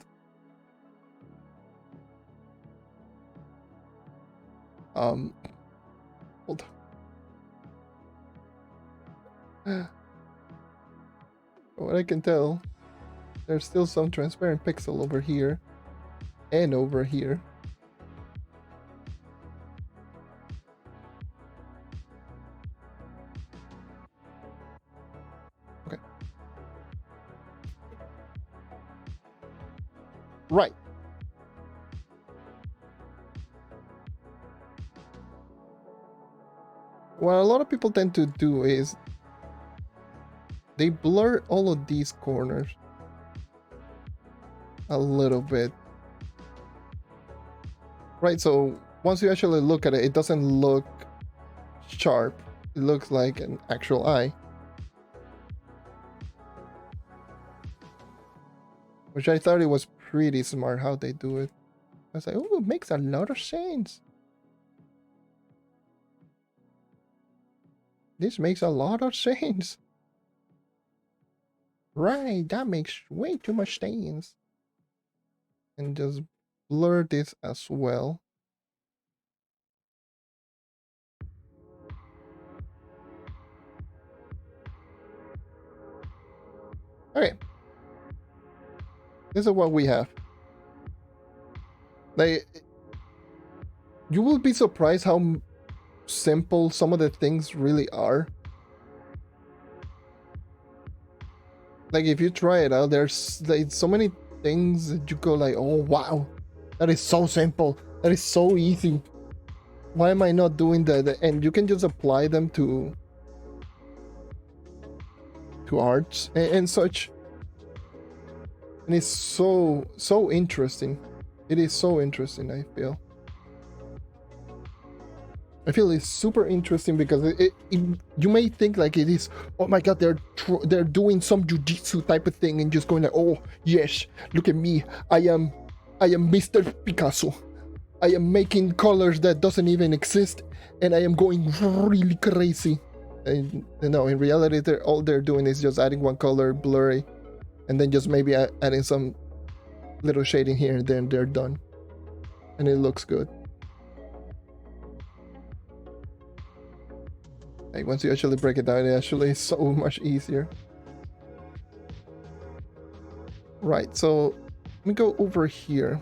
hold on. From what I can tell, there's still some transparent pixel over here and over here. Okay. Right. What a lot of people tend to do is they blur all of these corners a little bit. Right, so once you actually look at it, it doesn't look sharp. It looks like an actual eye. Which I thought it was pretty smart how they do it. I was like, oh, it makes a lot of sense. This makes a lot of sense. Right, that makes way too much sense. And just blur this as well. Okay. This is what we have. Like, you will be surprised how simple some of the things really are. Like, if you try it out, there's like so many things that you go like, oh wow, that is so simple, that is so easy. why am I not doing that? And you can just apply them to arts and such. And it's so interesting. It is so interesting, I feel. It's super interesting because you may think like it is, oh my god, they're doing some jujitsu type of thing and just going like, oh yes, look at me, I am Mr. Picasso. I am making colors that doesn't even exist, and I am going really crazy. And no, in reality, all they're doing is just adding one color, blurry, and then just maybe adding some little shading here, and then they're done, and it looks good. Like once you actually break it down, it actually is so much easier. Right, so let me go over here.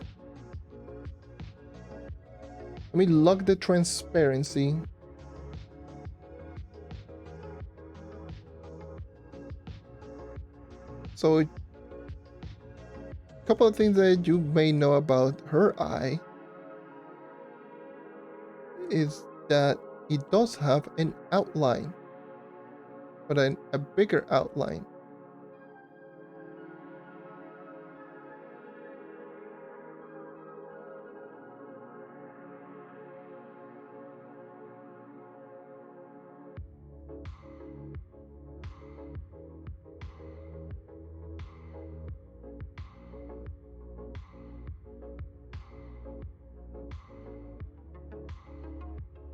Let me lock the transparency. So a couple of things that you may know about her eye is that it does have an outline, but a bigger outline.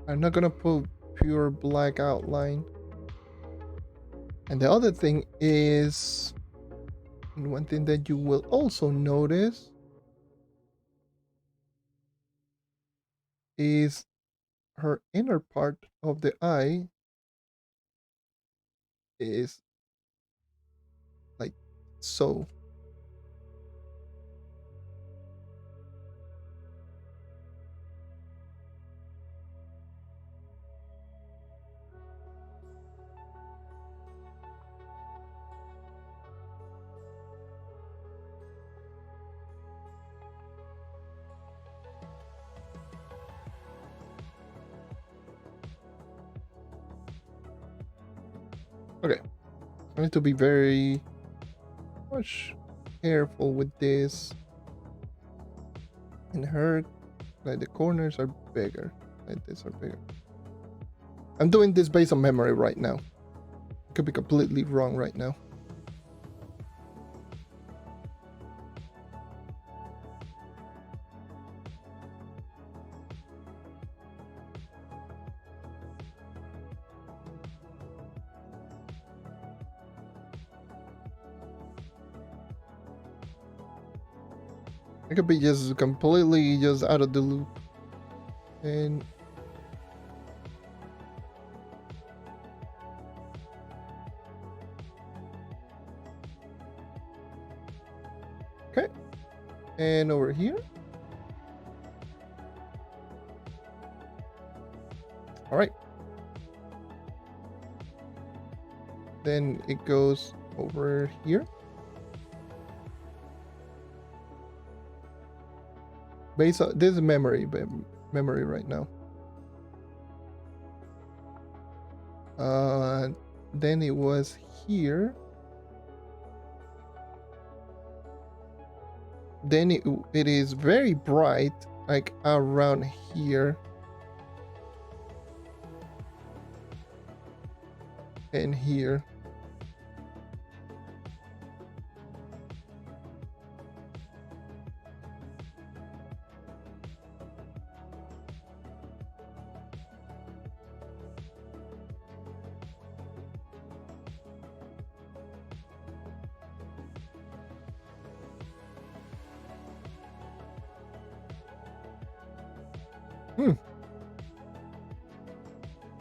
I'm not gonna put pure black outline. And the other thing is, one thing that you will also notice is her inner part of the eye is like so. Okay, I need to be very much careful with this. In her, like the corners are bigger, like this are bigger. I'm doing this based on memory right now. I could be completely wrong right now. I could be just completely just out of the loop. And okay. And over here. All right. Then it goes over here. Based on this is memory right now. Then it was here. Then it is very bright, like around here. And here.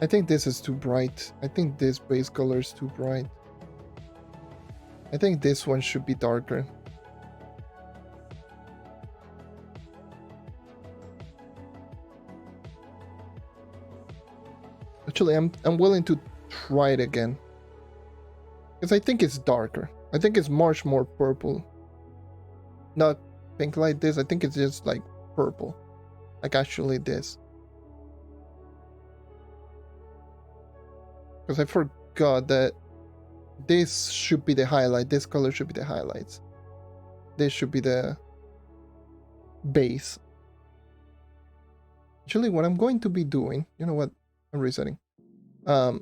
I think this is too bright. I think this base color is too bright. I think this one should be darker. Actually, I'm willing to try it again. Because I think it's darker. I think it's much more purple. Not pink like this. I think it's just like purple. Like actually this. Because I forgot that this should be the highlight. This color should be the highlights. This should be the base. Actually, what I'm going to be doing, you know what? I'm resetting. What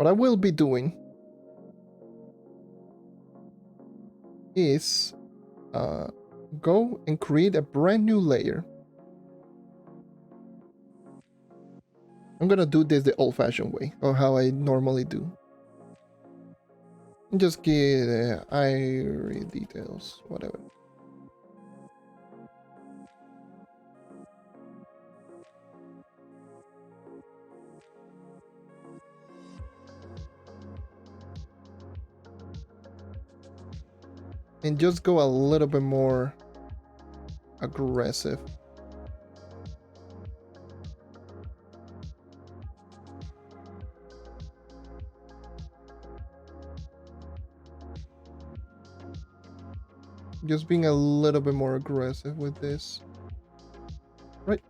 I will be doing is go and create a brand new layer. I'm gonna do this the old-fashioned way, or how I normally do. And just get eye details, whatever. And just go a little bit more aggressive. Just being a little bit more aggressive with this. Right.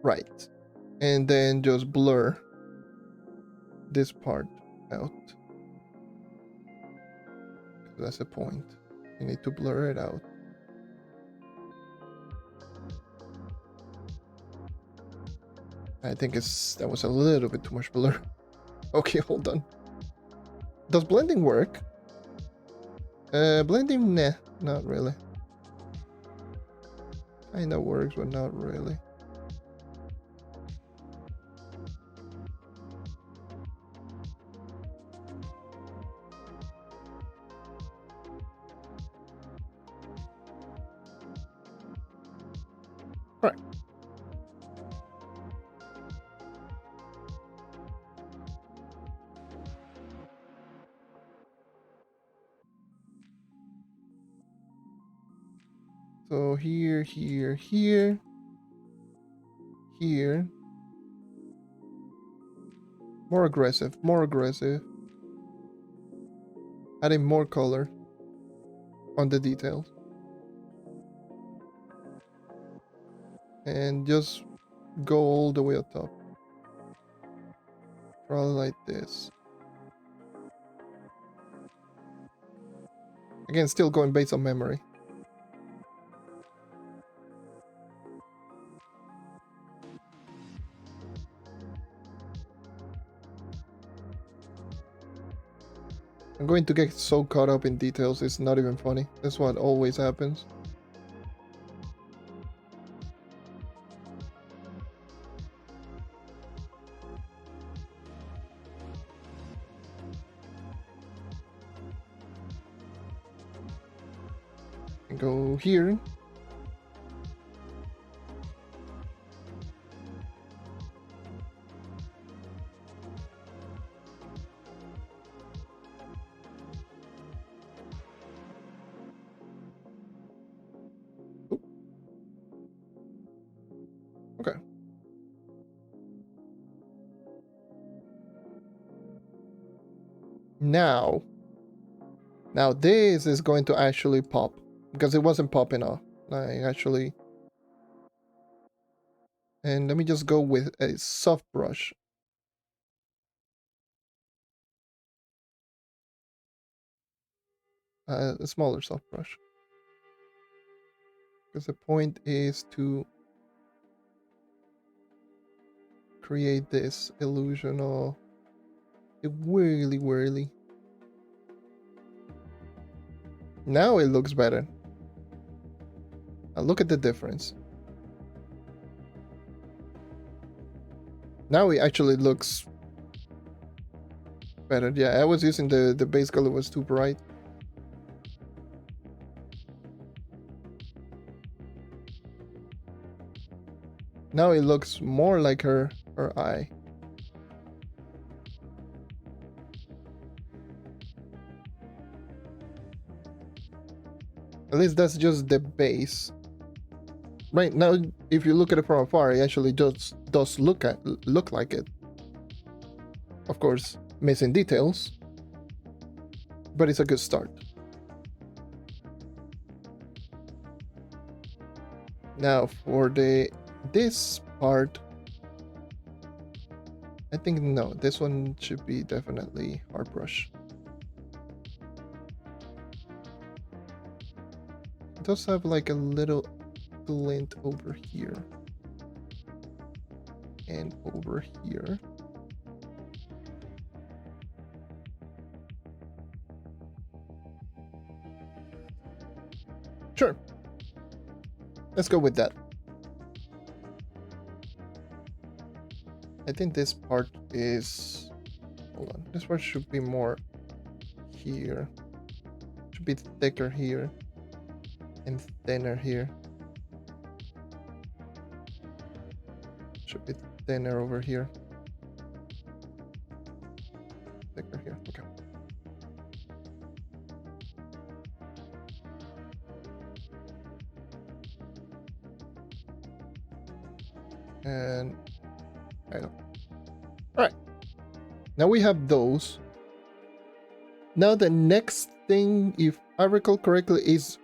Right. And then just blur this part out. That's the point. You need to blur it out. I think that was a little bit too much blur. Okay, hold on. Does blending work? Blending, nah, not really. Kinda works, but not really. Right. So here, here, here, here. More aggressive, more aggressive. Adding more color on the details. And just go all the way up top. Probably like this. Again, still going based on memory. I'm going to get so caught up in details, it's not even funny. That's what always happens. And go here. Okay. Now this is going to actually pop, because it wasn't popping off. I actually... And let me just go with a soft brush. A smaller soft brush. Because the point is to create this illusion of it whirly. Now it looks better. Now look at the difference. Now it actually looks better. Yeah, I was using the base color was too bright. Now it looks more like her eye. At least that's just the base. Right now, if you look at it from afar, it actually does look like it. Of course, missing details, but it's a good start. Now for this part, I think no, this one should be definitely hard brush. It does have like a little glint over here and over here. Sure, let's go with that. I think this part is, hold on, this part should be more here. Should be thicker here and thinner here. Should be thinner over here. Thicker here, okay. And I don't. All right. Now we have those. Now the next thing, if I recall correctly, is,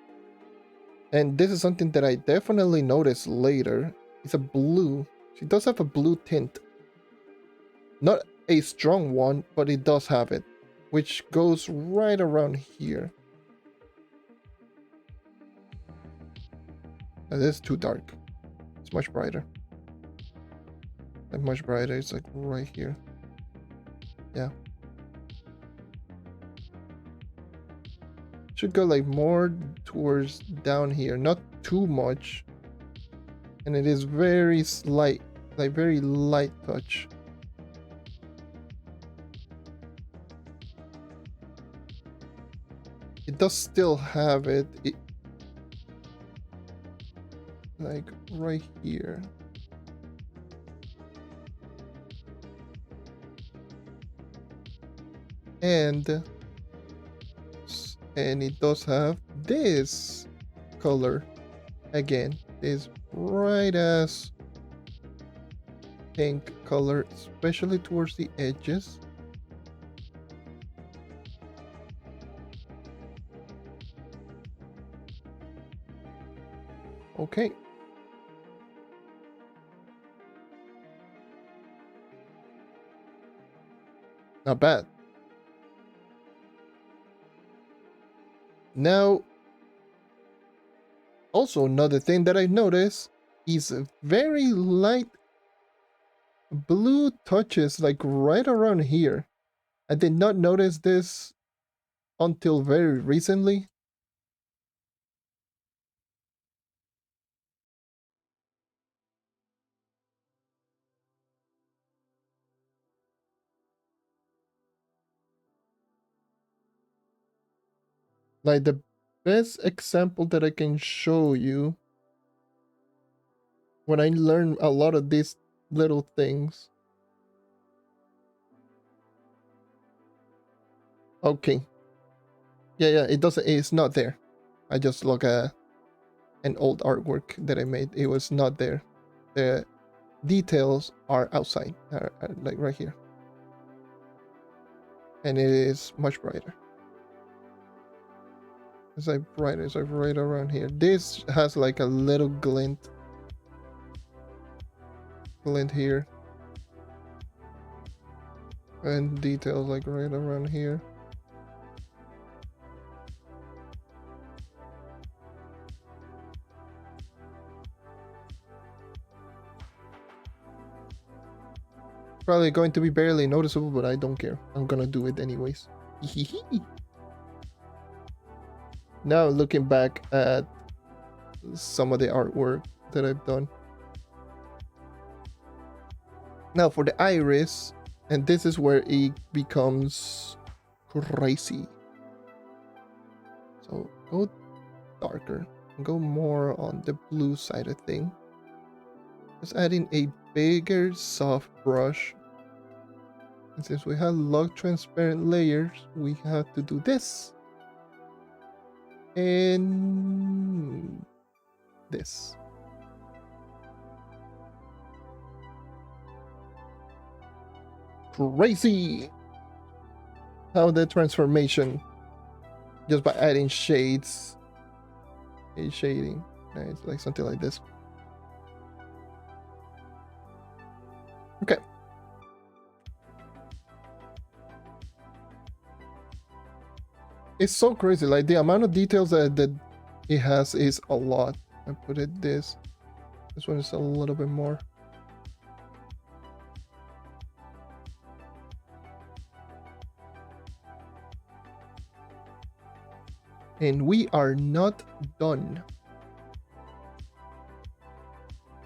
and this is something that I definitely noticed later, is a blue. She does have a blue tint. Not a strong one, but it does have it, which goes right around here. Now this is too dark. It's much brighter. Like much brighter. It's like right here. Yeah. Should go like more towards down here, not too much. And it is very slight, like very light touch. It does still have it, like right here. And it does have this color again, this bright ass pink color, especially towards the edges. Okay. Not bad. Now, also another thing that I noticed is very light blue touches, like right around here. I did not notice this until very recently. Like the best example that I can show you when I learned a lot of these little things. Okay. Yeah, it's not there. I just look at an old artwork that I made. It was not there. The details are outside, like right here. And it is much brighter. It's like brighter, it's like right around here. This has like a little glint here. And details like right around here. Probably going to be barely noticeable, but I don't care. I'm gonna do it anyways. Now looking back at some of the artwork that I've done. Now for the iris, and this is where it becomes crazy. So go darker, go more on the blue side of thing. Just adding a bigger soft brush. And since we have log transparent layers, we have to do this. And this. Crazy how the transformation just by adding shades, a shading, nice, like something like this. Okay. It's so crazy, like the amount of details that it has is a lot. I put it this one is a little bit more. And we are not done.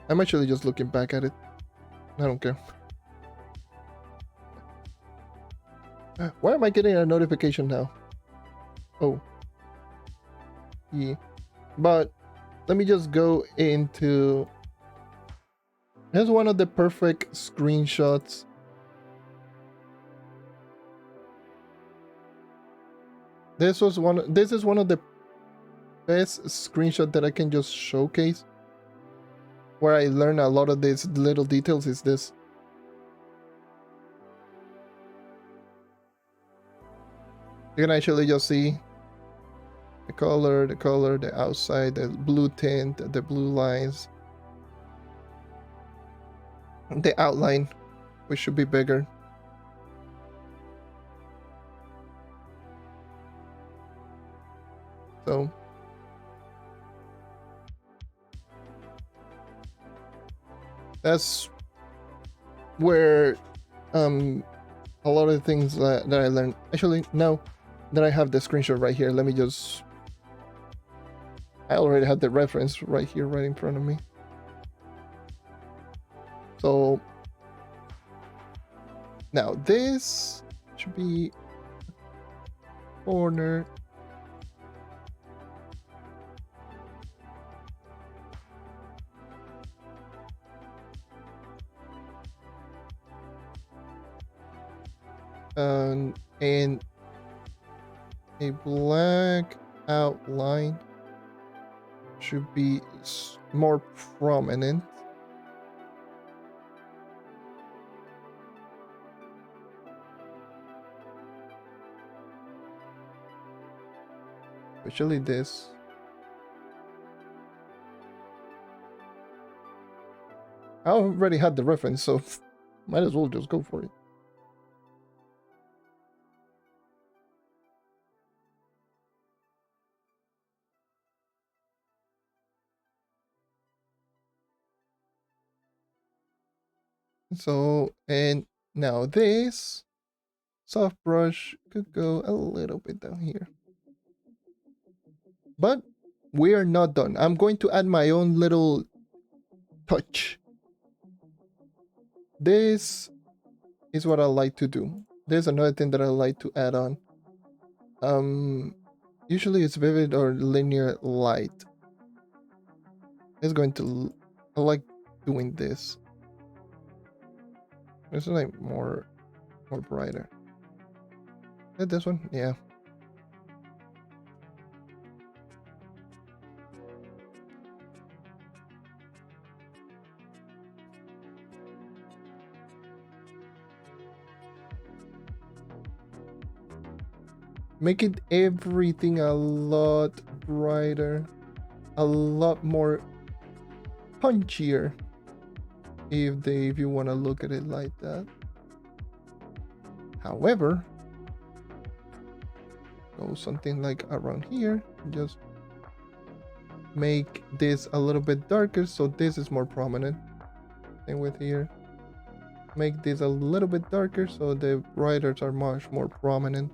I'm actually just looking back at it. I don't care. Why am I getting a notification now? Oh. Yeah. But let me just go into... Here's one of the perfect screenshots. This is one of the best screenshot that I can just showcase. Where I learn a lot of these little details is this. You can actually just see the color, the outside, the blue tint, the blue lines, the outline, which should be bigger. So that's where a lot of the things that I learned. Actually, now that I have the screenshot right here, let me just... I already had the reference right here, right in front of me. So now this should be corner. And a black outline should be more prominent. Especially this. I already had the reference, so might as well just go for it. So, and now this soft brush could go a little bit down here. But we are not done. I'm going to add my own little touch. This is what I like to do. There's another thing that I like to add on. Usually it's vivid or linear light. It's going to... I like doing this. It's like more brighter. This one, yeah. Make it everything a lot brighter, a lot more punchier, if you want to look at it like that. However, go something like around here, just make this a little bit darker so this is more prominent. Same with here. Make this a little bit darker so the writers are much more prominent.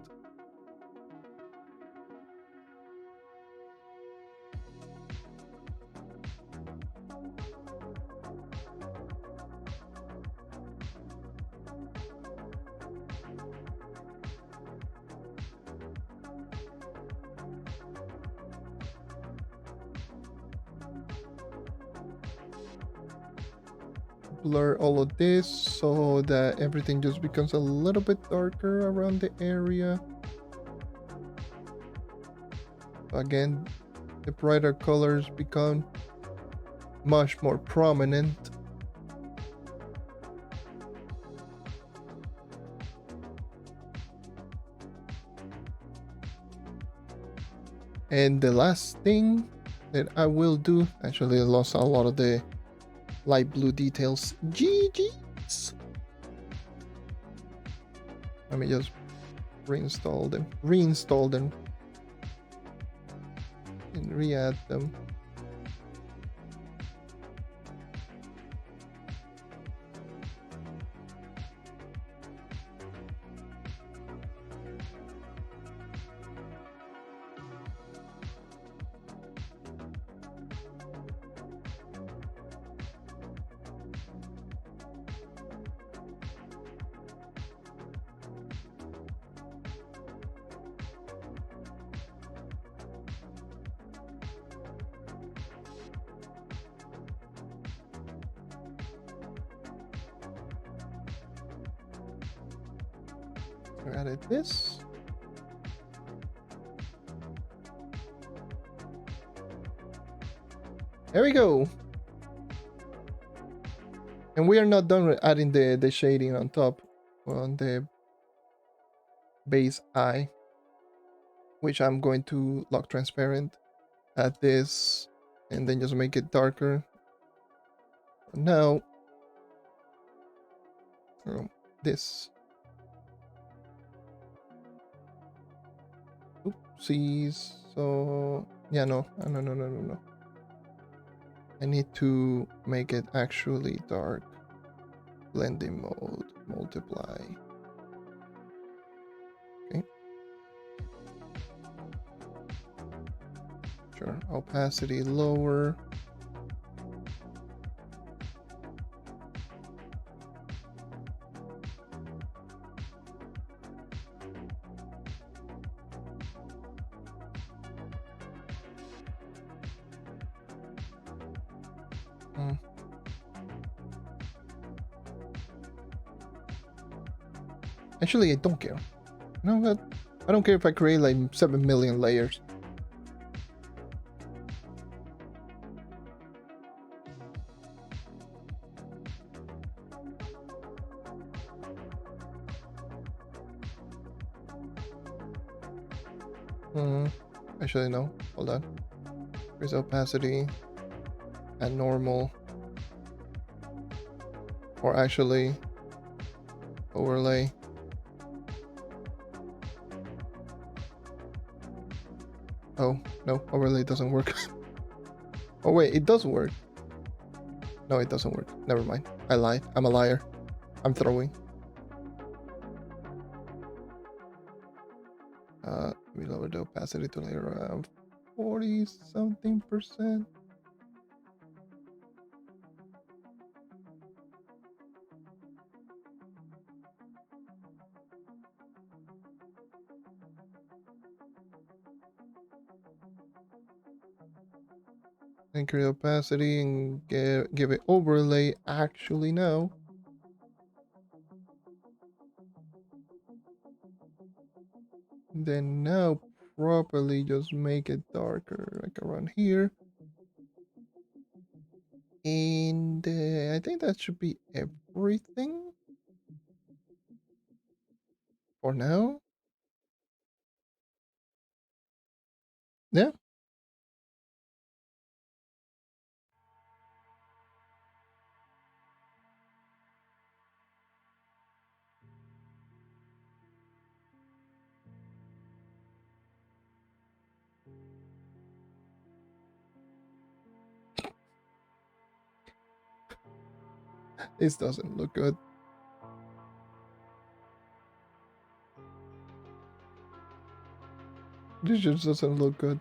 Blur all of this so that everything just becomes a little bit darker around the area. Again, the brighter colors become much more prominent. And the last thing that I will do, actually I lost a lot of the light blue details. GG's. Let me just reinstall them and re-add them. I added this. There we go. And we are not done with adding the shading on top, on the base eye, which I'm going to lock transparent. Add this, and then just make it darker. Now, this. Oopsies. So yeah, no. I need to make it actually dark. Blending mode, multiply. Okay. Sure. Opacity lower. Actually, I don't care. No, but I don't care if I create like 7 million layers. Actually, no. Hold on. Increase opacity and normal. Or actually, overlay. Oh, no, overlay doesn't work. Oh wait, it does work. No, it doesn't work. Never mind. I lied. I'm a liar. I'm throwing. We lower the opacity to like around 40-something%. And create opacity and give it overlay actually now. Then now properly just make it darker, like around here. And I think that should be everything for now. Yeah. This doesn't look good. This just doesn't look good.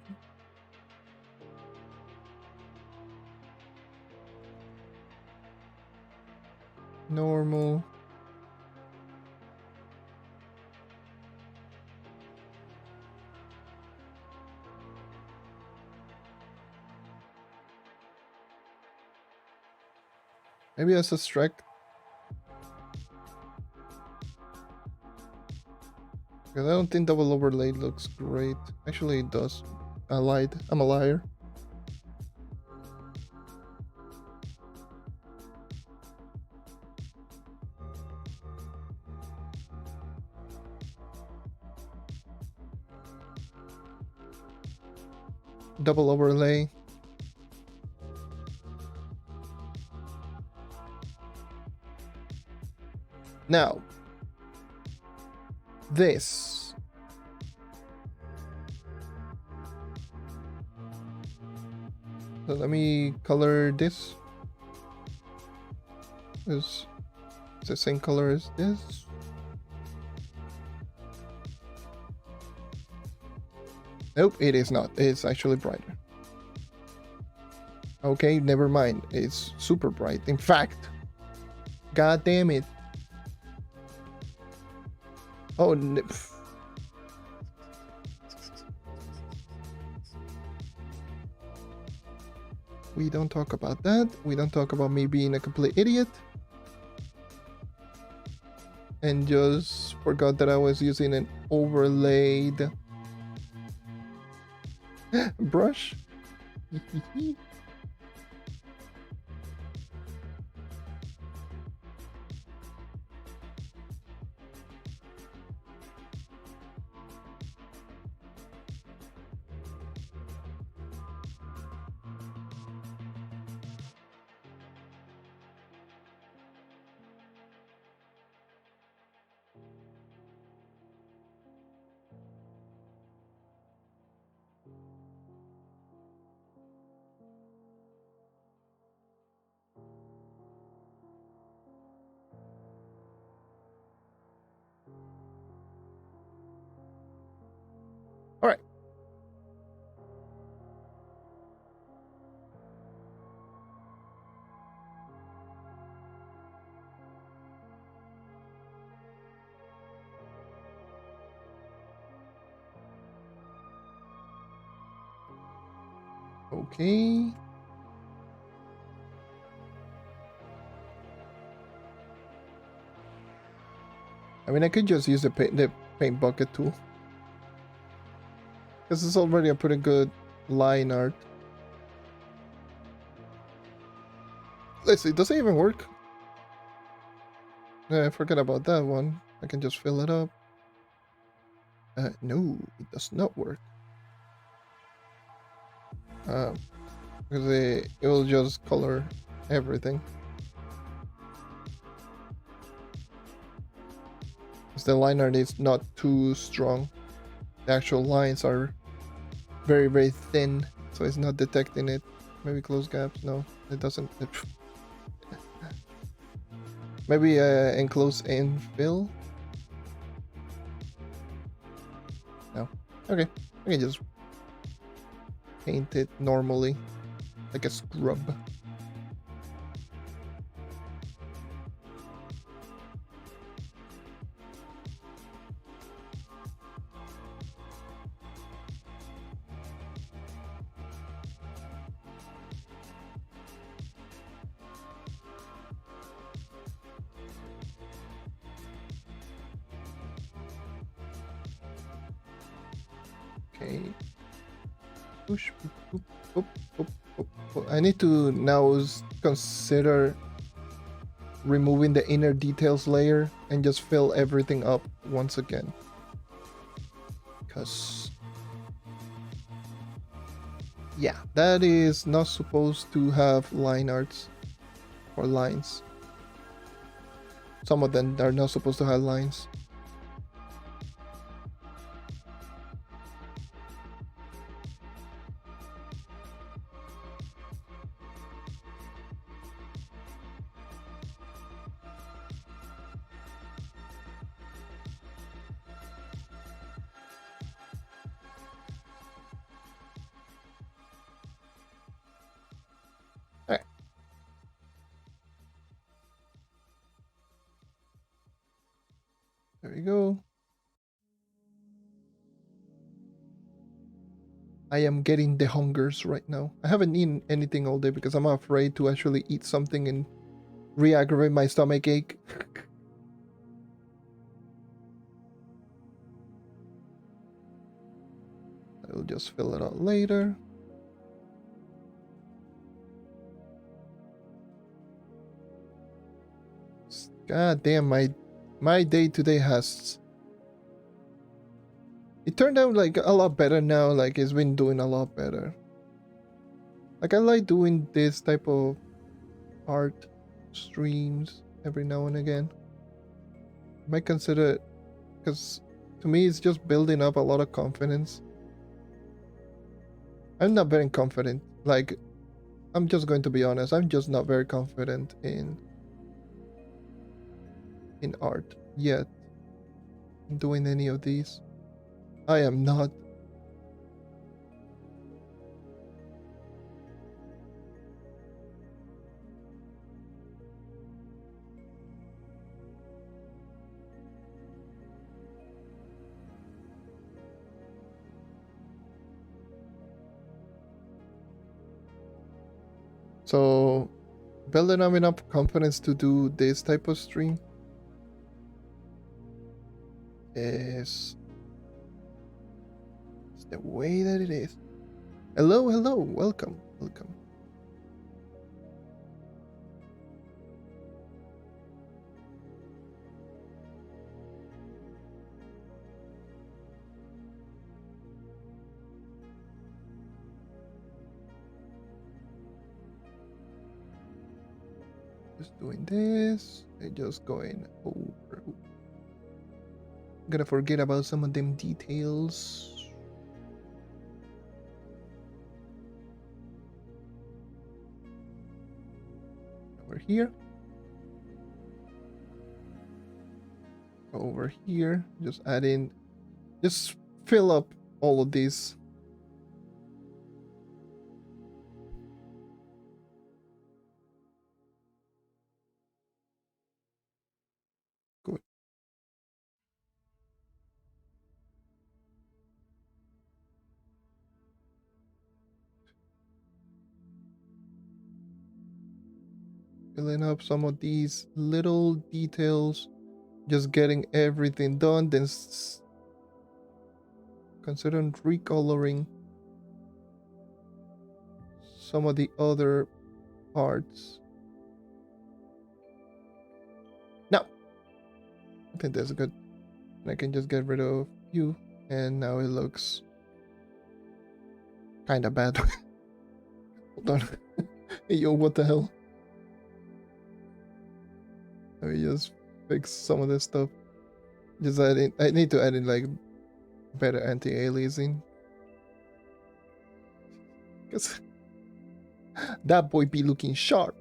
Normal. Maybe as a strike. Because I don't think double overlay looks great. Actually, it does. I lied. I'm a liar. Double overlay. Now, this. So let me color this. It's the same color as this. Nope, it is not. It's actually brighter. Okay, never mind. It's super bright. In fact, god damn it. Oh, we don't talk about that. We don't talk about me being a complete idiot. And just forgot that I was using an overlaid brush. All right. Okay. I mean, I could just use the paint bucket tool. Because it's already a pretty good line art. Let's see, does it even work? I forgot about that one. I can just fill it up. No, it does not work. Because it will just color everything. Because the line art is not too strong. The actual lines are very, very thin, so it's not detecting it. Maybe close gaps. No, it doesn't. Maybe enclose and fill. No. Okay. I can just paint it normally, like a scrub. Okay. Push. Boop, boop, boop, boop, boop. I need to now consider removing the inner details layer and just fill everything up once again. Because yeah, that is not supposed to have line arts or lines. Some of them are not supposed to have lines. There we go. I am getting the hungers right now. I haven't eaten anything all day because I'm afraid to actually eat something and re-aggravate my stomach ache. We'll just fill it out later. God damn, my day today has... It turned out like a lot better now, like it's been doing a lot better. Like I like doing this type of art streams every now and again. I might consider it, because to me it's just building up a lot of confidence. I'm not very confident, like I'm just going to be honest, I'm just not very confident in art yet, in doing any of these. I am not. So building up enough confidence to do this type of stream is the way that it is. Hello, hello, welcome, welcome. Just doing this and just going over. Gonna forget about some of them details. Over here. Over here. Just add in. Just fill up all of these. Good. Filling up some of these little details. Just getting everything done. Then considering recoloring some of the other parts. No, I think that's good. And I can just get rid of you, and now it looks kind of bad. Hold on. Hey, yo, what the hell? Let me just fix some of this stuff. Just add in, I need to add in like better anti-aliasing. Cause that boy be looking sharp.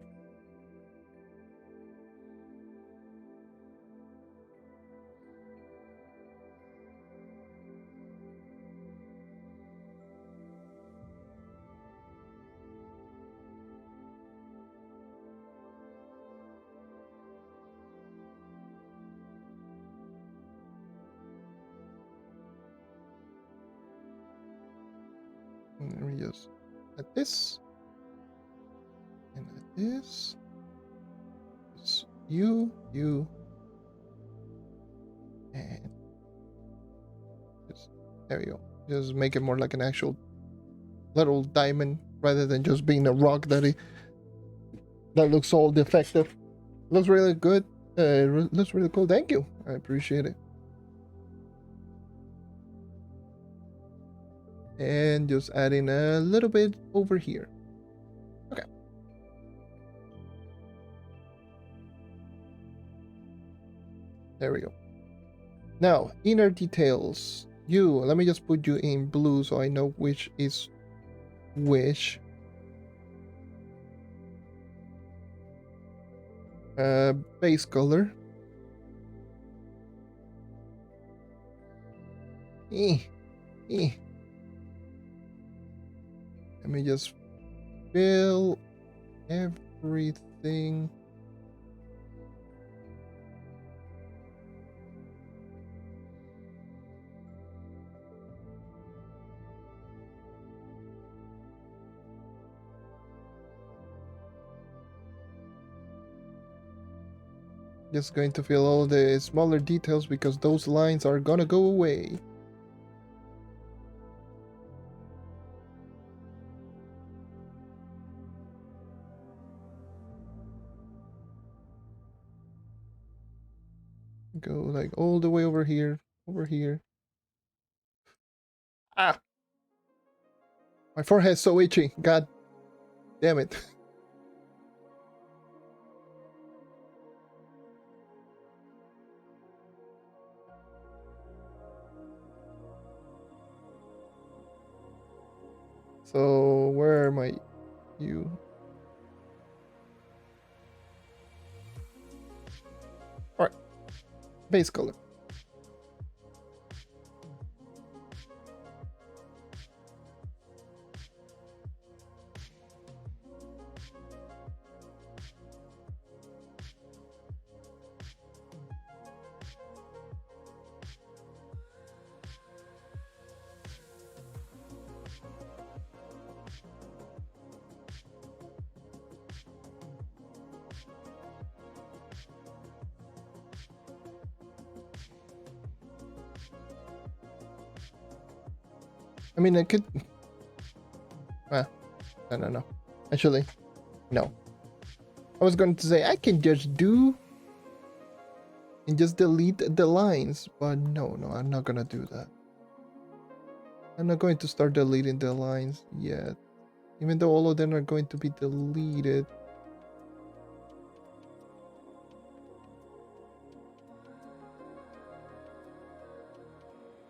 Let me just add this. And add this. It's you, and just, there we go. Just make it more like an actual little diamond rather than just being a rock that looks all defective. Looks really good. Looks really cool. Thank you. I appreciate it. And just adding a little bit over here. Okay. There we go. Now, inner details. Let me just put you in blue so I know which is which. Base color. Let me just fill everything. Just going to fill all the smaller details because those lines are gonna go away. Go like all the way over here. Over here. Ah! My forehead's so itchy. God damn it. So where am I? You. Alright. Base color. I mean, I could. No. Actually, no. I was going to say I can just do and just delete the lines, but no, I'm not gonna do that. I'm not going to start deleting the lines yet, even though all of them are going to be deleted.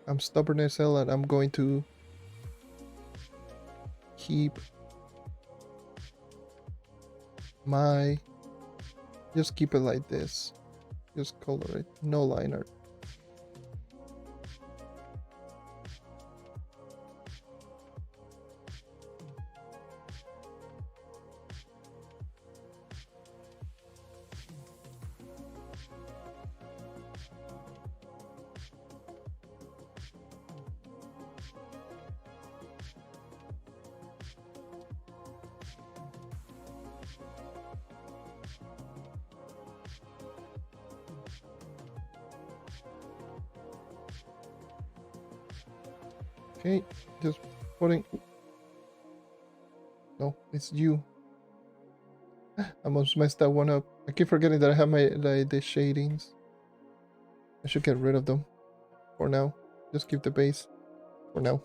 I'm stubborn as hell, and I'm going to keep my. Just keep it like this. Just color it. No line art. Okay, just putting. No, it's you. I almost messed that one up. I keep forgetting that I have my the shadings. I should get rid of them for now. Just keep the base for now.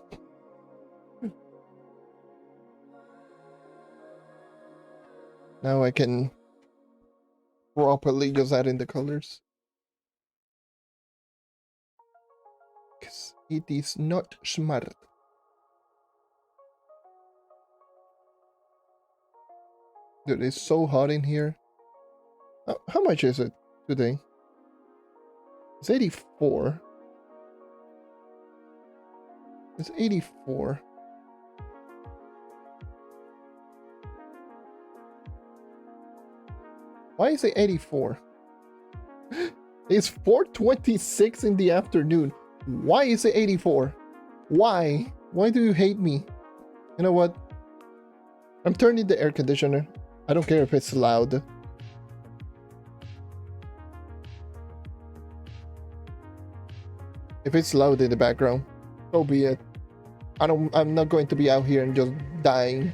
Now I can properly just add in the colors. Because it is not smart. Dude, it's so hot in here. How much is it today? It's 84. It's 84. Why is it 84? It's 4:26 in the afternoon. Why is it 84? Why? Why do you hate me? You know what? I'm turning the air conditioner. I don't care if it's loud. If it's loud in the background, so be it. I'm not going to be out here and just dying.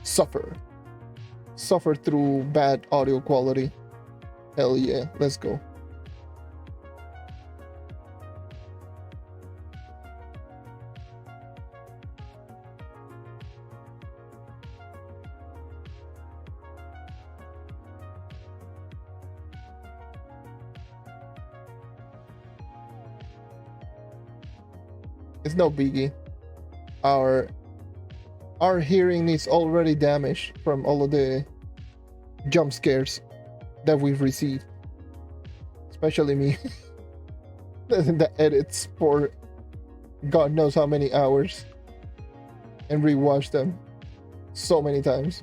Suffer through bad audio quality. Hell yeah, let's go. It's no biggie. Our hearing is already damaged from all of the jump scares that we've received. Especially me. The edits for God knows how many hours. And rewatch them so many times.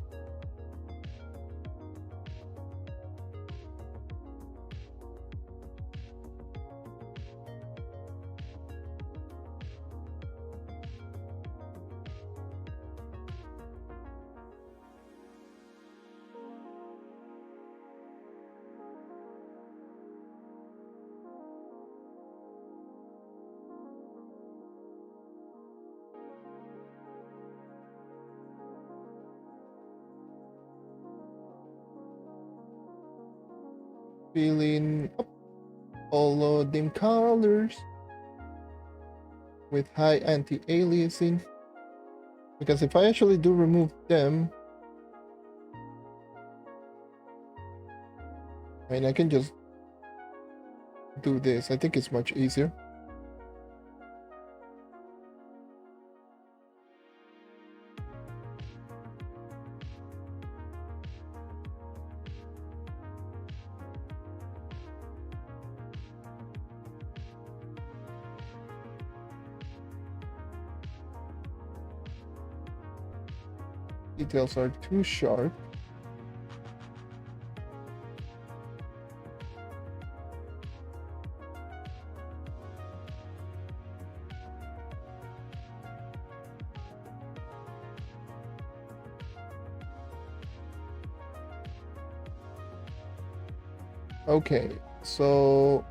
filling up all of them colors with high anti-aliasing, because if I actually do remove them, I mean, I can just do this. I think it's much easier. Details are too sharp. Okay, so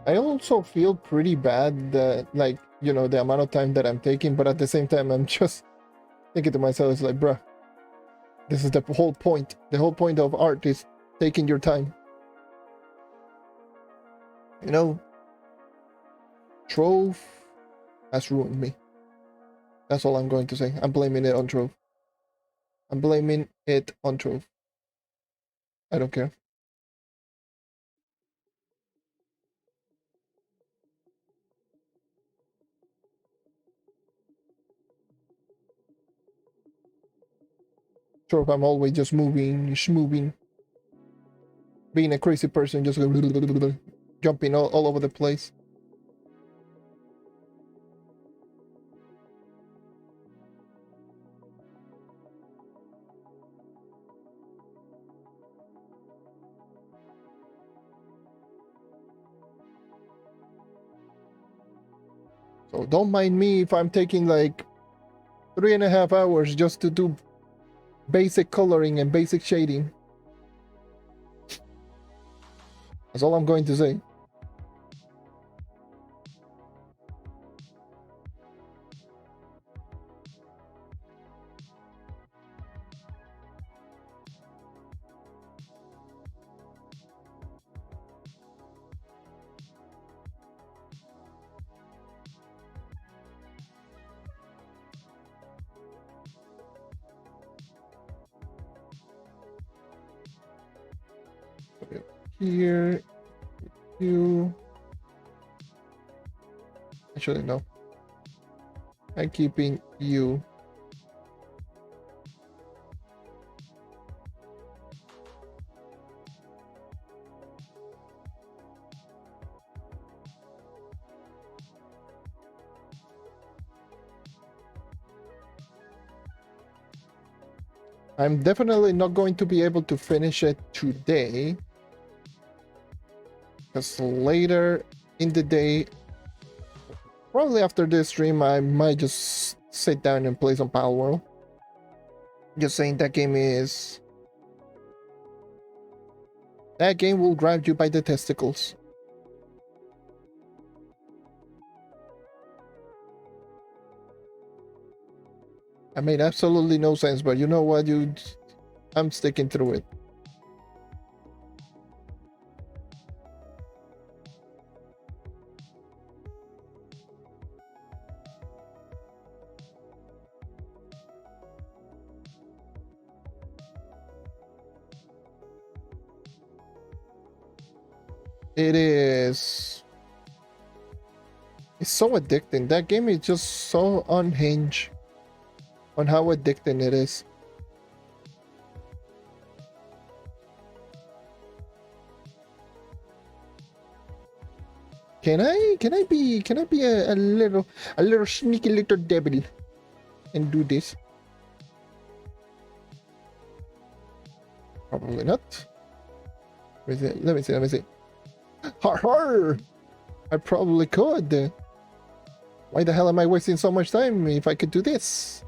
I also feel pretty bad that, like, you know, the amount of time that I'm taking, but at the same time, I'm just thinking to myself, it's like, bruh, this is the whole point. The whole point of art is taking your time. You know, Trove has ruined me. That's all I'm going to say. I'm blaming it on Trove. I'm blaming it on Trove. I don't care. Trove, I'm always just moving, schmoving, being a crazy person, just jumping all over the place. So don't mind me if I'm taking like 3.5 hours just to do basic coloring and basic shading. That's all I'm going to say. Here, you. Actually, no. I'm keeping you. I'm definitely not going to be able to finish it today, because later in the day, probably after this stream, I might just sit down and play some Pal World. Just saying, that game will grab you by the testicles. I made absolutely no sense, but you know what, dude? I'm sticking through it. It's so addicting. That game is just so unhinged on how addicting it is. Can I be a little sneaky little devil and do this? Probably not. Let me see. Har har! I probably could. Why the hell am I wasting so much time if I could do this?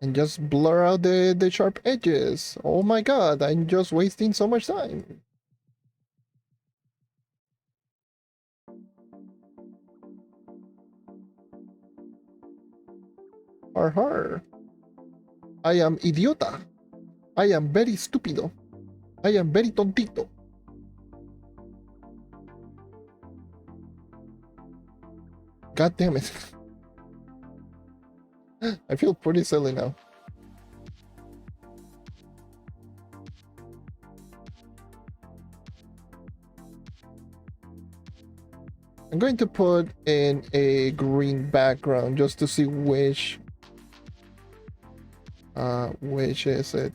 And just blur out the sharp edges. Oh my god, I'm just wasting so much time. Har. I am idiota. I am very stupido. I am very tontito. God damn it. I feel pretty silly now. I'm going to put in a green background just to see which is it.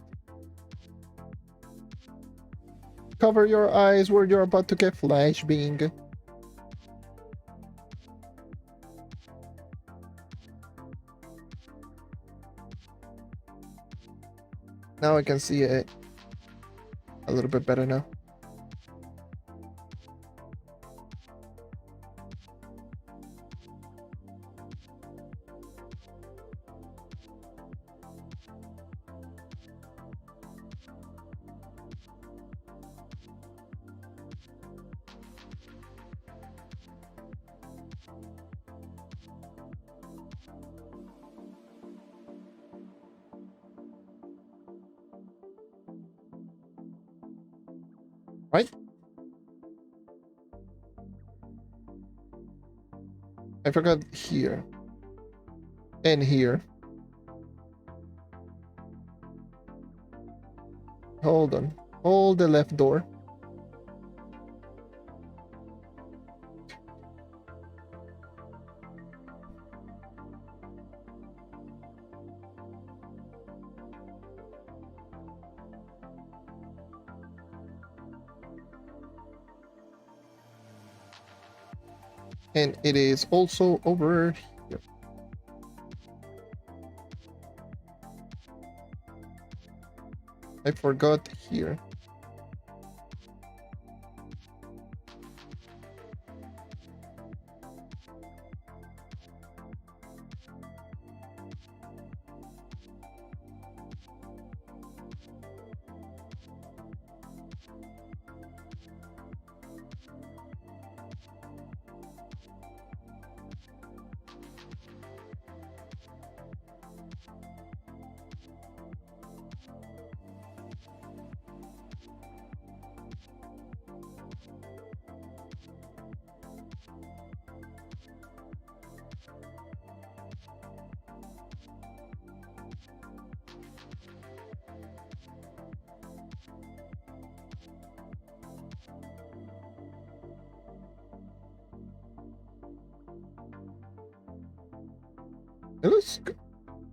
Cover your eyes where you're about to get flashbang. Now I can see it a little bit better now. Right? I forgot here. And here. Hold on. Hold the left door. And it is also over here. I forgot here. It looks good.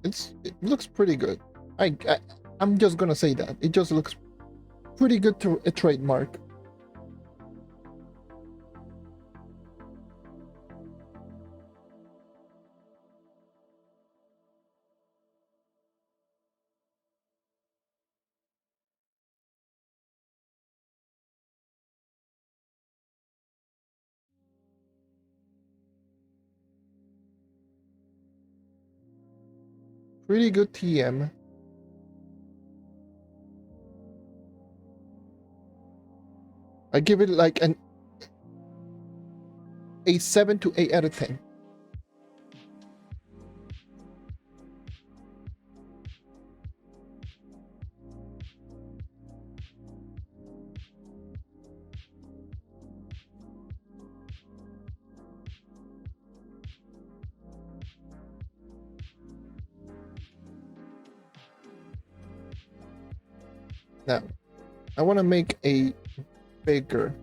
It looks pretty good. I'm just gonna say that. It just looks pretty good to a trademark. Pretty good TM. I give it like a 7 to 8 out of 10. Now, I want to make a bigger.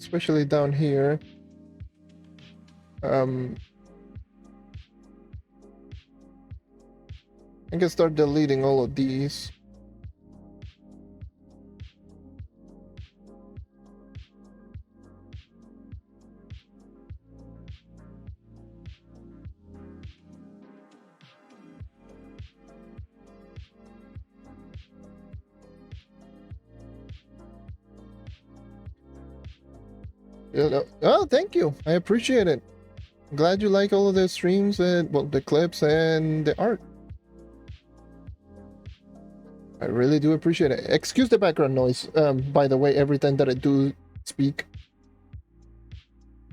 especially down here. I can start deleting all of these. Oh, thank you. I appreciate it. I'm glad you like all of the streams and, well, the clips and the art. I really do appreciate it. Excuse the background noise, by the way, every time that I do speak.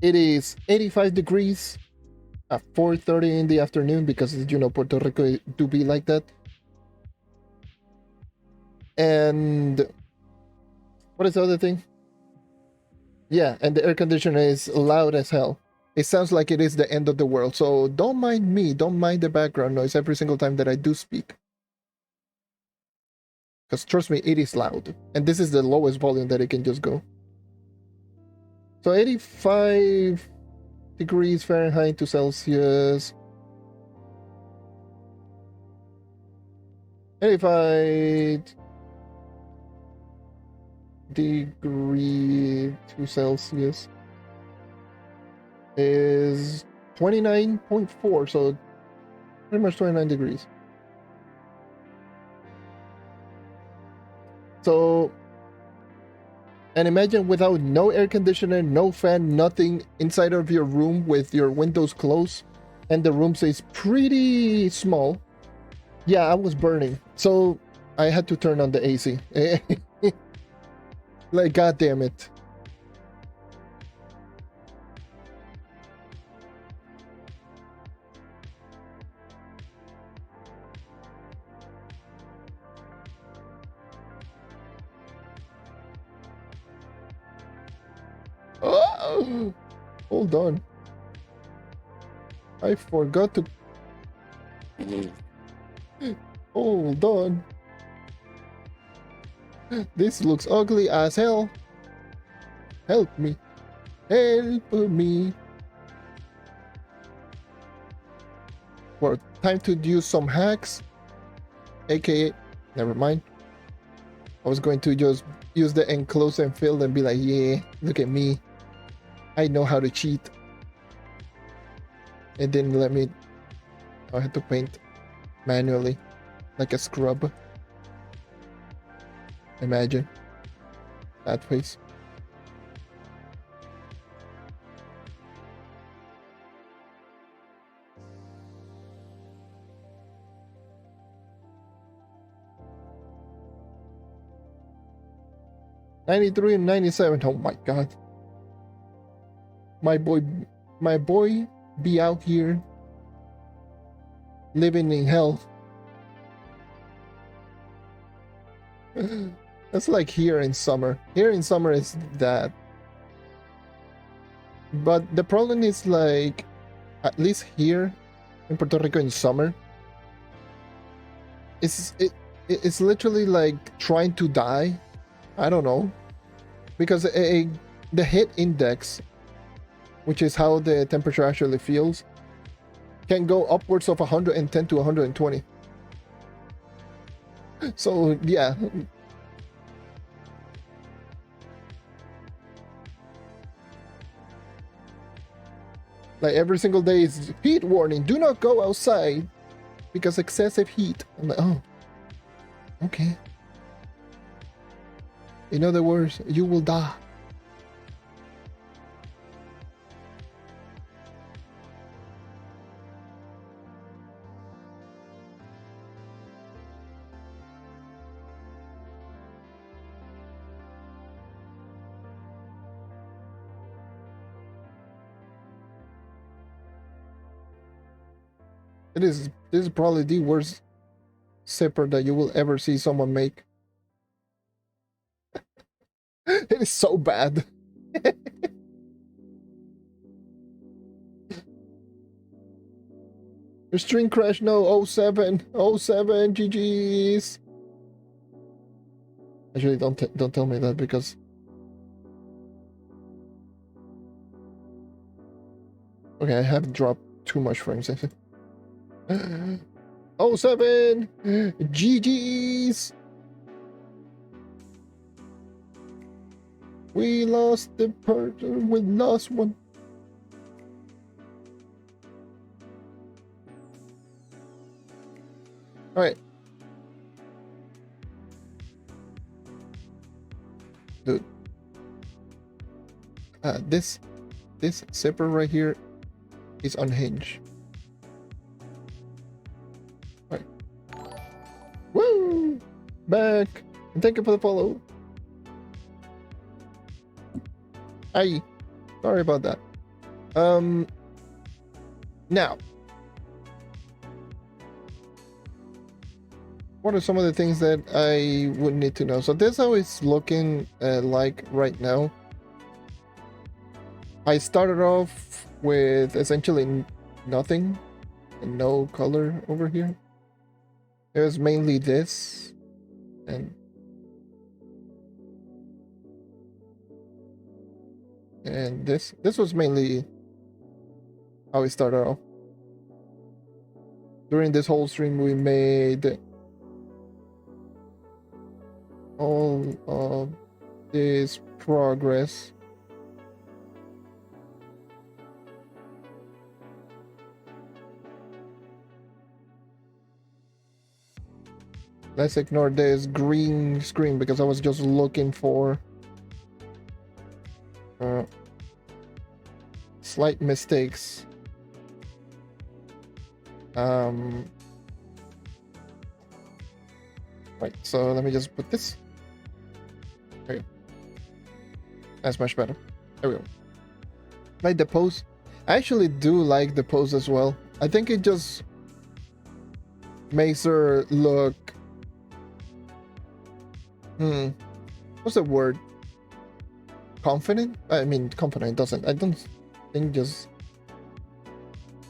It is 85 degrees at 4:30 in the afternoon because, you know, Puerto Rico do be like that. And what is the other thing? Yeah, and the air conditioner is loud as hell. It sounds like it is the end of the world. So don't mind me. Don't mind the background noise every single time that I do speak. Because trust me, it is loud. And this is the lowest volume that it can just go. So 85 degrees Fahrenheit to Celsius. 85 degree to Celsius is 29.4, so pretty much 29 degrees. So, and imagine without no air conditioner, no fan, nothing inside of your room with your windows closed, and the room stays pretty small. Yeah, I was burning, so I had to turn on the AC. Like, god damn it. Oh, hold on. I forgot to... Hold on. This looks ugly as hell. Help me. Help me. Well, time to use some hacks. AKA, never mind. I was going to just use the enclose and fill and be like, yeah, look at me. I know how to cheat. It didn't let me. I had to paint manually, like a scrub. Imagine that face. '93 and '97. Oh my god. My boy be out here living in hell. That's like here in summer. Here in summer is that. But the problem is, like, at least here in Puerto Rico in summer, it's literally like trying to die. I don't know, because the heat index, which is how the temperature actually feels, can go upwards of 110 to 120. So yeah. Like every single day is heat warning. Do not go outside because excessive heat. I'm like, oh, okay. In other words, you will die. This is probably the worst zipper that you will ever see someone make. It is so bad. Your string crash, no, 07 GG's. Actually, don't tell me that, because Okay, I have dropped too much frames. Oh, 7! GG's! We lost the person, we lost one. Alright. Dude. This zipper right here is unhinged. Right. Woo! Back! And thank you for the follow. Aye. Sorry about that. Now. What are some of the things that I would need to know? So this is how it's looking like right now. I started off with essentially nothing and no color over here. It was mainly this and this. This was mainly how we started off. During this whole stream, we made all of this progress. Let's ignore this green screen because I was just looking for slight mistakes. Right, so let me just put this. Okay. That's much better. There we go. Like the pose. I actually do like the pose as well. I think it just makes her look what's the word? Confident? I mean, confident doesn't. I don't think just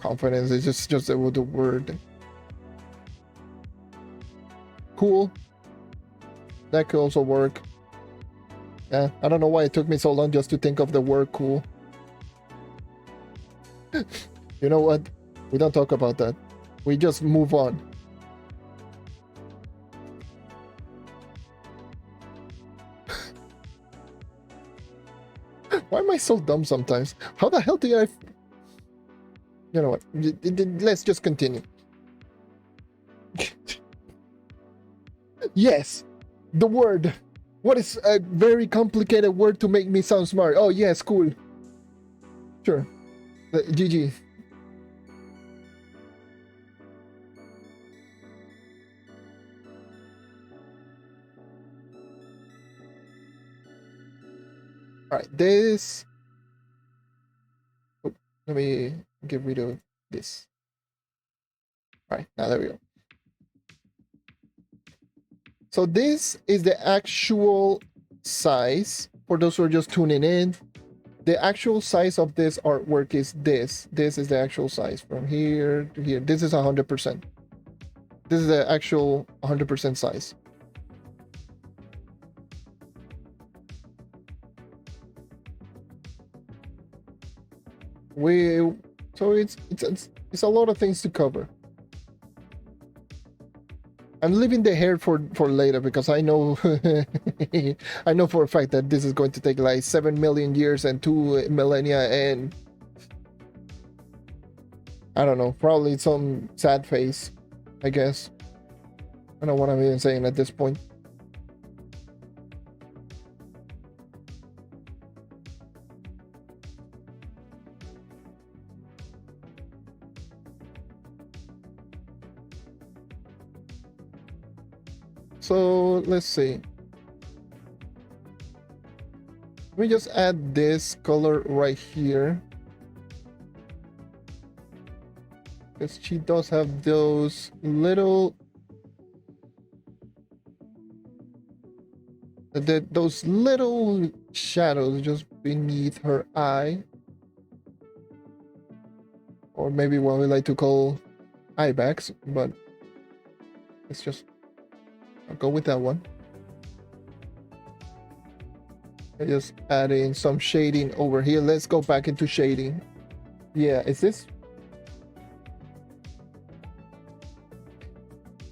confidence is just the word. Cool. That could also work. Yeah, I don't know why it took me so long just to think of the word cool. You know what? We don't talk about that. We just move on. Why am I so dumb sometimes? How the hell do I... You know what? Let's just continue. Yes! The word! What is a very complicated word to make me sound smart? Oh, yes, cool. Sure. GG. Alright, this... Oh, let me get rid of this. Alright, now there we go. So this is the actual size. For those who are just tuning in, the actual size of this artwork is this. This is the actual size from here to here. This is 100%. This is the actual 100% size. So it's a lot of things to cover. I'm leaving the hair for later because I know I know for a fact that this is going to take like 7 million years and 2 millennia and I don't know, probably some sad face, I guess. I don't know what I'm even saying at this point. So let's see. Let me just add this color right here. Because she does have those little shadows just beneath her eye. Or maybe what we like to call eye bags, but it's just I'll go with that one. I just add in some shading over here. Let's go back into shading. Yeah, is this?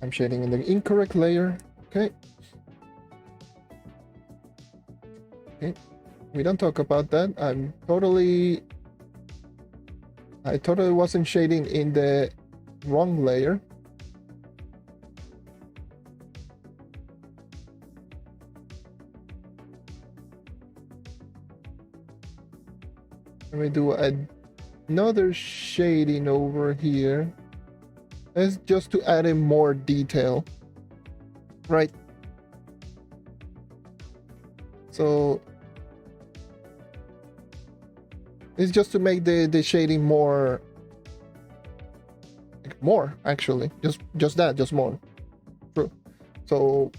I'm shading in the incorrect layer. Okay. Okay. We don't talk about that. I totally wasn't shading in the wrong layer. Let me do another shading over here. It's just to add in more detail. Right. So it's just to make the shading more actually. Just more. True. So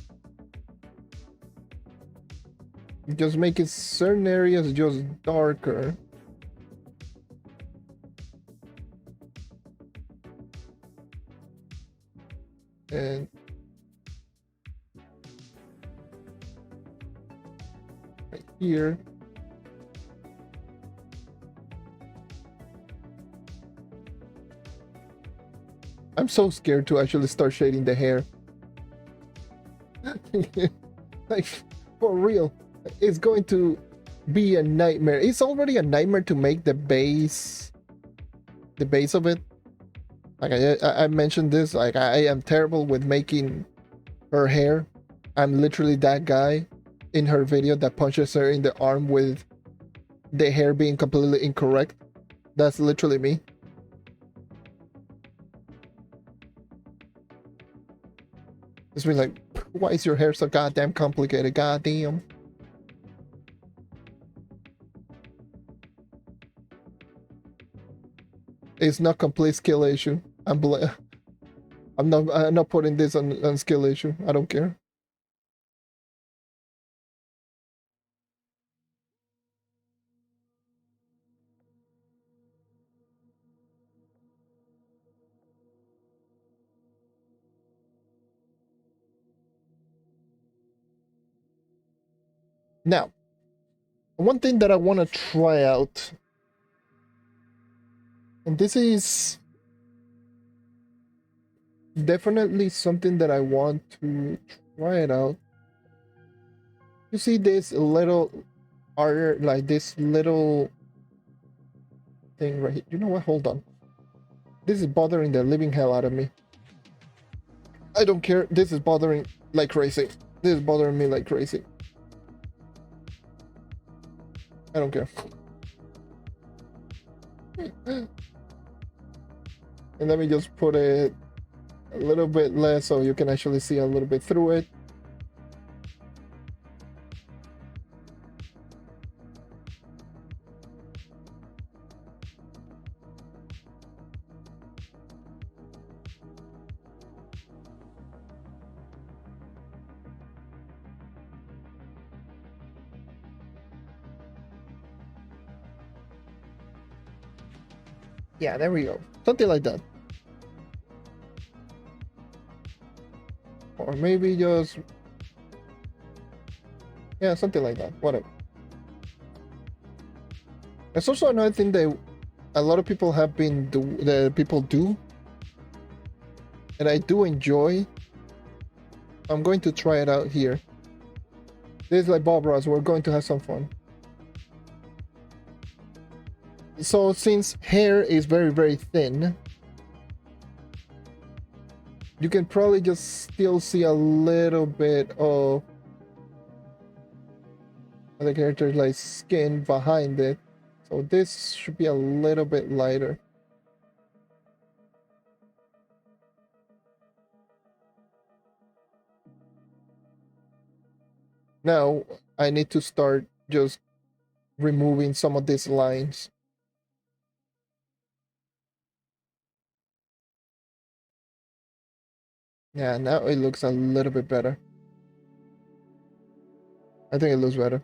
just making certain areas just darker. And right here. I'm so scared to actually start shading the hair. Like, for real. It's going to be a nightmare. It's already a nightmare to make the base of it. Like I mentioned this, like I am terrible with making her hair. I'm literally that guy in her video that punches her in the arm with the hair being completely incorrect. That's literally me. It's been like, why is your hair so goddamn complicated? Goddamn. It's not complete skill issue. I'm not putting this on skill issue. I don't care. Now, one thing that I want to try out, and this is definitely something that I want to try it out. You see this little art, like this little thing right here. You know what? Hold on. This is bothering the living hell out of me. I don't care. This is bothering like crazy. This is bothering me like crazy. I don't care. And let me just put it a little bit less so you can actually see a little bit through it. Yeah, there we go. Something like that. Or maybe just... yeah, something like that. Whatever. There's also another thing that a lot of people have been do, and I do enjoy. I'm going to try it out here. This is like Bob Ross. We're going to have some fun. So since hair is very, very thin, you can probably just still see a little bit of the character's like skin behind it. So this should be a little bit lighter. Now I need to start just removing some of these lines. Yeah, now it looks a little bit better. I think it looks better.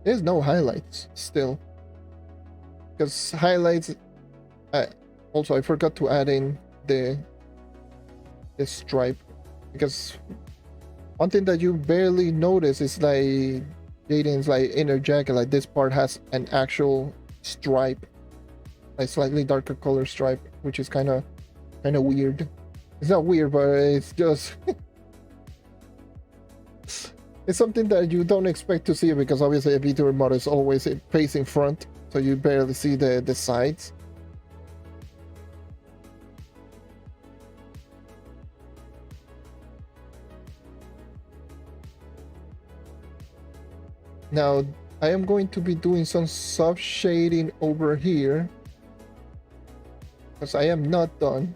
There's no highlights still. Because highlights... Also, I forgot to add in the stripe, because one thing that you barely notice is like Jaiden's like inner jacket, like this part has an actual stripe, a slightly darker color stripe, which is kind of weird. It's not weird, but it's just it's something that you don't expect to see, because obviously a VTuber model is always facing front, so you barely see the sides. Now, I am going to be doing some soft shading over here, because I am not done.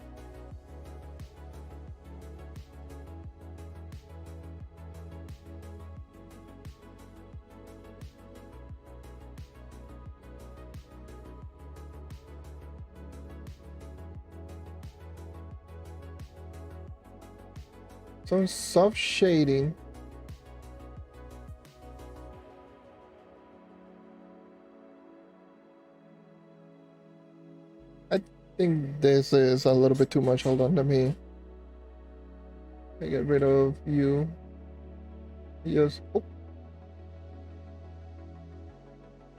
Some soft shading. I think this is a little bit too much. Hold on, let me get rid of you. Just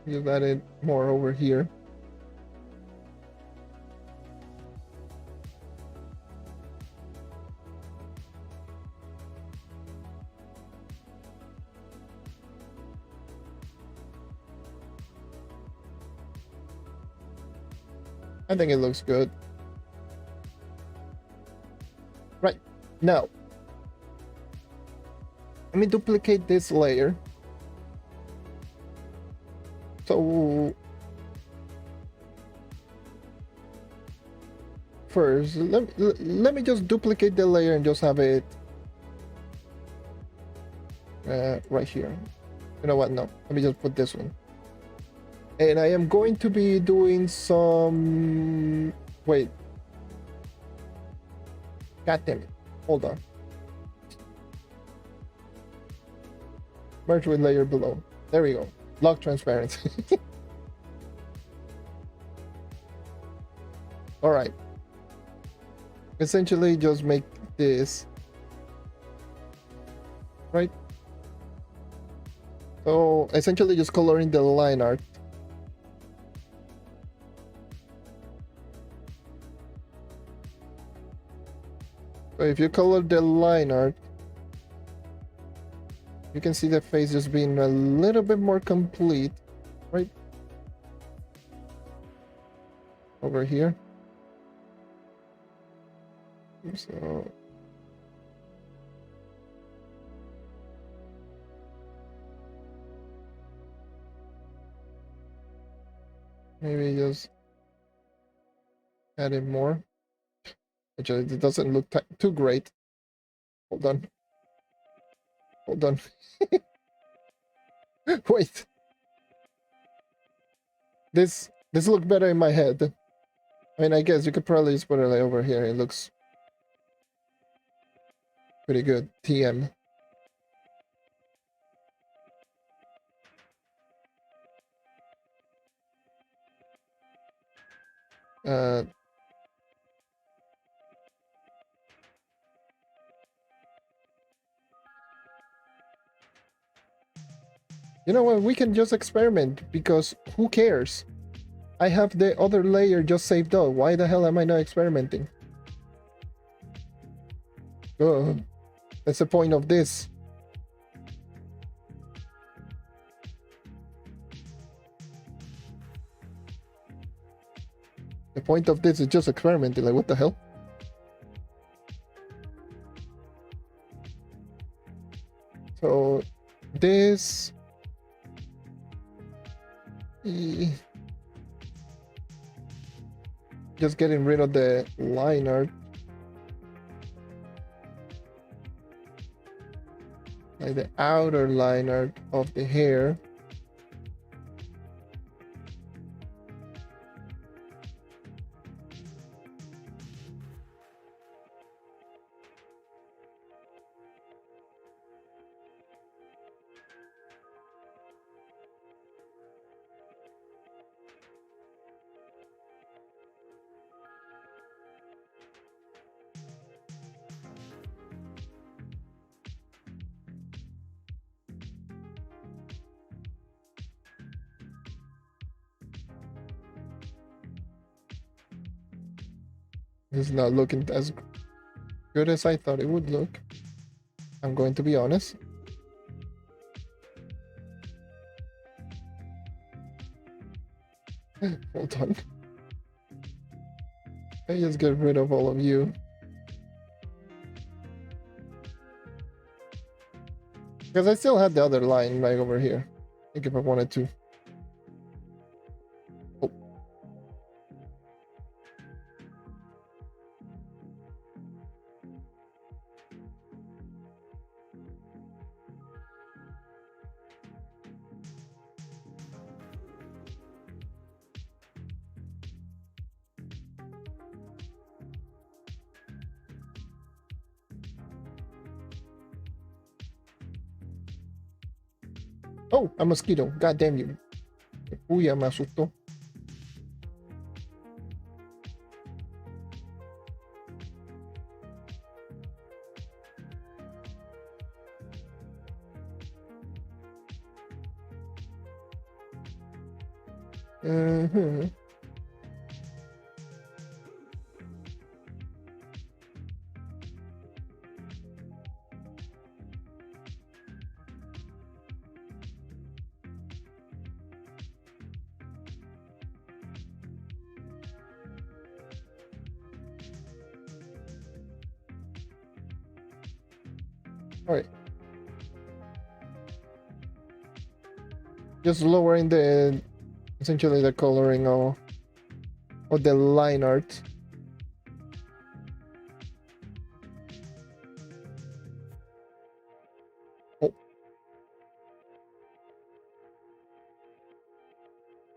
just add it more over here. I think it looks good. Right, now let me duplicate this layer. So first, let me just duplicate the layer and just have it right here. You know what? No, let me just put this one. And I am going to be doing some... Wait. God damn it. Hold on. Merge with layer below. There we go. Lock transparency. Alright. Essentially just make this. Right? So essentially just coloring the line art. So if you color the line art, you can see the face just being a little bit more complete, right? Over here. So maybe just add in more. Actually, it doesn't look too great. Hold on. Hold on. Wait. This looked better in my head. I mean, I guess you could probably just put it like over here. It looks pretty good. TM. You know what? We can just experiment, because who cares? I have the other layer just saved up. Why the hell am I not experimenting? That's the point of this. The point of this is just experimenting. Like, what the hell? So this... Just getting rid of the line art. Like the outer line art of the hair. It's not looking as good as I thought it would look. I'm going to be honest. Hold on. I just get rid of all of you. Because I still had the other line right over here. I think if I wanted to. Oh. Oh, a mosquito. God damn you. Uy, me asustó. Alright. Just lowering the essentially the coloring of the line art. Oh.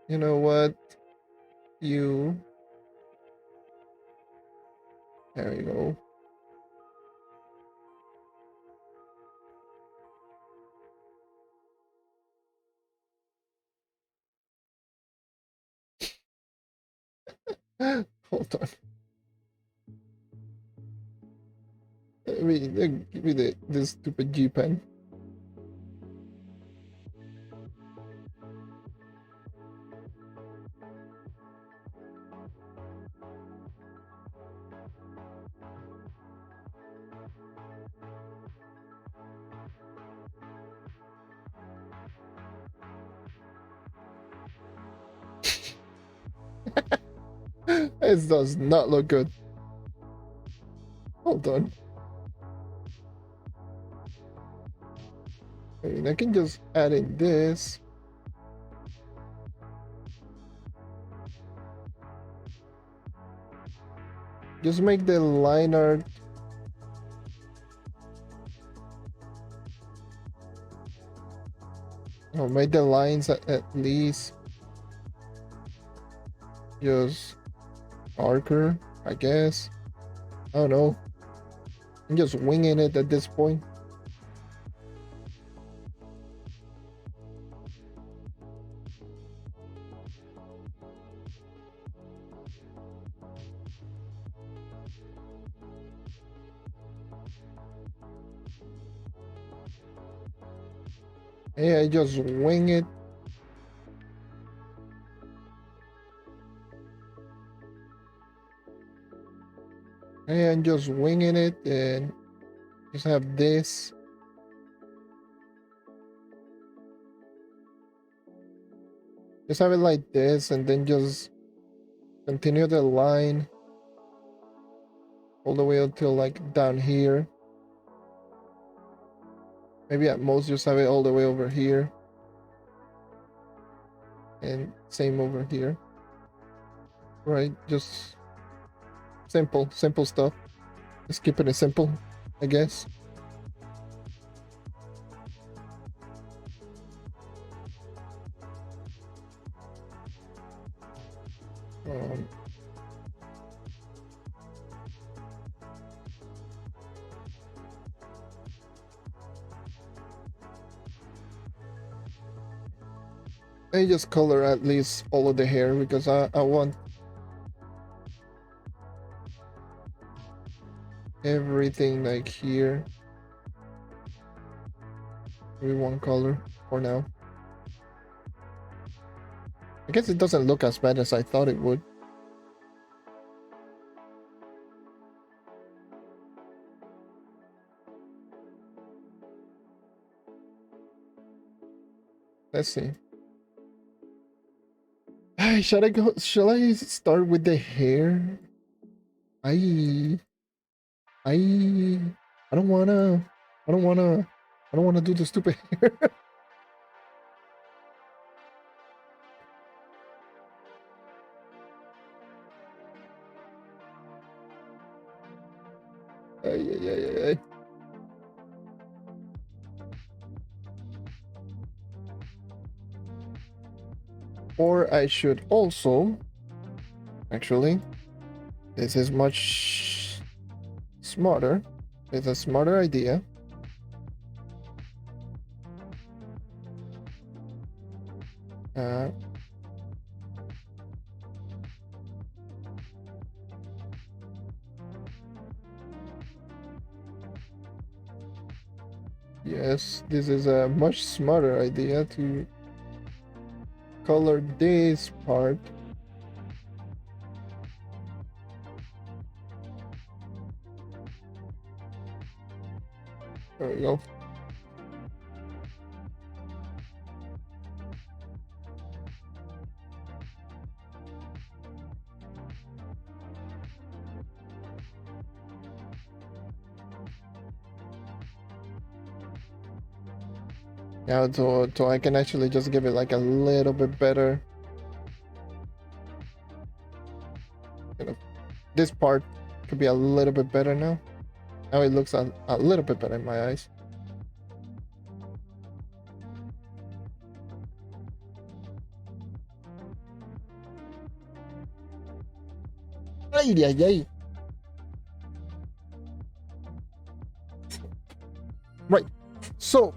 You know what? There we go. Hold on. Give me this stupid G pen. This does not look good. Hold on. I mean, I can just add in this. Just make the line art or make the lines at least just darker, I guess. I don't know. I'm just winging it at this point. Hey, I just wing it. Hey, I'm just winging it and just have this. Just have it like this and then just continue the line all the way until like down here. Maybe at most just have it all the way over here. And same over here. Right, just simple stuff. Just keeping it simple, I guess. I just color at least all of the hair because I want everything like here. Maybe one color for now. I guess it doesn't look as bad as I thought it would. Let's see. Shall I start with the hair? I I don't wanna I don't wanna I don't wanna do the stupid hair. Ay. Or I should also, actually, this is much smarter. It's a smarter idea. Yes, this is a much smarter idea to color this part. There we go. Yeah, so I can actually just give it like a little bit better. You know, this part could be a little bit better now. Now it looks a little bit better in my eyes. Ay. Right. So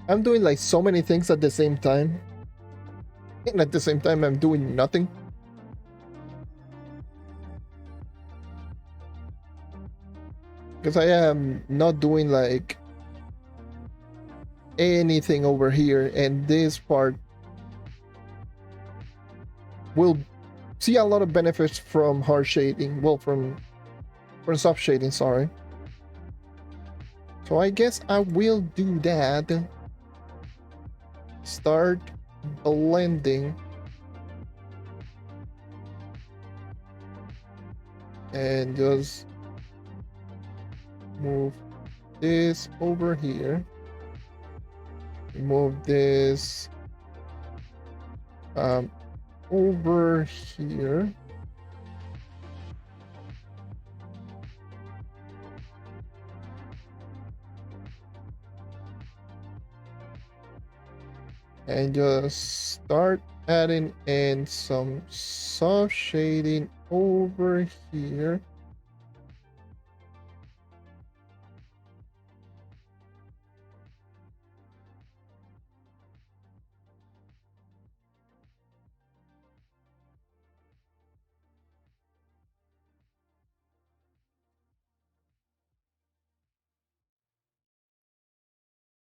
I'm doing like so many things at the same time. And at the same time I'm doing nothing. Because I am not doing like anything over here, and this part will see a lot of benefits from hard shading. Well, from soft shading, sorry. So I guess I will do that. Start blending. And just move this over here. Move this over here. And just start adding in some soft shading over here.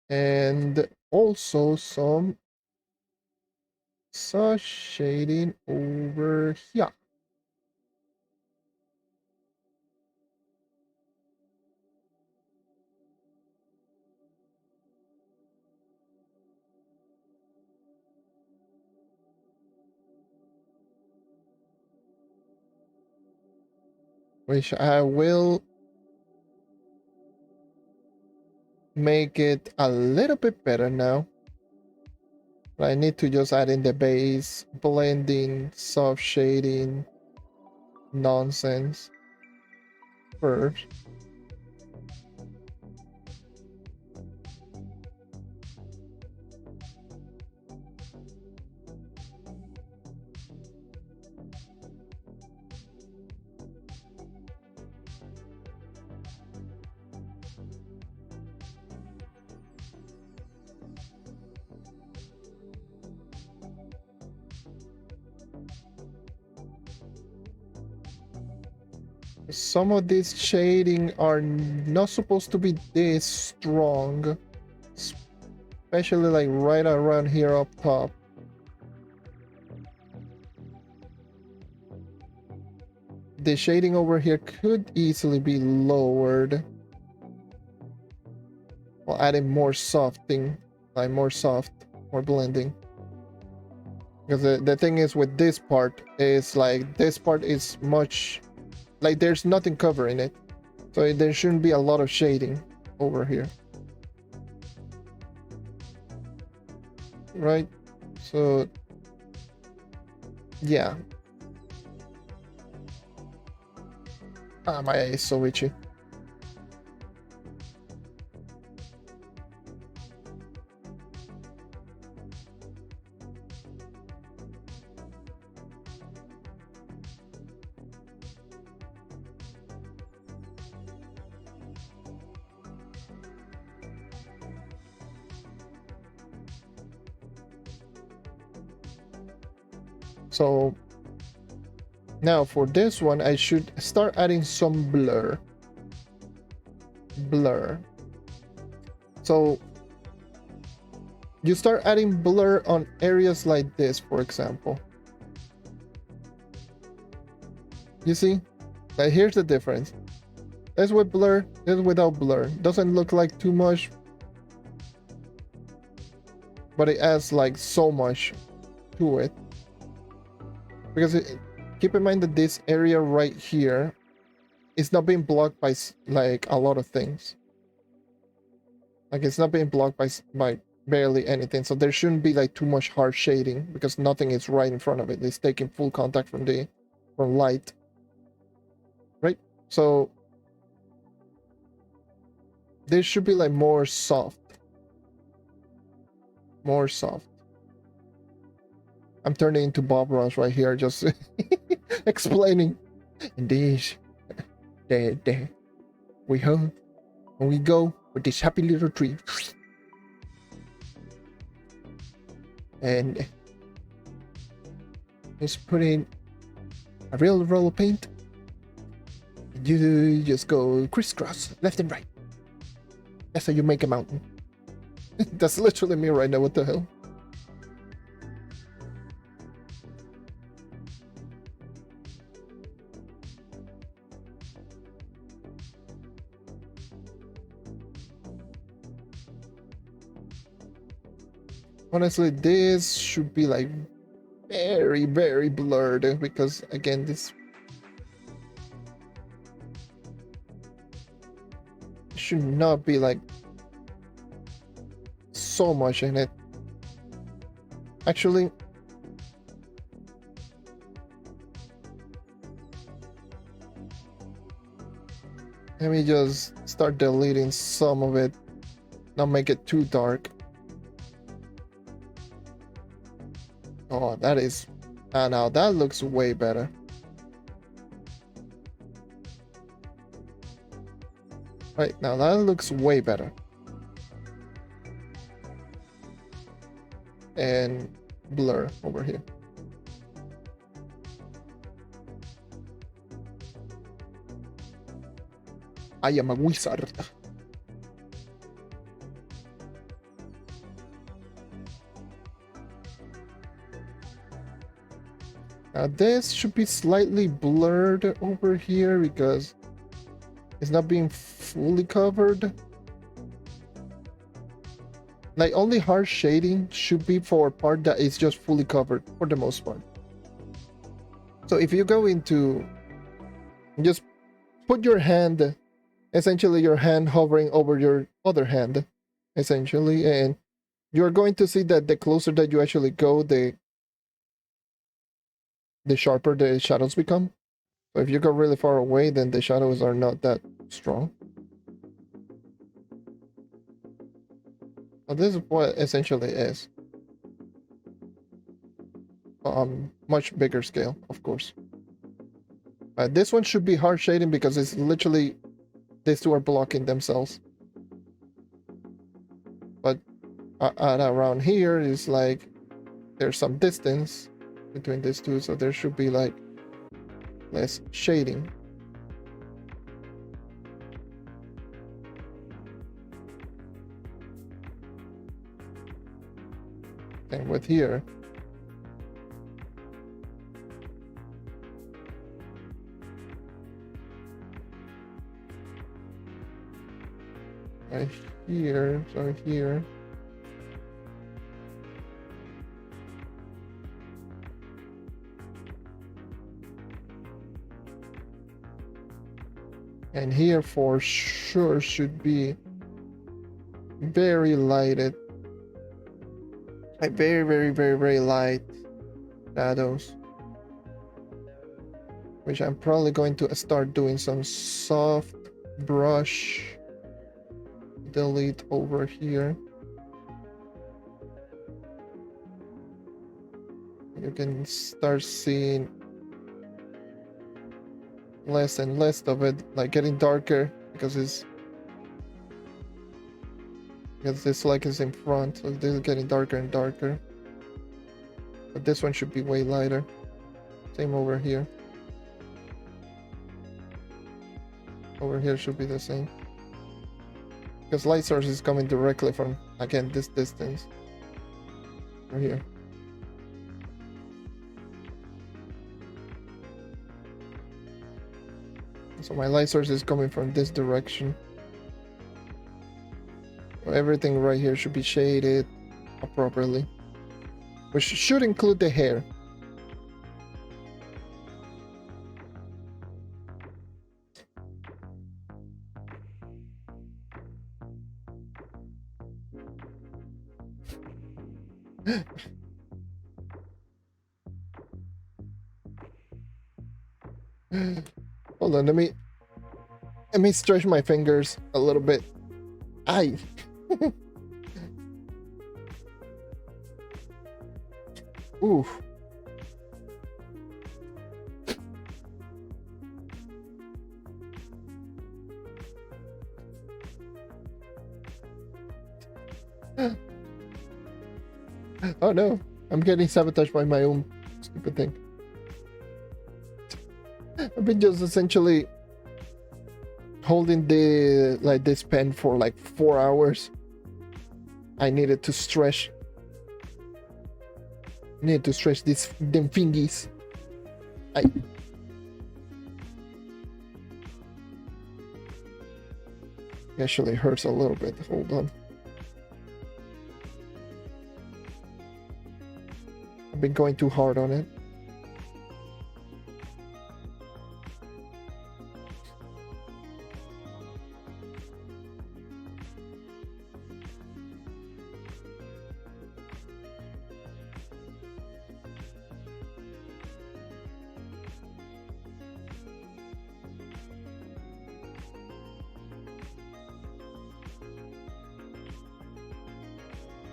And also some soft shading over here. Which I will make it a little bit better now. But I need to just add in the base, blending, soft shading, nonsense first. Some of these shading are not supposed to be this strong, especially like right around here up top. The shading over here could easily be lowered. while adding more softing, like more soft, more blending. Because the thing is with this part is like this part is much like there's nothing covering it, so there shouldn't be a lot of shading over here, right? So yeah. Ah, my eye is so itchy. So now for this one, I should start adding some blur. So you start adding blur on areas like this, for example. You see? Like here's the difference. This with blur, this without blur. Doesn't look like too much, but it adds like so much to it. Because keep in mind that this area right here is not being blocked by like a lot of things. Like it's not being blocked by barely anything, so there shouldn't be like too much harsh shading because nothing is right in front of it. It's taking full contact from light, right? So this should be like more soft. I'm turning into Bob Ross right here, just explaining. Indeed, there we home, and we go with this happy little tree, and just put in a real roll of paint. And you just go crisscross, left and right. That's how you make a mountain. That's literally me right now. What the hell? Honestly, this should be like very, very blurred because again, this should not be like so much in it. Actually, let me just start deleting some of it, not make it too dark. Oh, that is... now that looks way better. Right, now that looks way better. And blur over here. I am a wizard. Now this should be slightly blurred over here because it's not being fully covered. Like only harsh shading should be for a part that is just fully covered for the most part. So if you go into, just put your hand, essentially your hand hovering over your other hand, essentially, and you're going to see that the closer that you actually go, the sharper the shadows become. So if you go really far away, then the shadows are not that strong. Well, this is what essentially is. Much bigger scale, of course. This one should be hard shading because it's literally these two are blocking themselves. But around here is like there's some distance between these two, so there should be like less shading. And with here, right? here, so here. And here for sure should be very lighted. Like very light shadows. Which I'm probably going to start doing some soft brush delete over here. You can start seeing less and less of it, like getting darker because this like is in front, so this is getting darker and darker. But this one should be way lighter. Same over here. Over here should be the same. Because light source is coming directly from, again, this distance. Over here. So my light source is coming from this direction. So everything right here should be shaded appropriately. Which should include the hair. Hold on, let me stretch my fingers a little bit. Aye. Oof. Oh no, I'm getting sabotaged by my own stupid thing. I've been just essentially holding this pen for like 4 hours. I needed to stretch. Need to stretch these them fingies. It actually hurts a little bit. Hold on. I've been going too hard on it.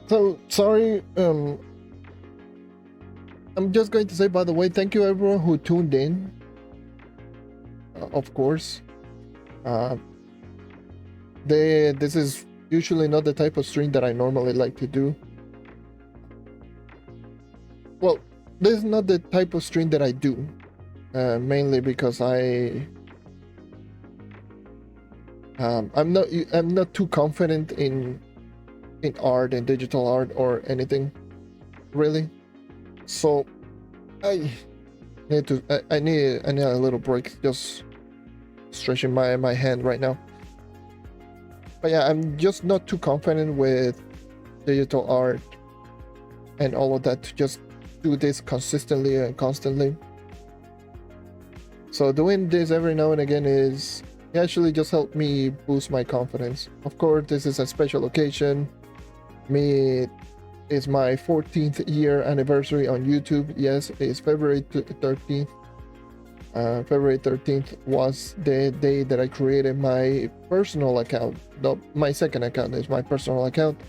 So sorry, I'm just going to say, by the way, thank you everyone who tuned in. Of course, this is usually not the type of stream that I normally like to do. Well, this is not the type of stream that I do, mainly because I'm not too confident in art and digital art or anything really, so I need a little break, just stretching my hand right now. But yeah, I'm just not too confident with digital art and all of that to just do this consistently and constantly. So doing this every now and again is actually just helped me boost my confidence. Of course, this is a special occasion. It's my 14th year anniversary on YouTube. Yes, it's February 13th. February 13th was the day that I created my personal account. No, my second account is my personal account,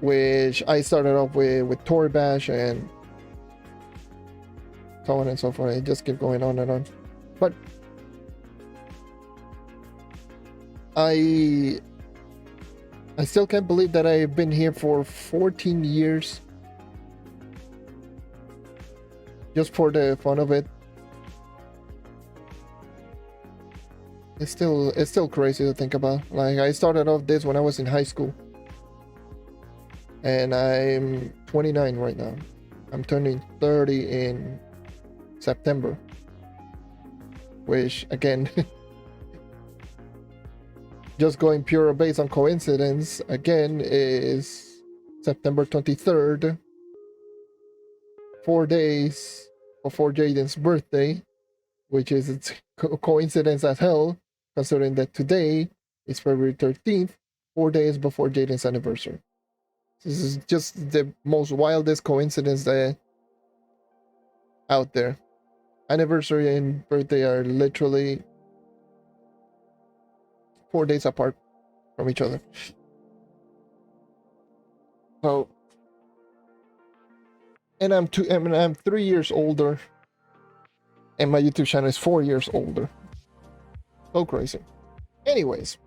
which I started off with Tory Bash and so on and so forth. It just kept going on and on. But I still can't believe that I've been here for 14 years. Just for the fun of it. It's still crazy to think about. Like, I started off this when I was in high school. And I'm 29 right now. I'm turning 30 in September. Which, again, just going pure based on coincidence, again, is September 23rd, 4 days before Jaiden's birthday, which is its coincidence as hell, considering that today is February 13th, 4 days before Jaiden's anniversary. This is just the most wildest coincidence that out there. Anniversary and birthday are literally 4 days apart from each other. So, and I'm 3 years older, and my YouTube channel is 4 years older. So crazy. Anyways,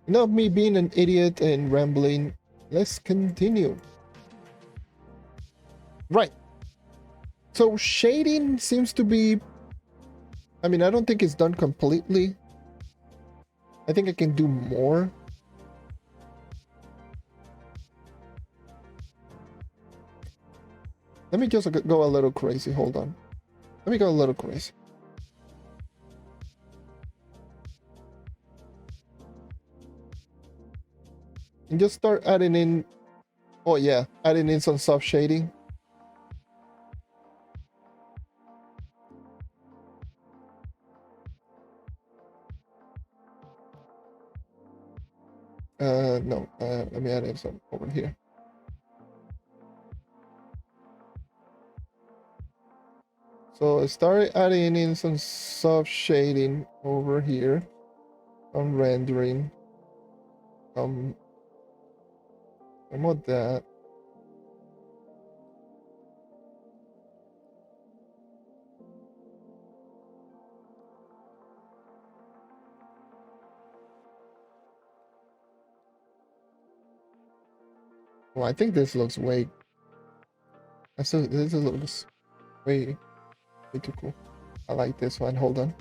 enough me being an idiot and rambling. Let's continue. Right. So shading seems to be, I mean, I don't think it's done completely. I think I can do more. Let me just go a little crazy. Hold on. Let me go a little crazy. And just start adding in, oh yeah, adding in some soft shading. No, let me add in some over here. So I started adding in some soft shading over here on rendering. Some of that. Well, I think this looks way. This looks way too cool. I like this one. Hold on.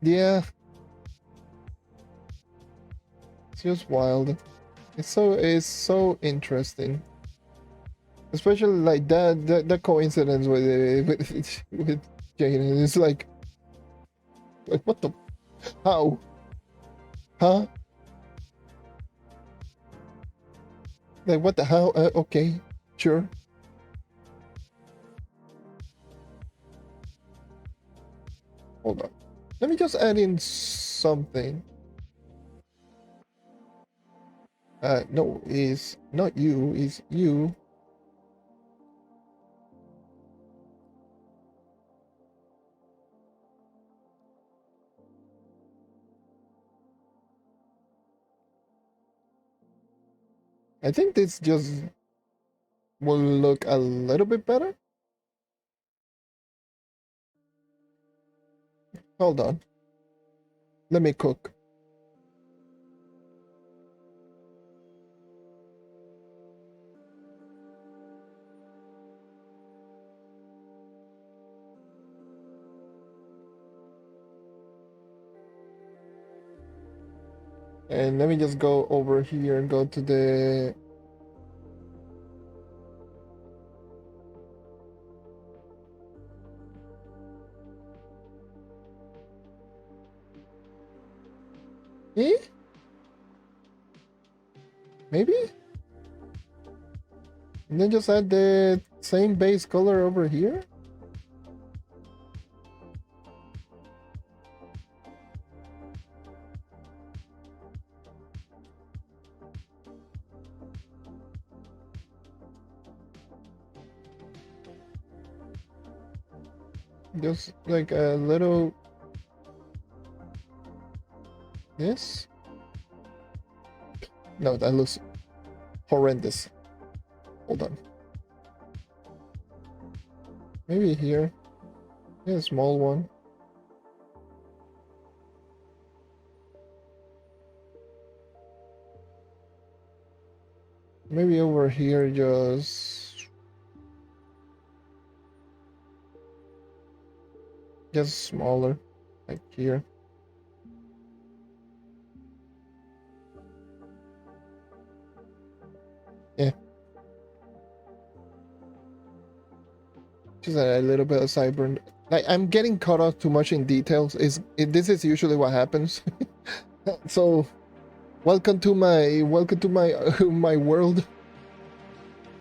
Yeah. It's just wild. It's so interesting. Especially like that coincidence with with Jaiden. It's like what the, how, huh? Like what the hell? Okay, sure. Hold on. Let me just add in something. No, is not you, is you. I think this just will look a little bit better. Hold on. Let me cook. And let me just go over here and go to the maybe? And then just add the same base color over here? Just like a little this? No, that looks horrendous. Hold on. Maybe here. Yeah, a small one. Maybe over here just smaller, like here. Yeah. Just a little bit of sideburn. Like I'm getting caught up too much in details. This is usually what happens. So, welcome to my my world,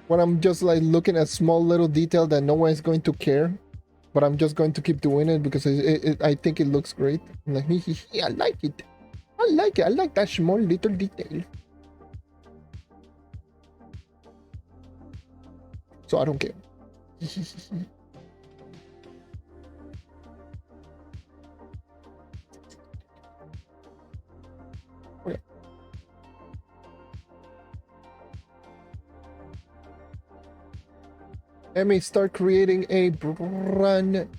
where I'm just like looking at small little detail that no one is going to care, but I'm just going to keep doing it because I think it looks great. I'm like, I like it. I like it. I like that small little detail. So I don't care. Okay. Let me start creating a brand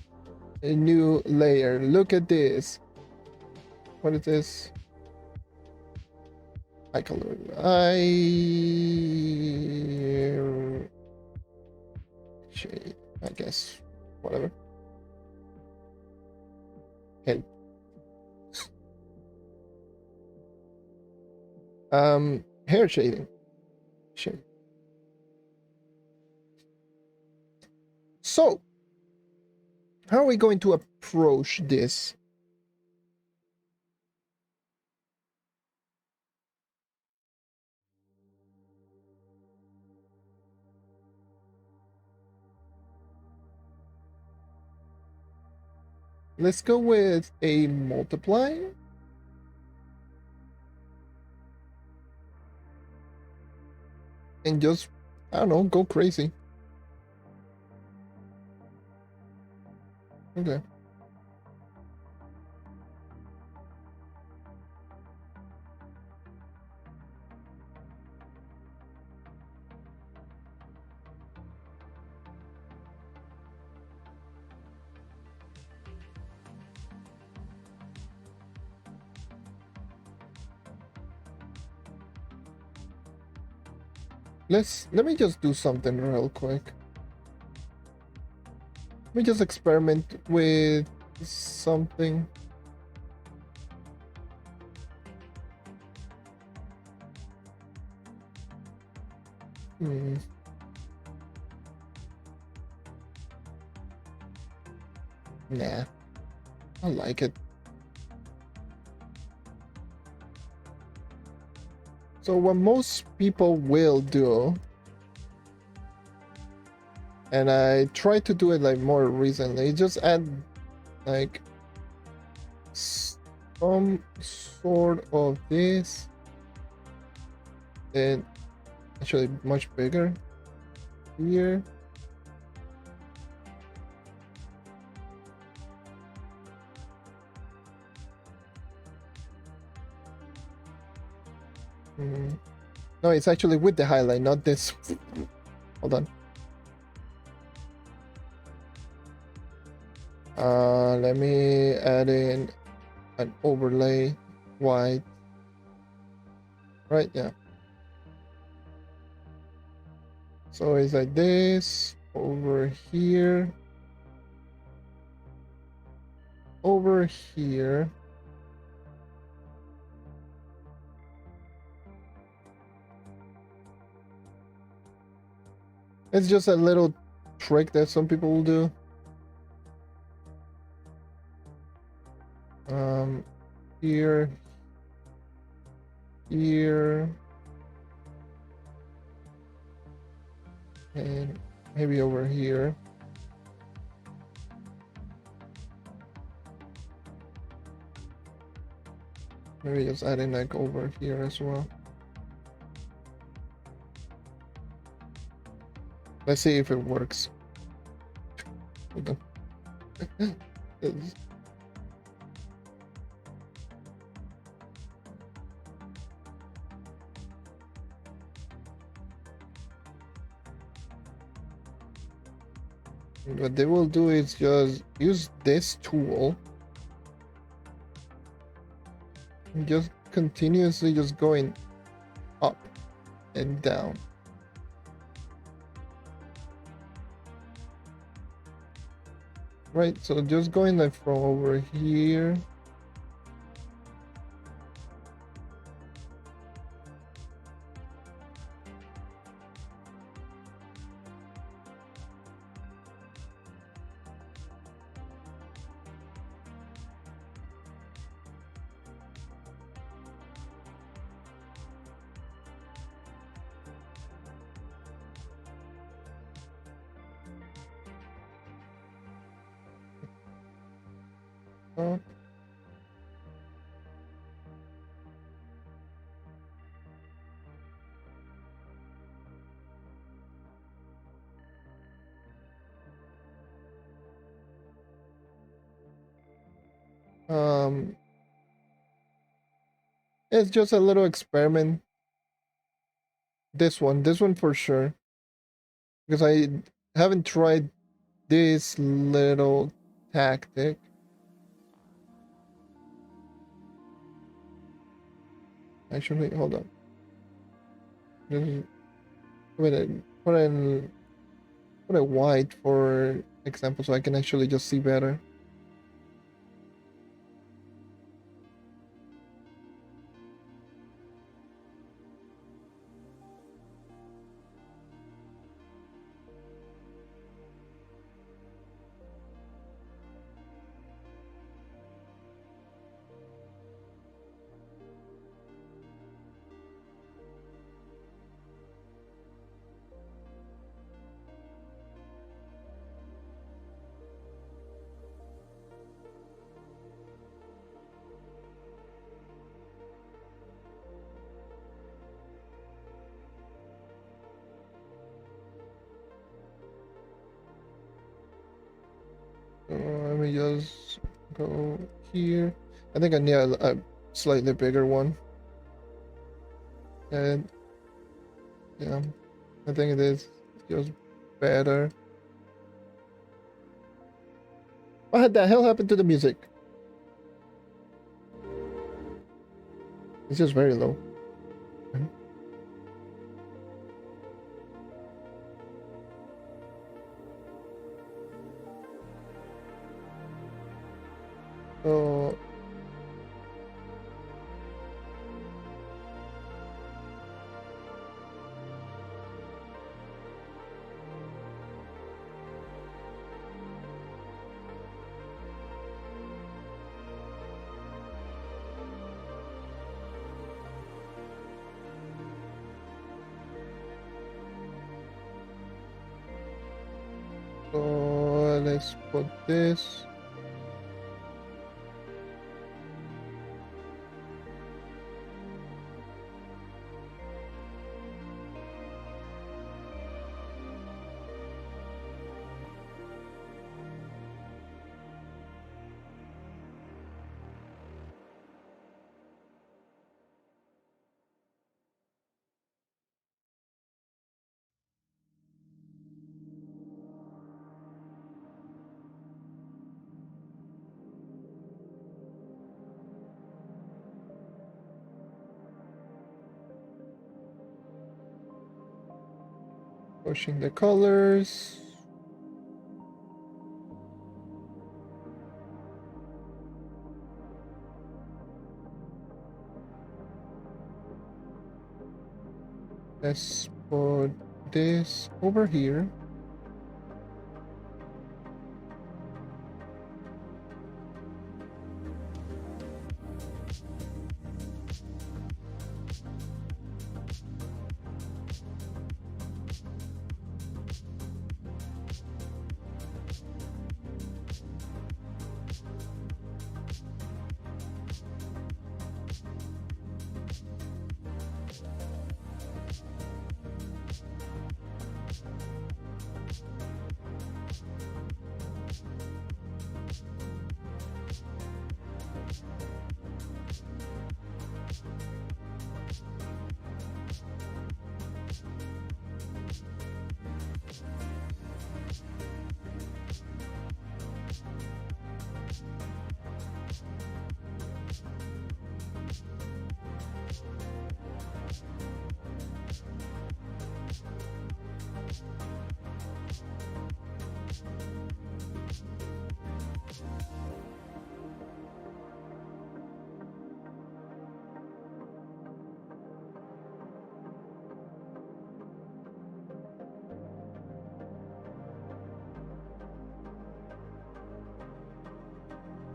new layer. Look at this. What is this? I color. Shade. I guess. Whatever. Okay. Hair shading. Shade. So, how are we going to approach this? Let's go with a multiply. And just, I don't know, go crazy. Okay. Let me just do something real quick. Let me just experiment with something. Nah, I like it. So what most people will do, and I try to do it like more recently, just add like some sort of this, and actually much bigger here. No, it's actually with the highlight, not this. Hold on. Let me add in an overlay white. Right, yeah. So it's like this over here. Over here. It's just a little trick that some people will do. Here, here, and maybe over here. Maybe just adding like over here as well. Let's see if it works. Hold on. What they will do is just use this tool and just continuously just going up and down. Right, so just going like from over here. Oh. It's just a little experiment. This one for sure. Because I haven't tried this little tactic. Actually, hold on. Just put it white for example, so I can actually just see better. Let me just go here. I think I need a slightly bigger one. And yeah, I think it is just better. What the hell happened to the music? It's just very low. So let's put this. Pushing the colors. Let's put this over here.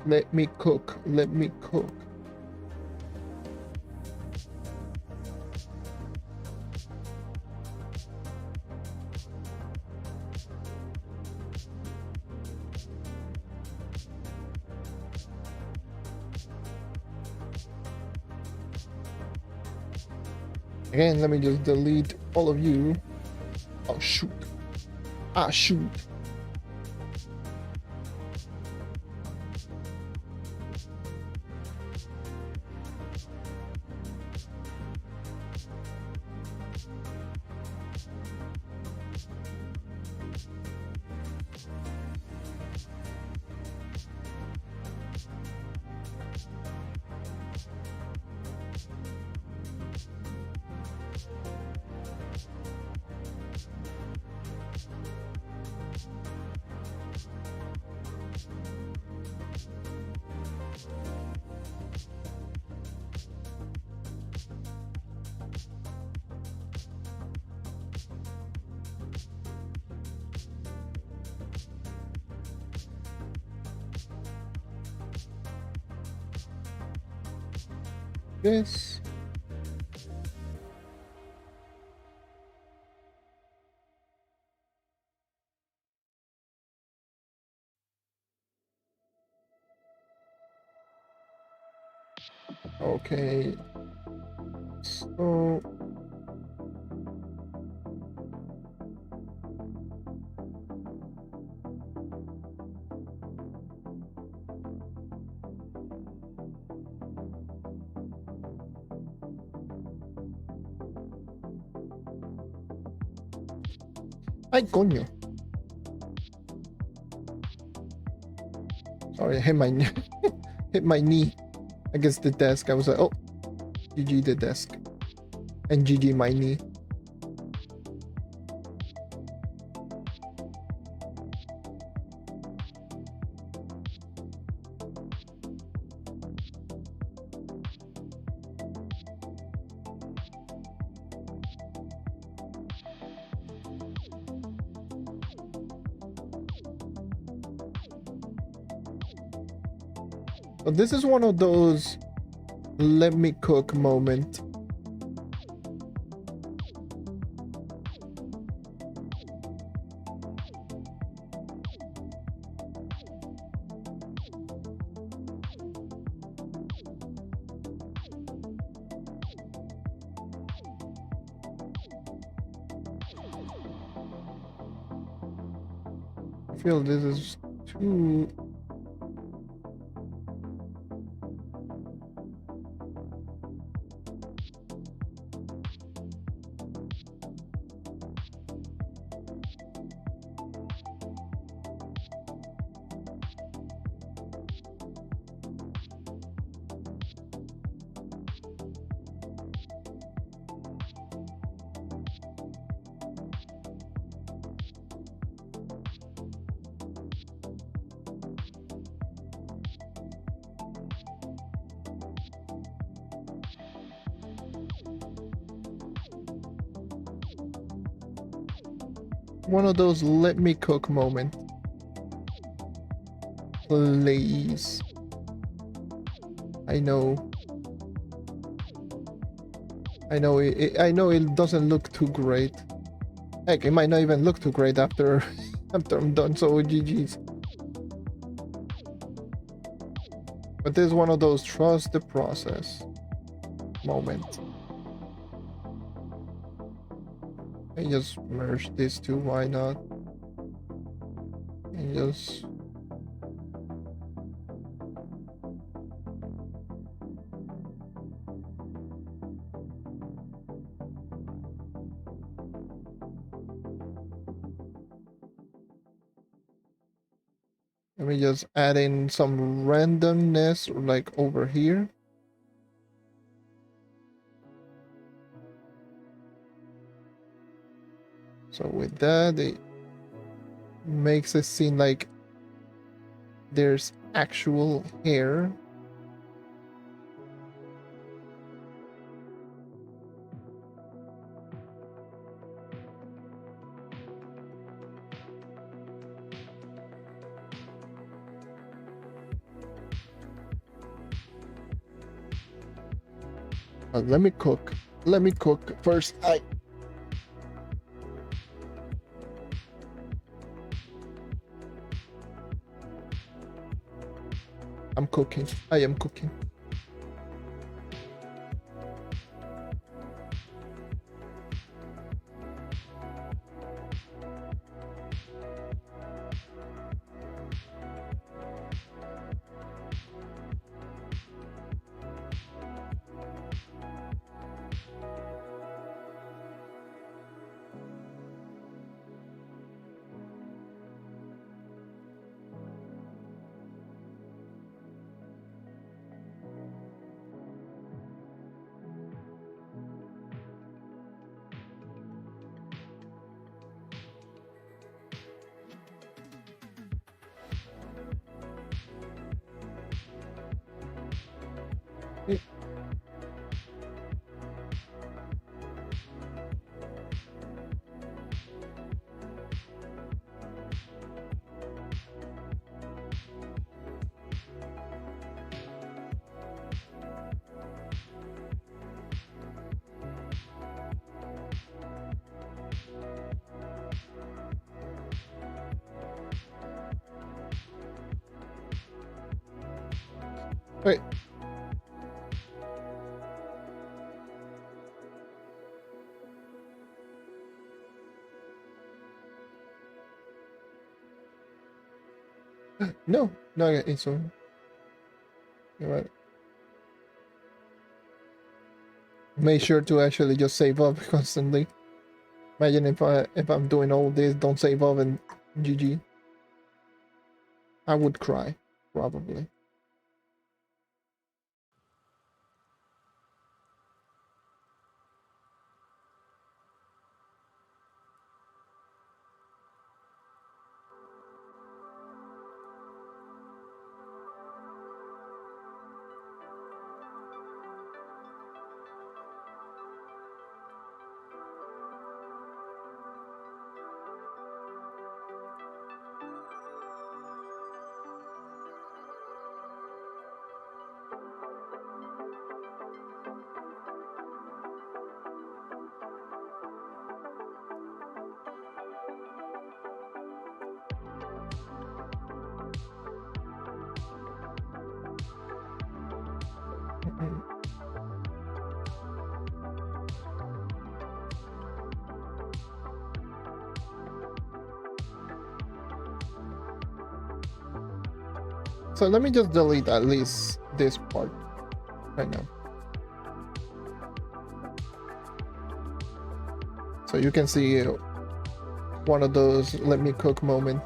Let me cook. Let me cook. Again, let me just delete all of you. Oh shoot. Ah shoot. This. Okay. So ay coño. Sorry, I hit my hit my knee against the desk. I was like, oh, GG the desk. And GG my knee. So this is one of those let me cook moment. I feel this is too... one of those let me cook moment. Please. I know. I know it doesn't look too great. Heck, it might not even look too great after after I'm done, so GG's. But this is one of those trust the process moment. I just merge these two, why not? And just... let me just add in some randomness like over here. So with that, it makes it seem like there's actual hair. Let me cook. Let me cook first. I'm cooking. I am cooking. Wait. No, it's on. You're right. Make sure to actually just save up constantly. Imagine if I'm doing all this, don't save up and GG. I would cry, probably. So let me just delete at least this part right now. So you can see one of those let me cook moment.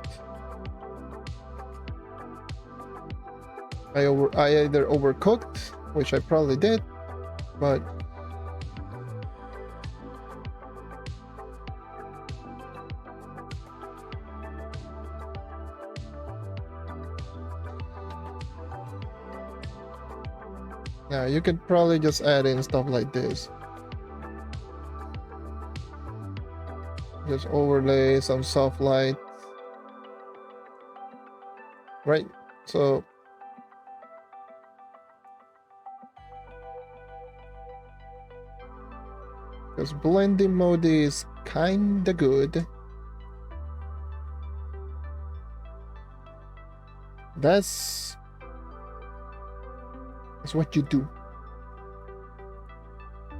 I either overcooked, which I probably did, but yeah, you could probably just add in stuff like this. Just overlay some soft light. Right? So because blending mode is kinda good. That's what you do.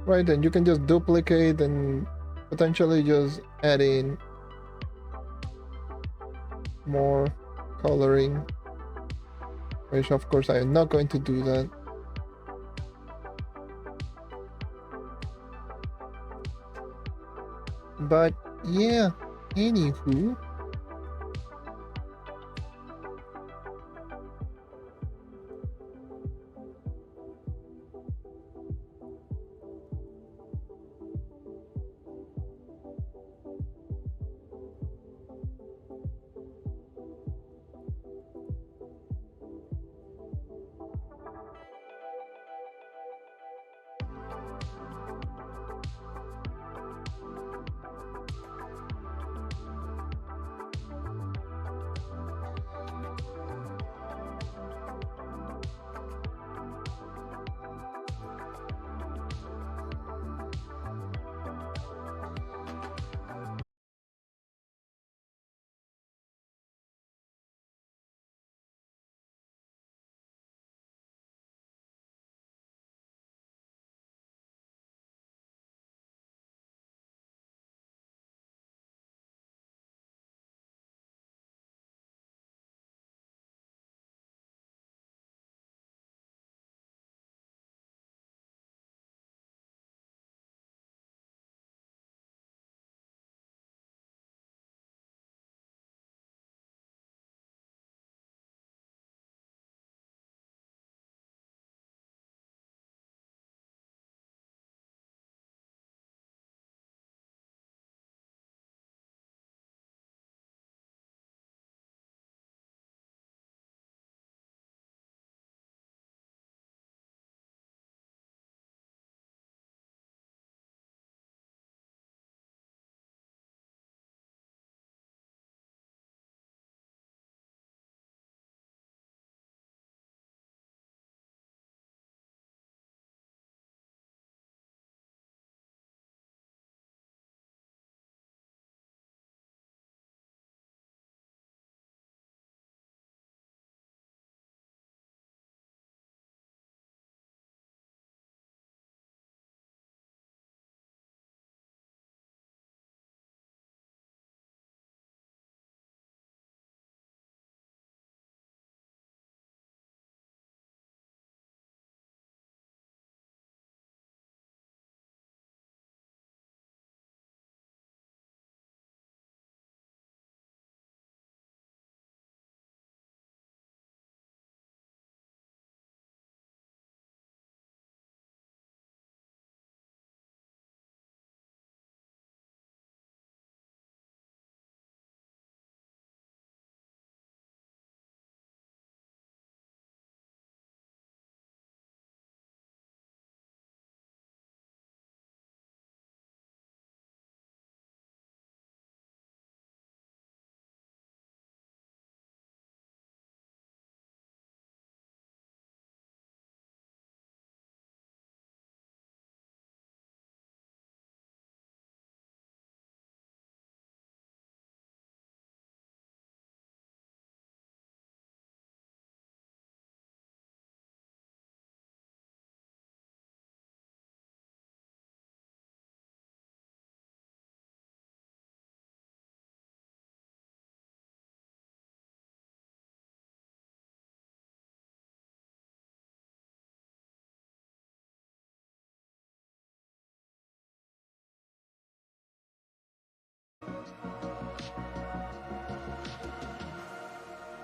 Right, then you can just duplicate and potentially just add in more coloring, which of course I am not going to do that. But yeah, anywho.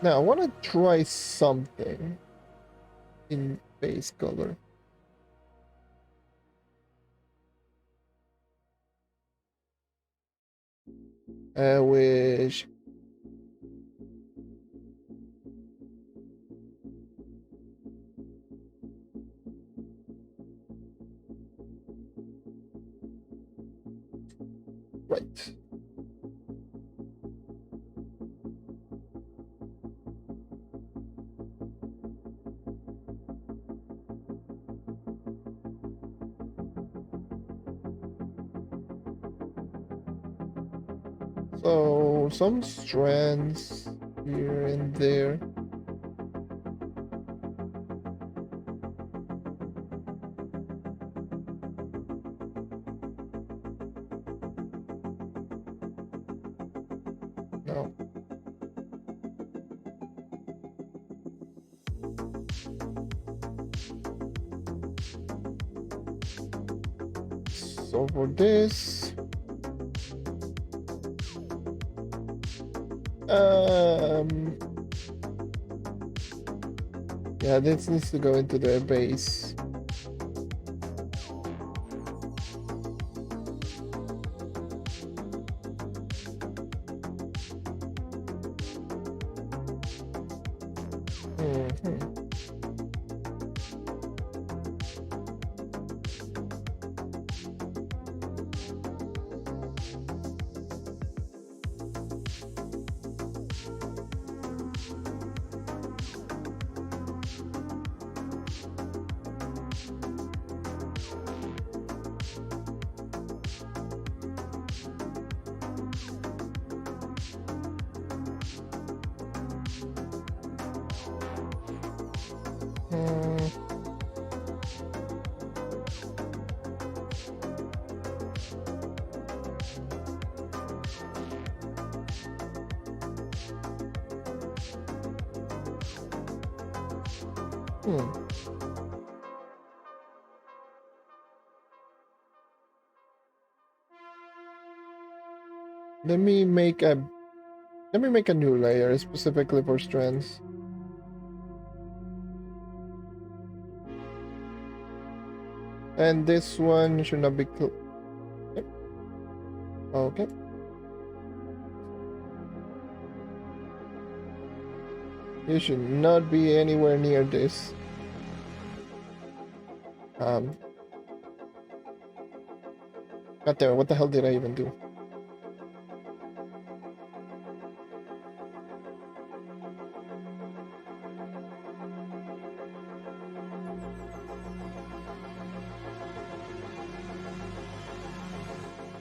Now I want to try something in base color. I wish. Right. So some strands here and there. No. So for this, yeah, this needs to go into the base. Let me make a new layer specifically for strands. And this one should not be yep. Okay. You should not be anywhere near this. God damn it, what the hell did I even do?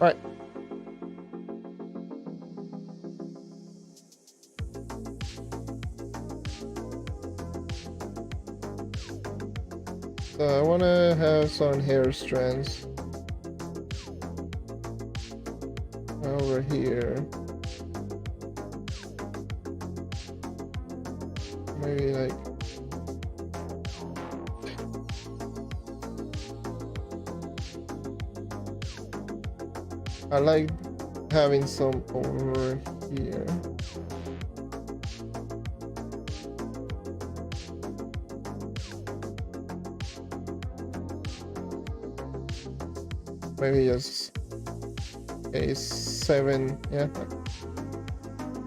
Alright. So I want to have some hair strands over here. Maybe like I like having some over here. Maybe just a 7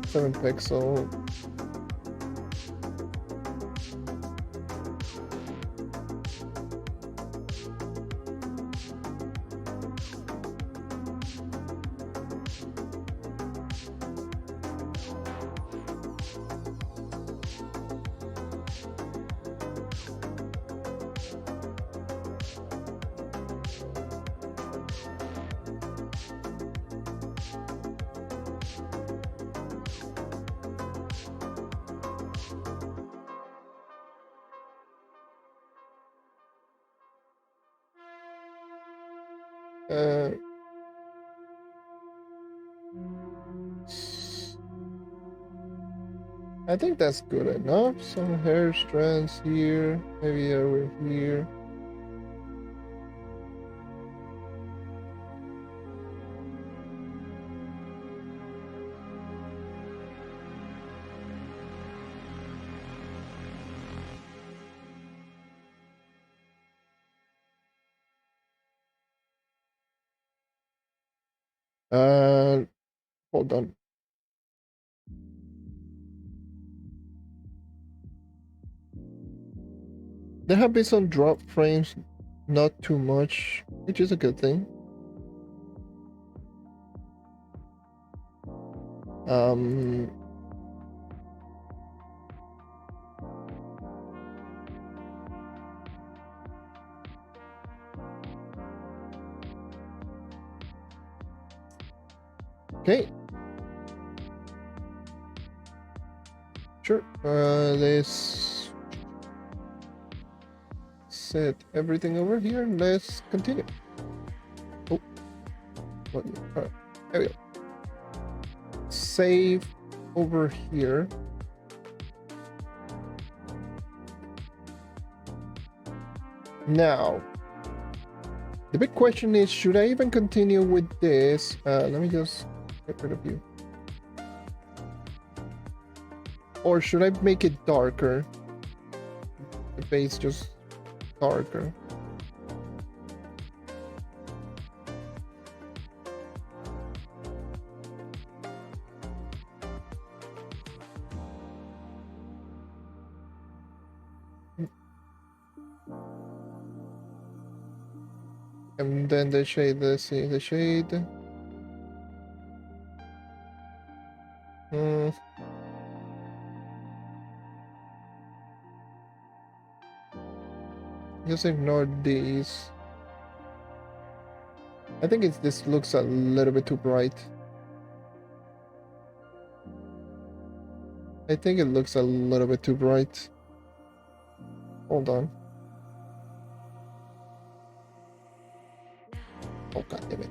pixel. I think that's good enough. Some hair strands here, maybe over here. Hold on. There have been some drop frames, not too much, which is a good thing. Okay. Sure. Let's set everything over here and let's continue. Oh. What? There we go. Save over here. Now, the big question is, should I even continue with this? Let me just get rid of you. Or should I make it darker? The base just darker. And then the shade, let's see, the shade. Just ignore these. I think this looks a little bit too bright. I think it looks a little bit too bright. Hold on. Oh, god damn it.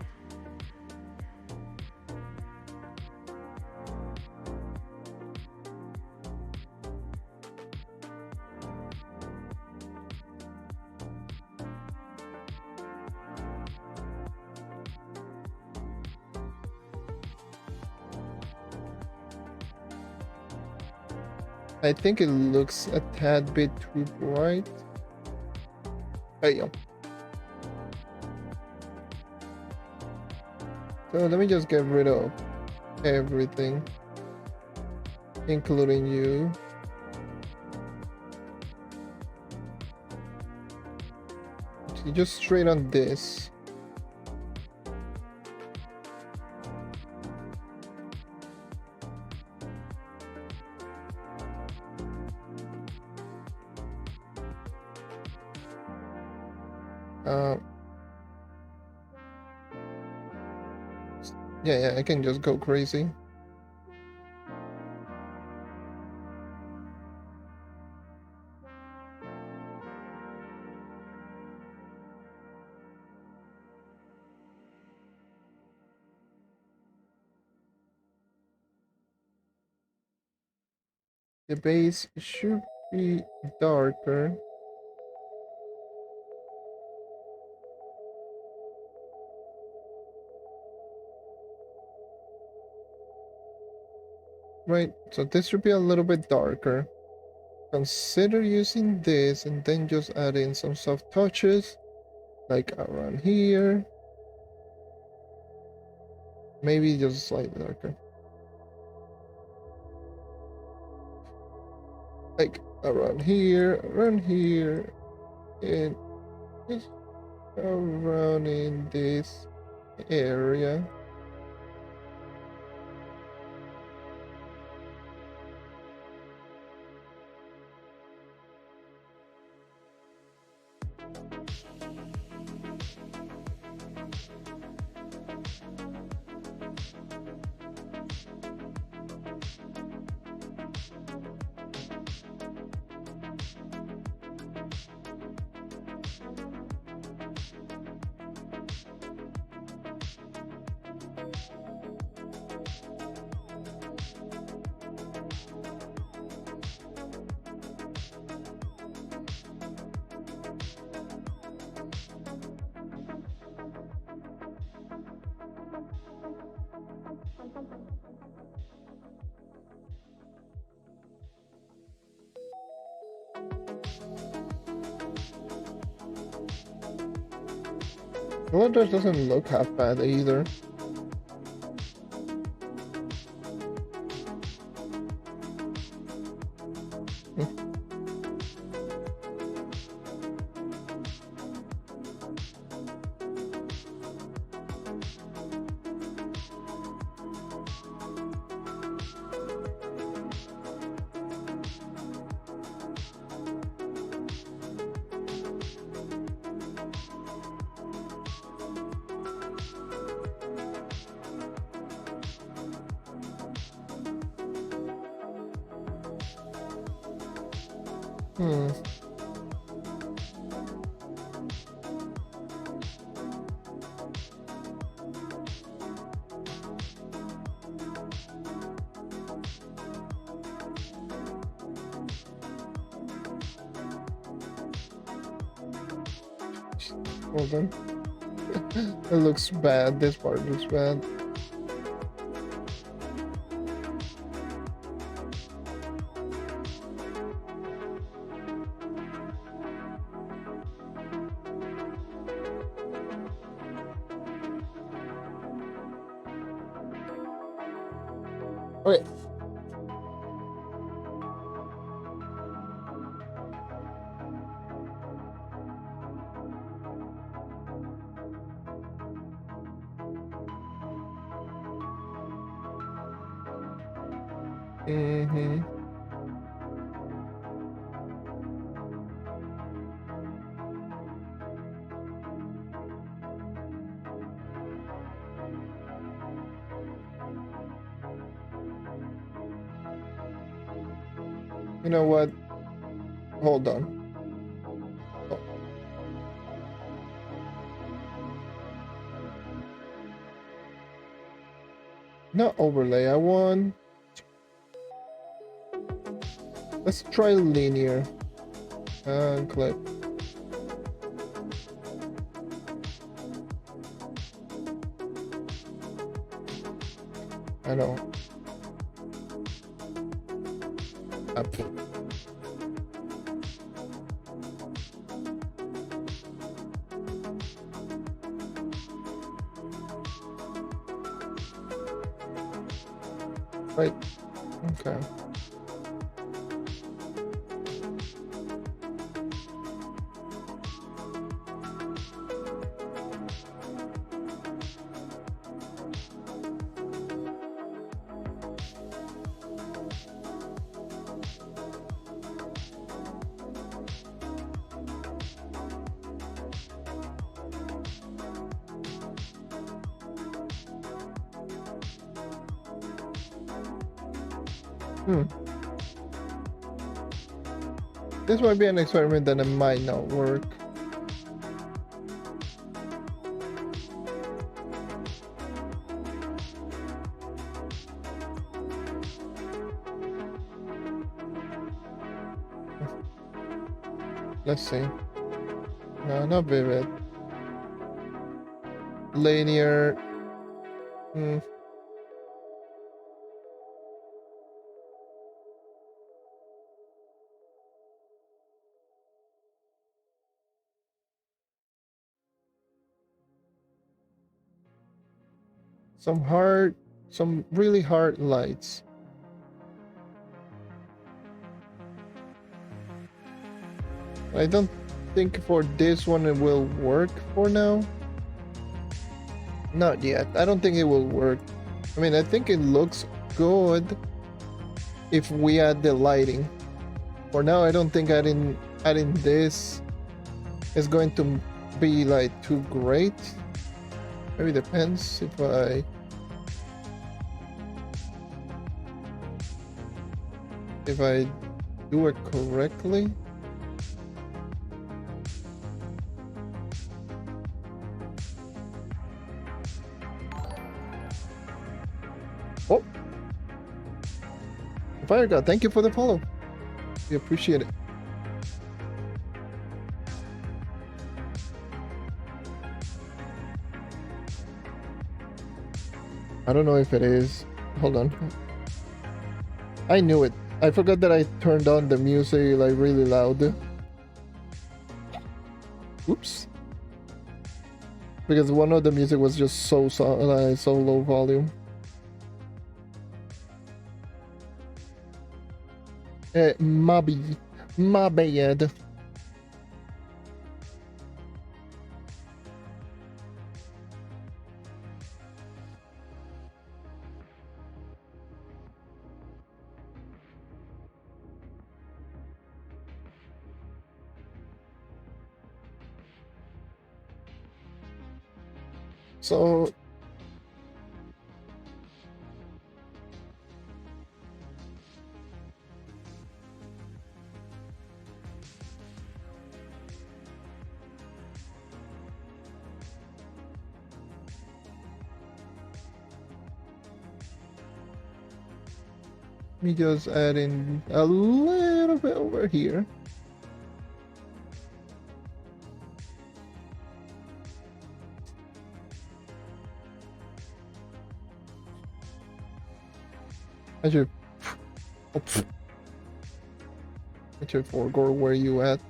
I think it looks a tad bit too bright. There you go. So let me just get rid of everything, including you. So just straight on this. Yeah, I can just go crazy. The base should be darker. Right, so this should be a little bit darker. Consider using this and then just add in some soft touches, like around here. Maybe just slightly darker. Like around here, and just around in this area. Well, that doesn't look half bad either. Hmm. Hold on. It looks bad. This part looks bad. Okay. Mm-hmm. You know what? Hold on. Oh. Not overlay. I want. Let's try linear. And clip. I know. Up. Right. Okay. This might be an experiment that it might not work. Let's see. No, not vivid. Linear. Some really hard lights. I don't think for this one it will work for now. Not yet. I don't think it will work. I mean, I think it looks good if we add the lighting. For now, I don't think adding this is going to be like too great. Maybe depends if I do it correctly. Oh, Fire God, thank you for the follow. We appreciate it. I don't know if it is. Hold on. I knew it. I forgot that I turned on the music like really loud. Oops. Because one of the music was just so low volume. My bad. So let me just add in a little bit over here. I should forget where you at.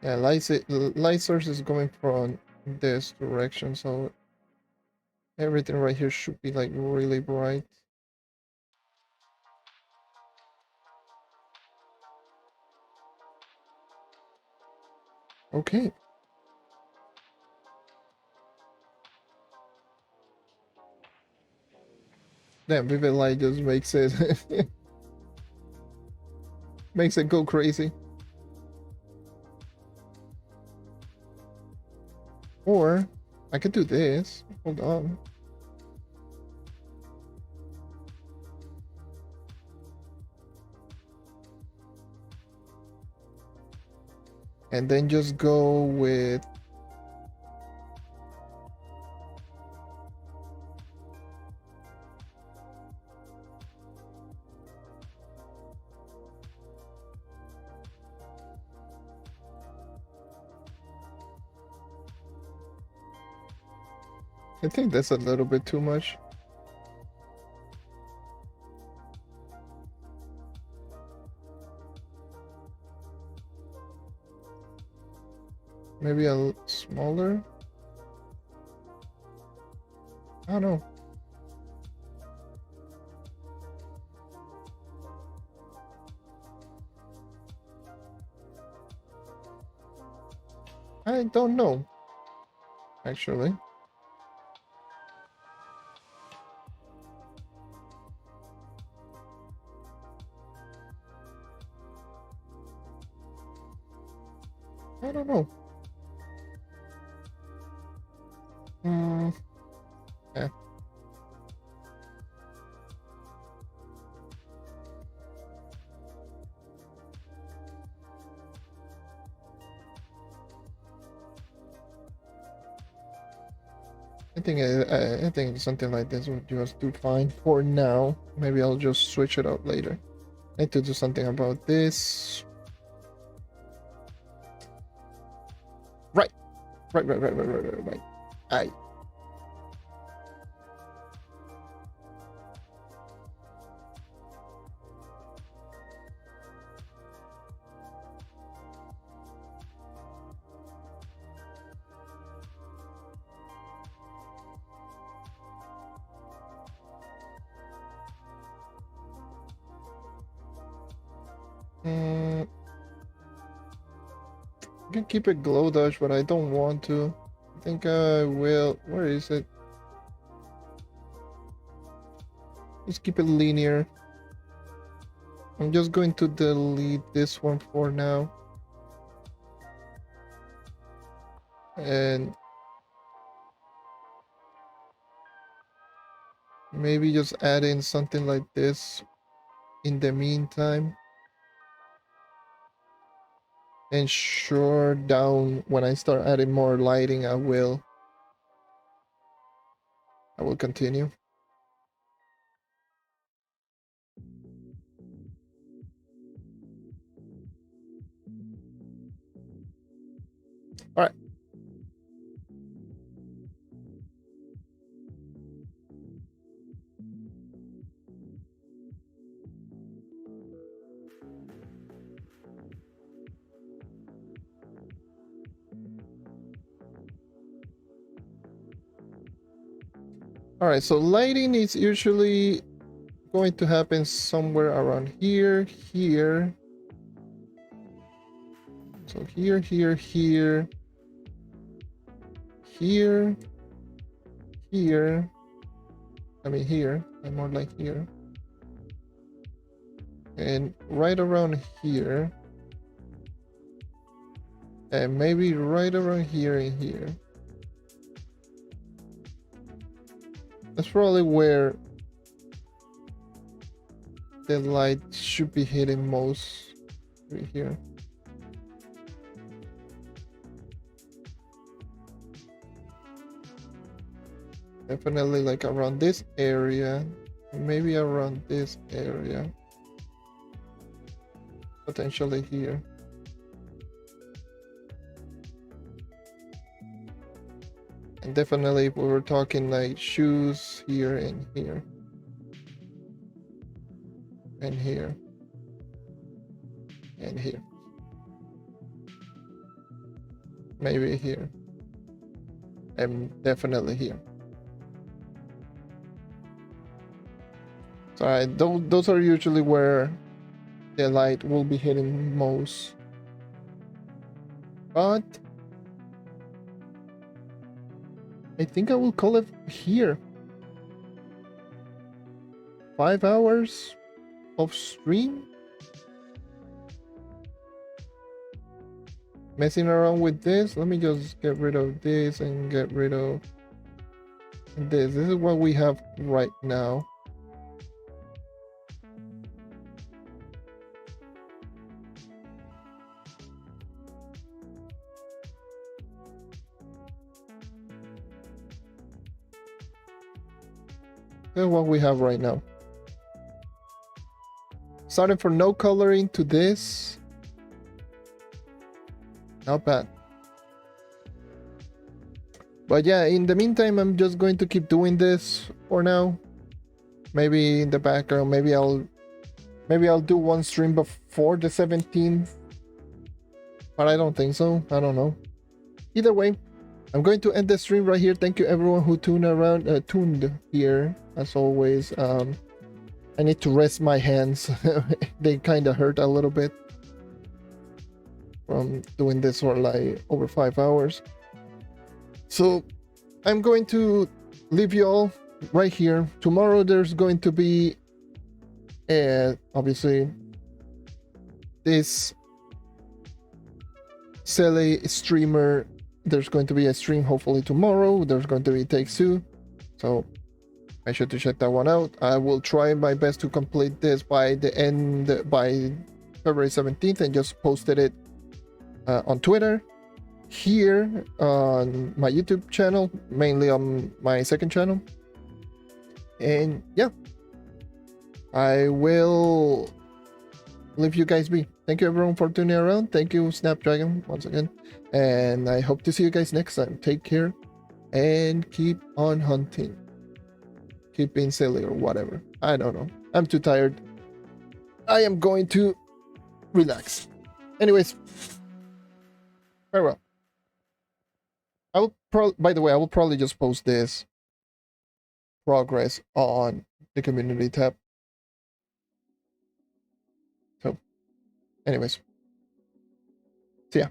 Yeah, light source is going from this direction, so everything right here should be like really bright. Okay. Damn, vivid light just makes it makes it go crazy. Or I could do this. Hold on. And then just go with I think that's a little bit too much. Maybe a smaller? I don't know. I don't know, actually. I don't know. Yeah. I think something like this would just do fine for now. Maybe I'll just switch it out later. I need to do something about this. Right. Aye. I can keep it glow dodge, but I don't want to. I think I will. Where is it? Just keep it linear. I'm just going to delete this one for now. And maybe just add in something like this in the meantime. And sure, down when I start adding more lighting, I will continue. All right. All right, so lighting is usually going to happen somewhere around here, here. So here, here, here, here, here. I mean here, and more like here. And right around here. And maybe right around here and here. That's probably where the light should be hitting most, right here. Definitely like around this area, maybe around this area, potentially here. And definitely if we were talking like shoes here and here. And here. And here. Maybe here. And definitely here. So those are usually where the light will be hitting most. But I think I will call it here. 5 hours of stream. Messing around with this. Let me just get rid of this and get rid of this. This is what we have right now. This is what we have right now. Starting from no coloring to this. Not bad. But yeah, in the meantime, I'm just going to keep doing this for now. Maybe in the background, maybe I'll do one stream before the 17th. But I don't think so. I don't know. Either way, I'm going to end the stream right here. Thank you everyone who tuned here as always. I need to rest my hands. They kind of hurt a little bit from doing this for like over 5 hours. So I'm going to leave you all right here. Tomorrow there's going to be obviously this silly streamer. There's going to be a stream hopefully tomorrow. There's going to be Takes Two, so make sure to check that one out. I will try my best to complete this by February 17th and just posted it on Twitter, here on my YouTube channel, mainly on my second channel. And yeah, I will leave you guys be. Thank you everyone for tuning around. Thank you Snapdragon once again, and I hope to see you guys next time. Take care and keep on hunting. Keep being silly or whatever. I don't know. I'm too tired. I am going to relax. Anyways, farewell. By the way, I will probably just post this progress on the community tab. So, anyways, see ya.